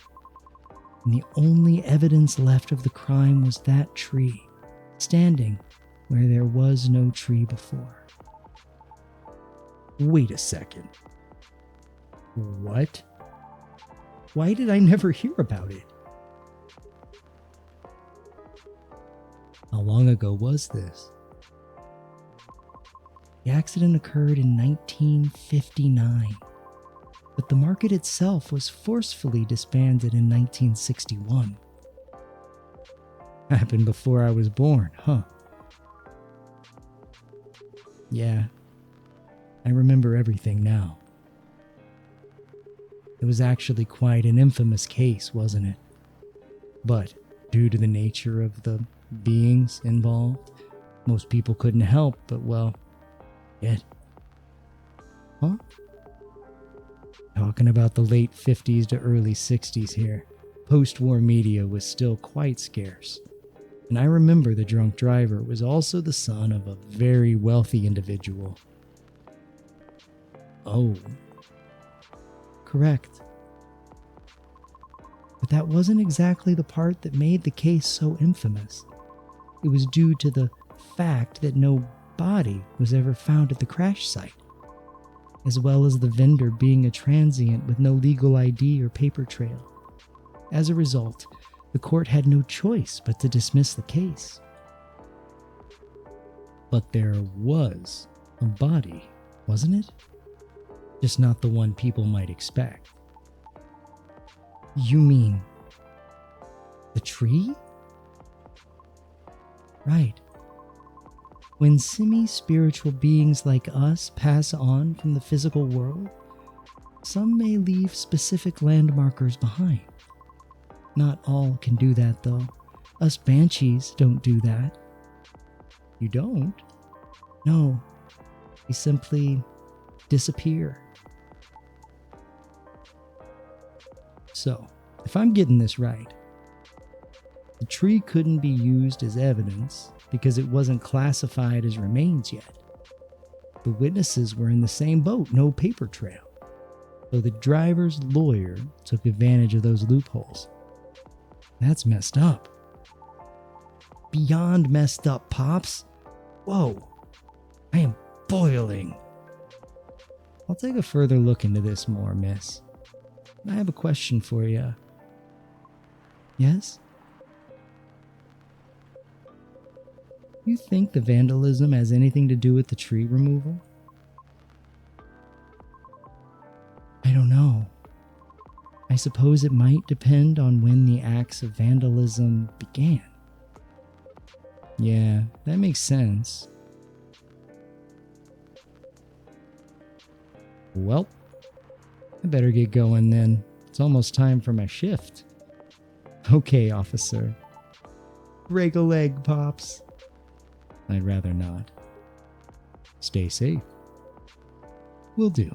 And the only evidence left of the crime was that tree, standing where there was no tree before. Wait a second. What? Why did I never hear about it? How long ago was this? The accident occurred in 1959, but the market itself was forcefully disbanded in 1961. Happened before I was born, huh? Yeah, I remember everything now. It was actually quite an infamous case, wasn't it? But due to the nature of the beings involved, most people couldn't help but, it. Huh? Talking about the late 50s to early 60s here. Post-war media was still quite scarce. And I remember the drunk driver was also the son of a very wealthy individual. Oh. Correct. But that wasn't exactly the part that made the case so infamous. It was due to the fact that no body was ever found at the crash site. as well as the vendor being a transient with no legal ID or paper trail. As a result, the court had no choice but to dismiss the case. But there was a body, wasn't it? Just not the one people might expect. You mean the tree? Right. When semi-spiritual beings like us pass on from the physical world, some may leave specific landmarkers behind. Not all can do that, though. Us banshees don't do that. You don't? No. We simply disappear. So, if I'm getting this right, the tree couldn't be used as evidence because it wasn't classified as remains yet. The witnesses were in the same boat, no paper trail. So the driver's lawyer took advantage of those loopholes. That's messed up. Beyond messed up, Pops. Whoa, I am boiling. I'll take a further look into this more, miss. I have a question for you. Yes? You think the vandalism has anything to do with the tree removal? I don't know. I suppose it might depend on when the acts of vandalism began. Yeah, that makes sense. Well, I better get going then. It's almost time for my shift. Okay, officer. Break a leg, Pops. I'd rather not. Stay safe. Will do.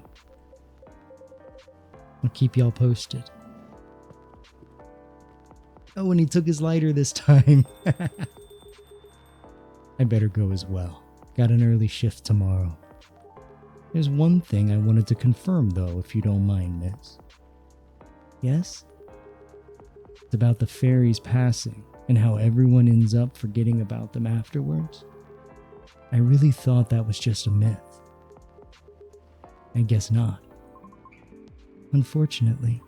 I'll keep y'all posted. Oh, and he took his lighter this time. I better go as well. Got an early shift tomorrow. There's one thing I wanted to confirm, though, if you don't mind, miss. Yes? It's about the fairies passing and how everyone ends up forgetting about them afterwards. I really thought that was just a myth. I guess not. Unfortunately,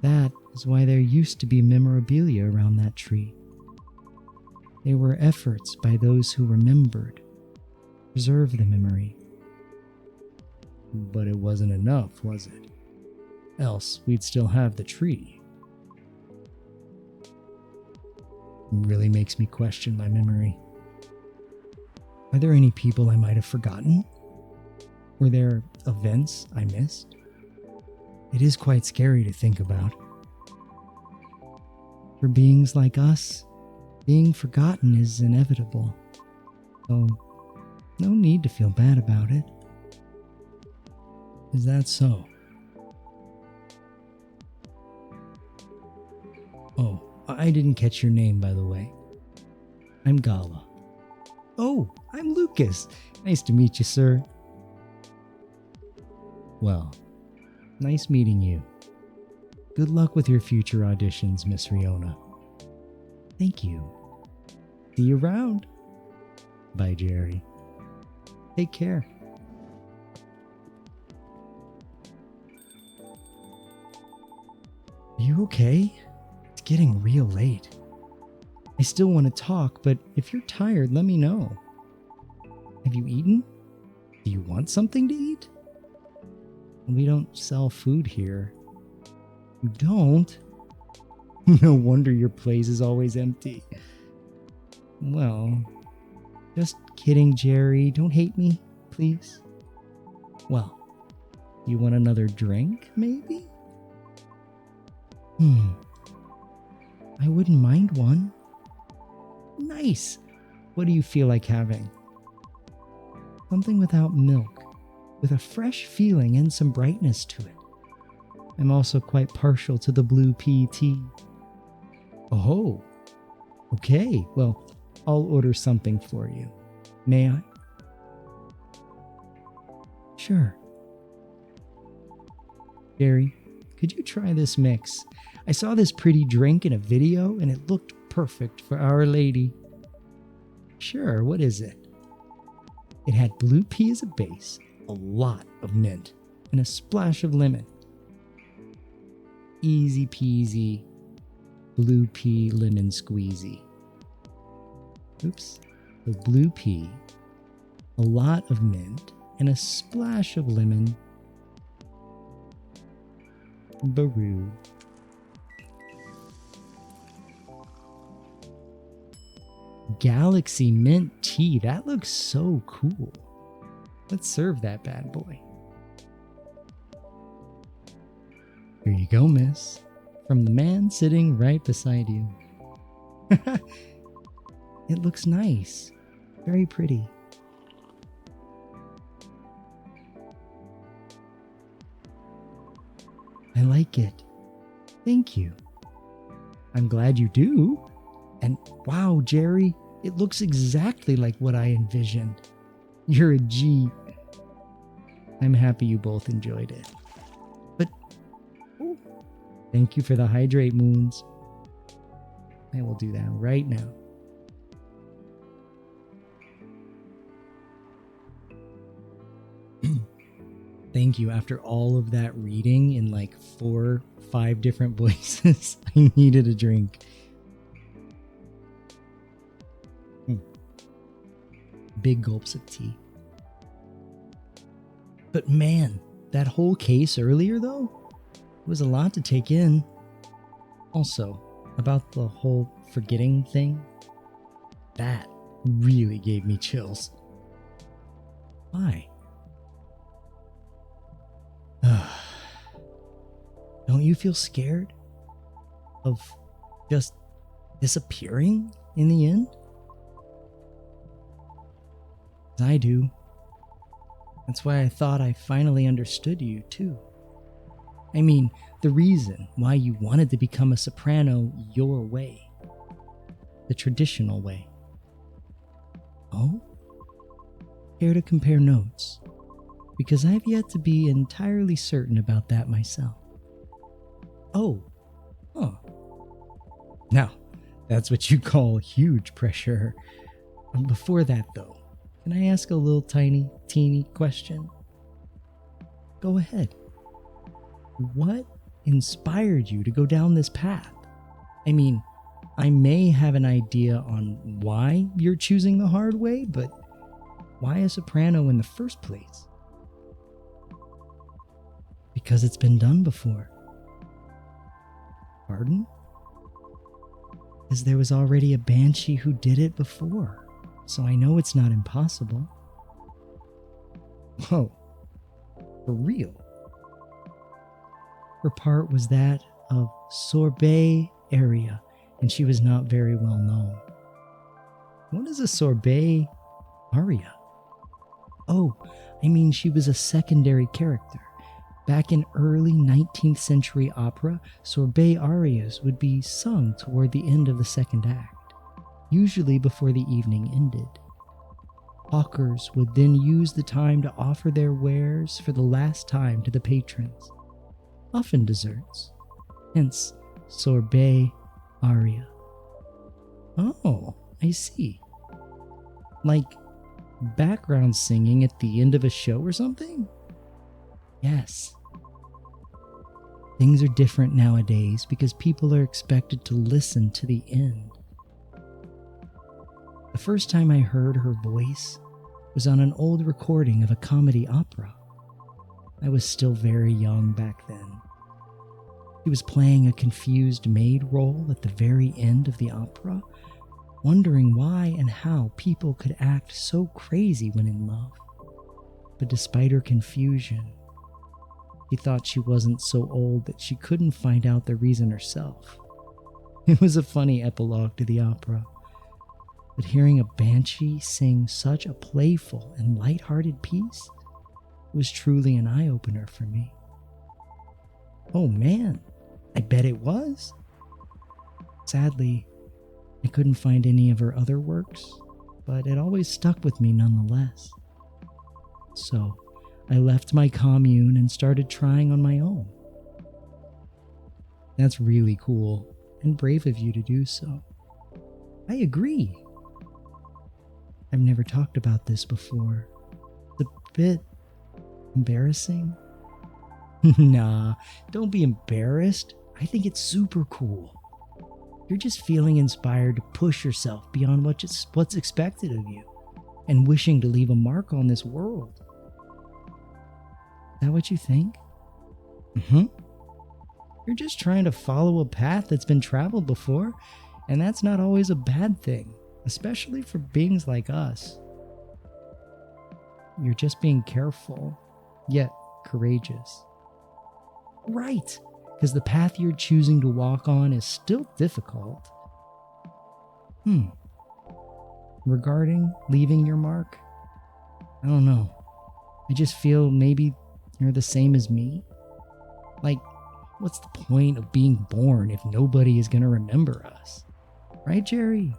that is why there used to be memorabilia around that tree. They were efforts by those who remembered to preserve the memory. But it wasn't enough, was it? Else we'd still have the tree. It really makes me question my memory. Are there any people I might have forgotten? Were there events I missed? It is quite scary to think about. For beings like us, being forgotten is inevitable. So, no need to feel bad about it. Is that so? Oh, I didn't catch your name, by the way. I'm Gala. Oh, I'm Lucas. Nice to meet you, sir. Well, nice meeting you. Good luck with your future auditions, Miss Riona. Thank you. See you around. Bye, Jerry. Take care. Are you okay? It's getting real late. I still want to talk, but if you're tired, let me know. Have you eaten? Do you want something to eat? We don't sell food here. You don't? No wonder your place is always empty. Well, just kidding, Jerry. Don't hate me, please. Well, you want another drink, maybe? I wouldn't mind one. Nice. What do you feel like having? Something without milk, with a fresh feeling and some brightness to it. I'm also quite partial to the blue pea tea. Oh, okay. Well, I'll order something for you. May I? Sure. Jerry, could you try this mix? I saw this pretty drink in a video and it looked perfect for Our Lady. Sure, what is it? It had blue pea as a base, a lot of mint and a splash of lemon. Easy peasy, blue pea lemon squeezy. Oops. So blue pea, a lot of mint, and a splash of lemon. Baroo. Galaxy mint tea. That looks so cool. Let's serve that bad boy. Here you go, miss. From the man sitting right beside you. It looks nice. Very pretty. I like it. Thank you. I'm glad you do. And wow, Jerry, it looks exactly like what I envisioned. You're a G. I'm happy you both enjoyed it. But thank you for the hydrate, Moons. I will do that right now. Thank you. After all of that reading in like 4-5 different voices, I needed a drink. Big gulps of tea. But man, that whole case earlier though, was a lot to take in. Also, about the whole forgetting thing, that really gave me chills. Why? Don't you feel scared of just disappearing in the end? I do. That's why I thought I finally understood you, too. I mean, the reason why you wanted to become a soprano your way. The traditional way. Oh? Care to compare notes? Because I've yet to be entirely certain about that myself. Oh. Huh. Now, that's what you call huge pressure. Before that, though, can I ask a little teeny question? Go ahead. What inspired you to go down this path? I mean, I may have an idea on why you're choosing the hard way, but why a soprano in the first place? Because it's been done before. Pardon? Because there was already a banshee who did it before. So I know it's not impossible. Whoa. For real? Her part was that of sorbet area, and she was not very well known. What is a sorbet aria? Oh, I mean she was a secondary character. Back in early 19th century opera, sorbet arias would be sung toward the end of the second act, usually before the evening ended. Hawkers would then use the time to offer their wares for the last time to the patrons, often desserts, hence sorbet aria. Oh, I see. Like background singing at the end of a show or something? Yes. Things are different nowadays because people are expected to listen to the end. The first time I heard her voice was on an old recording of a comedy opera. I was still very young back then. She was playing a confused maid role at the very end of the opera, wondering why and how people could act so crazy when in love. But despite her confusion, she thought she wasn't so old that she couldn't find out the reason herself. It was a funny epilogue to the opera. But hearing a banshee sing such a playful and light-hearted piece was truly an eye-opener for me. Oh man, I bet it was. Sadly, I couldn't find any of her other works, but it always stuck with me nonetheless. So, I left my commune and started trying on my own. That's really cool and brave of you to do so. I agree. I've never talked about this before. It's a bit Embarrassing? Nah, don't be embarrassed. I think it's super cool. You're just feeling inspired to push yourself beyond what's expected of you and wishing to leave a mark on this world. Is that what you think? Mm-hmm. You're just trying to follow a path that's been traveled before, and that's not always a bad thing, especially for beings like us. You're just being careful, yet courageous. Right, because the path you're choosing to walk on is still difficult. Regarding leaving your mark, I don't know. I just feel maybe you're the same as me. Like, what's the point of being born if nobody is going to remember us? Right, Jerry?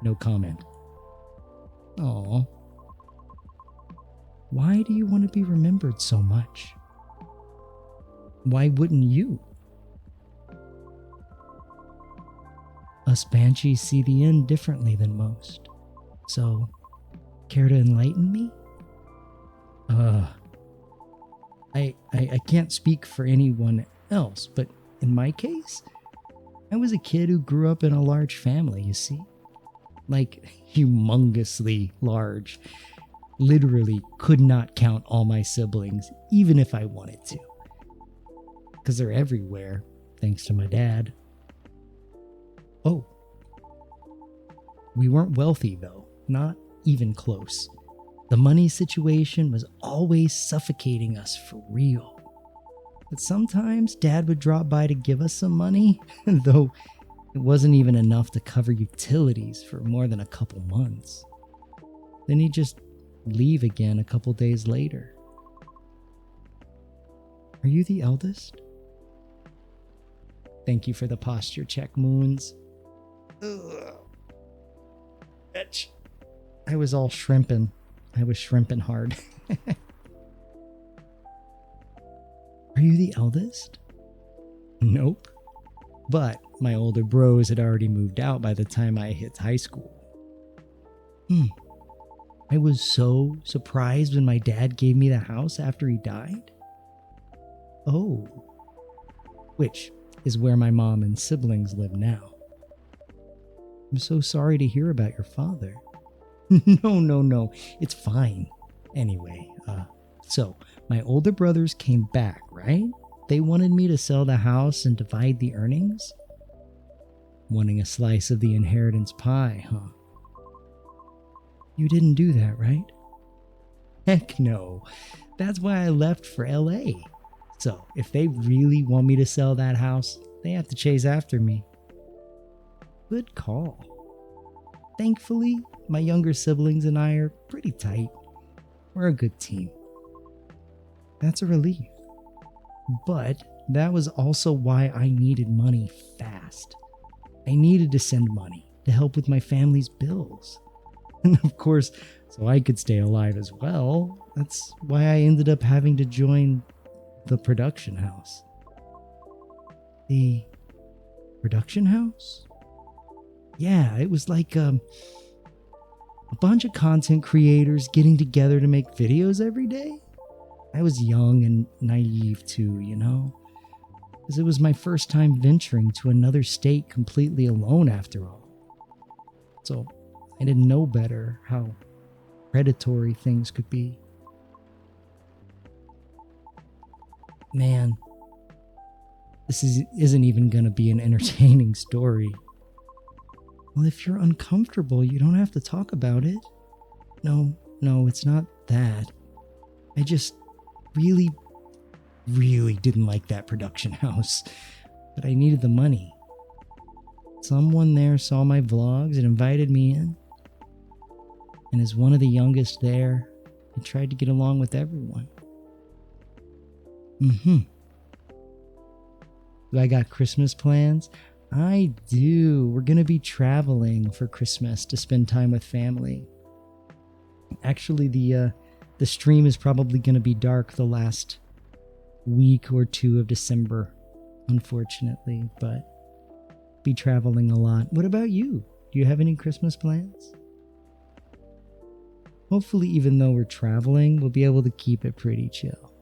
No comment. Aw. Why do you want to be remembered so much? Why wouldn't you? Us banshees see the end differently than most. So, care to enlighten me? I can't speak for anyone else, but in my case, I was a kid who grew up in a large family, you see? Like, humongously large. Literally could not count all my siblings, even if I wanted to. Because they're everywhere, thanks to my dad. Oh. We weren't wealthy, though. Not even close. The money situation was always suffocating us for real. But sometimes Dad would drop by to give us some money, though it wasn't even enough to cover utilities for more than a couple months. Then he'd just leave again a couple days later. Are you the eldest? Thank you for the posture check, Moons. Ugh. Bitch. I was all shrimping. I was shrimping hard. Are you the eldest? Nope. But my older bros had already moved out by the time I hit high school. I was so surprised when my dad gave me the house after he died. Oh. Which is where my mom and siblings live now. I'm so sorry to hear about your father. No. It's fine. Anyway, so my older brothers came back, right? They wanted me to sell the house and divide the earnings? Wanting a slice of the inheritance pie, huh? You didn't do that, right? Heck no. That's why I left for LA. So if they really want me to sell that house, they have to chase after me. Good call. Thankfully, my younger siblings and I are pretty tight. We're a good team. That's a relief. But that was also why I needed money fast. I needed to send money to help with my family's bills. And of course, so I could stay alive as well. That's why I ended up having to join the production house. The production house? Yeah, it was like a bunch of content creators getting together to make videos every day. I was young and naive too, you know? Because it was my first time venturing to another state completely alone after all. So I didn't know better how predatory things could be. Man, this isn't even going to be an entertaining story. Well, if you're uncomfortable, you don't have to talk about it. No, it's not that. I just really didn't like that production house, but I needed the money. Someone there saw my vlogs and invited me in. And as one of the youngest there, I tried to get along with everyone. Do I got Christmas plans? I do. We're going to be traveling for Christmas to spend time with family. Actually, the stream is probably going to be dark the last week or two of December, unfortunately, but be traveling a lot. What about you? Do you have any Christmas plans? hopefully, even though we're traveling, we'll be able to keep it pretty chill.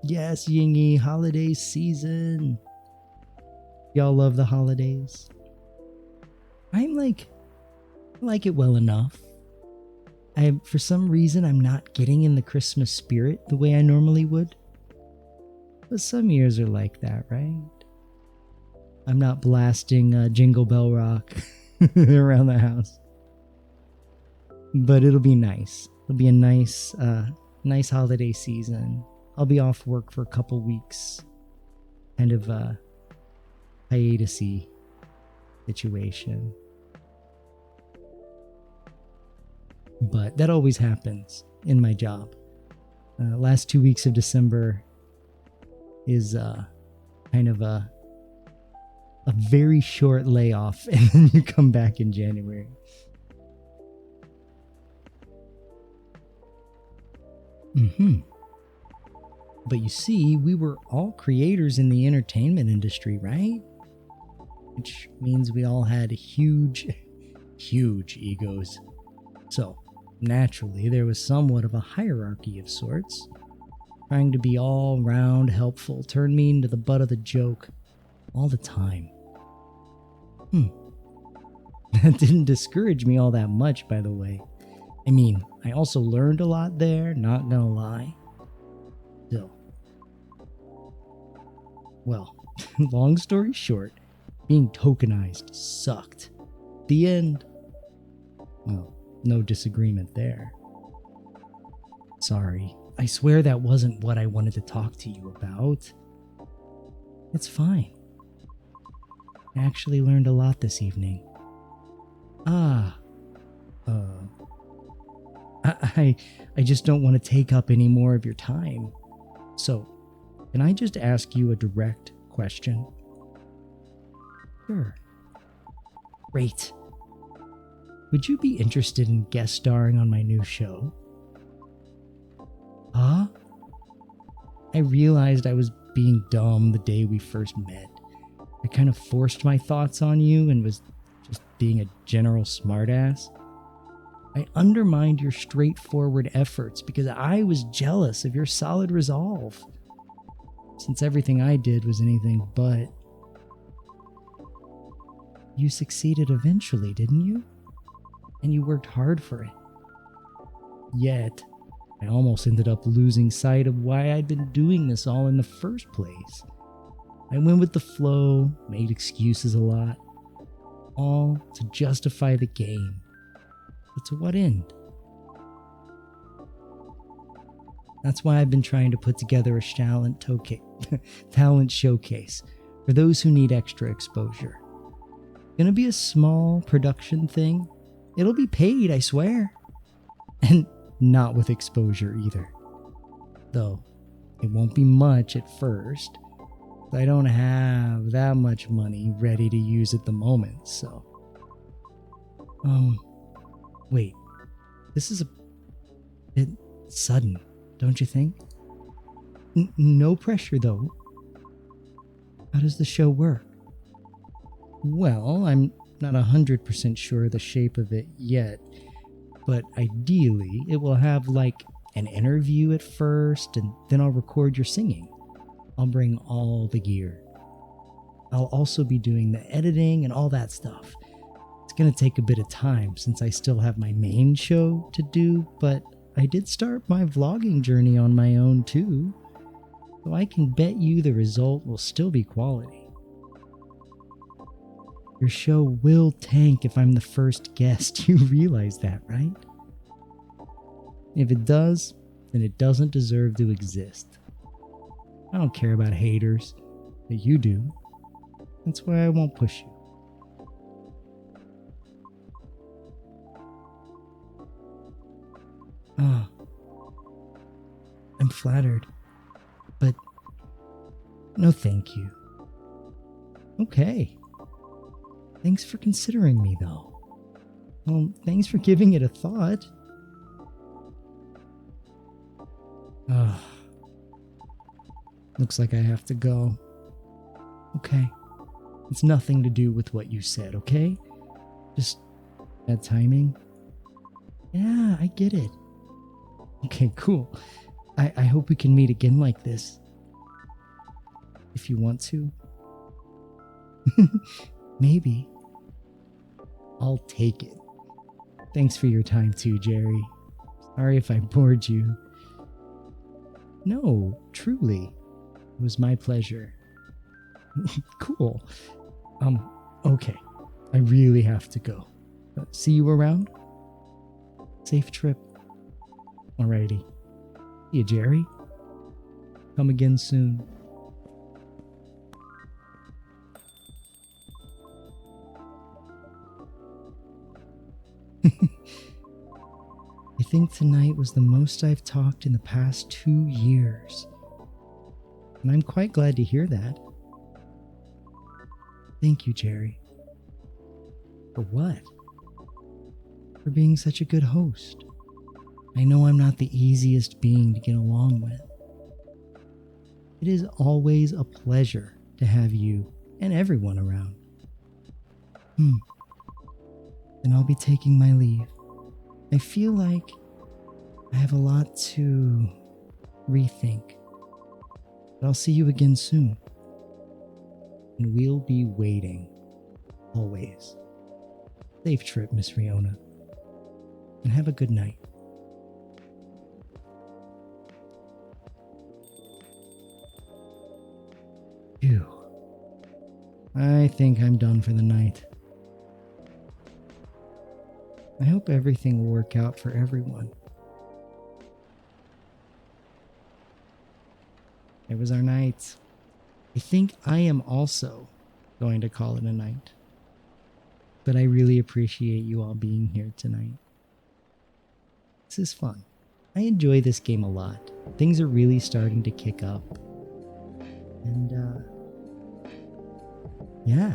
Yes, Yingy, holiday season. Y'all love the holidays? I like it well enough. For some reason, I'm not getting in the Christmas spirit the way I normally would. But some years are like that, right? I'm not blasting Jingle Bell Rock around the house. But it'll be nice. It'll be a nice holiday season. I'll be off work for a couple weeks. Kind of a hiatus-y situation. But that always happens in my job. Last 2 weeks of December is kind of a very short layoff, and then you come back in January. But you see, we were all creators in the entertainment industry, right? Which means we all had huge egos. So, naturally, there was somewhat of a hierarchy of sorts. Trying to be all round helpful turned me into the butt of the joke all the time. That didn't discourage me all that much, by the way. I mean, I also learned a lot there, not gonna lie. Still. Well, long story short, being tokenized sucked. The end. Well, no disagreement there. Sorry. I swear that wasn't what I wanted to talk to you about. It's fine. I actually learned a lot this evening. I just don't want to take up any more of your time. So, can I just ask you a direct question? Sure. Great. Would you be interested in guest starring on my new show? Huh? I realized I was being dumb the day we first met. I kind of forced my thoughts on you and was just being a general smartass. I undermined your straightforward efforts because I was jealous of your solid resolve. Since everything I did was anything but. You succeeded eventually, didn't you? And you worked hard for it. Yet, I almost ended up losing sight of why I'd been doing this all in the first place. I went with the flow, made excuses a lot, all to justify the game. But to what end? That's why I've been trying to put together a talent showcase for those who need extra exposure. Gonna be a small production thing. It'll be paid, I swear. And not with exposure either. Though, it won't be much at first. I don't have that much money ready to use at the moment, so... Wait. This is a bit sudden, don't you think? No pressure, though. How does the show work? Well, I'm not 100% sure of the shape of it yet, but ideally it will have like an interview at first, and then I'll record your singing. I'll bring all the gear. I'll also be doing the editing and all that stuff. It's gonna take a bit of time since I still have my main show to do, but I did start my vlogging journey on my own too, so I can bet you the result will still be quality. Your show will tank if I'm the first guest. You realize that, right? If it does, then it doesn't deserve to exist. I don't care about haters, but you do. That's why I won't push you. I'm flattered, but no thank you. Okay. Thanks for considering me, though. Well, thanks for giving it a thought. Looks like I have to go. Okay. It's nothing to do with what you said, okay? Just bad timing. Yeah, I get it. Okay, cool. I hope we can meet again like this. If you want to. Maybe. I'll take it. Thanks for your time too, Jerry. Sorry if I bored you. No, truly. It was my pleasure. Cool. Okay. I really have to go. See you around? Safe trip. Alrighty. See you, Jerry. Come again soon. I think tonight was the most I've talked in the past 2 years. And I'm quite glad to hear that. Thank you, Jerry. For what? For being such a good host. I know I'm not the easiest being to get along with. It is always a pleasure to have you and everyone around. Then I'll be taking my leave. I feel like I have a lot to rethink. But I'll see you again soon. And we'll be waiting. Always. Safe trip, Miss Riona. And have a good night. Phew. I think I'm done for the night. I hope everything will work out for everyone. It was our night. I think I am also going to call it a night. But I really appreciate you all being here tonight. This is fun. I enjoy this game a lot. Things are really starting to kick up. And, yeah.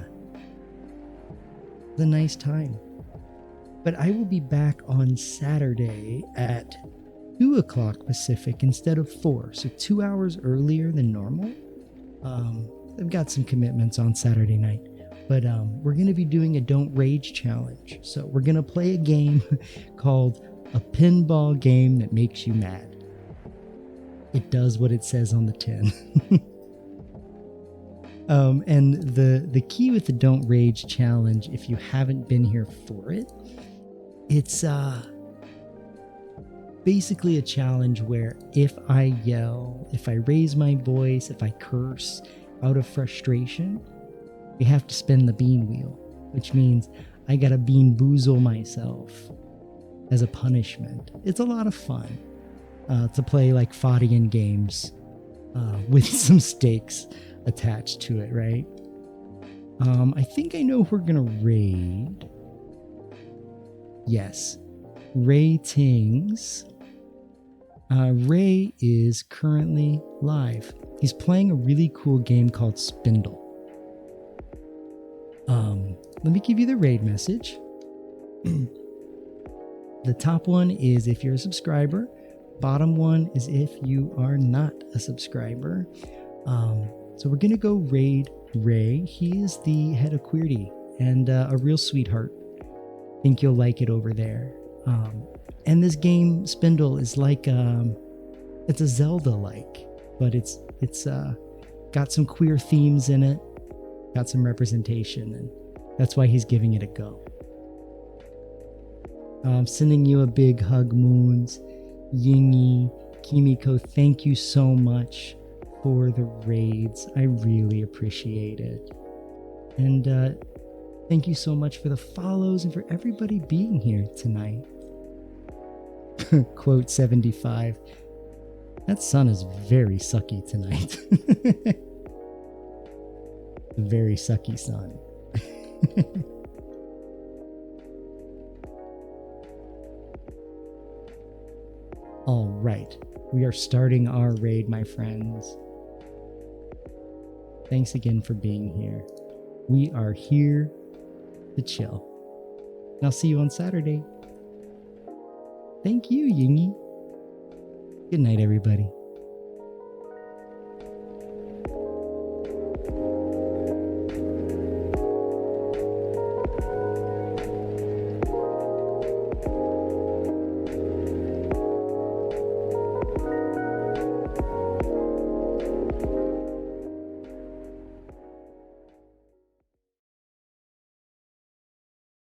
It's a nice time. But I will be back on Saturday at 2 o'clock Pacific instead of 4. So 2 hours earlier than normal. I've got some commitments on Saturday night. But we're going to be doing a Don't Rage challenge. So we're going to play a game called A Pinball Game That Makes You Mad. It does what it says on the tin. And the key with the Don't Rage challenge, if you haven't been here for it, it's basically a challenge where if I yell, if I raise my voice, if I curse out of frustration, we have to spin the bean wheel, which means I gotta bean boozle myself as a punishment. It's a lot of fun to play like Fadian games with some stakes attached to it, right? I think I know who we're gonna raid. Yes, ratings. Ray is currently live. He's playing a really cool game called Spindle. Let me give you the raid message. The top one is if you're a subscriber. Bottom one is if you are not a subscriber. So we're gonna go raid Ray. He is the head of Queerty and a real sweetheart. Think you'll like it over there. And this game Spindle is like it's a Zelda-like, but it's got some queer themes in it, got some representation, and that's why he's giving it a go. Sending you a big hug, Moons, Yingy, Kimiko. Thank you so much for the raids. I really appreciate it. And thank you so much for the follows and for everybody being here tonight. Quote 75. That sun is very sucky tonight. Very sucky sun. All right. We are starting our raid, my friends. Thanks again for being here. We are here to chill. And I'll see you on Saturday. Thank you, Yingy. Good night, everybody.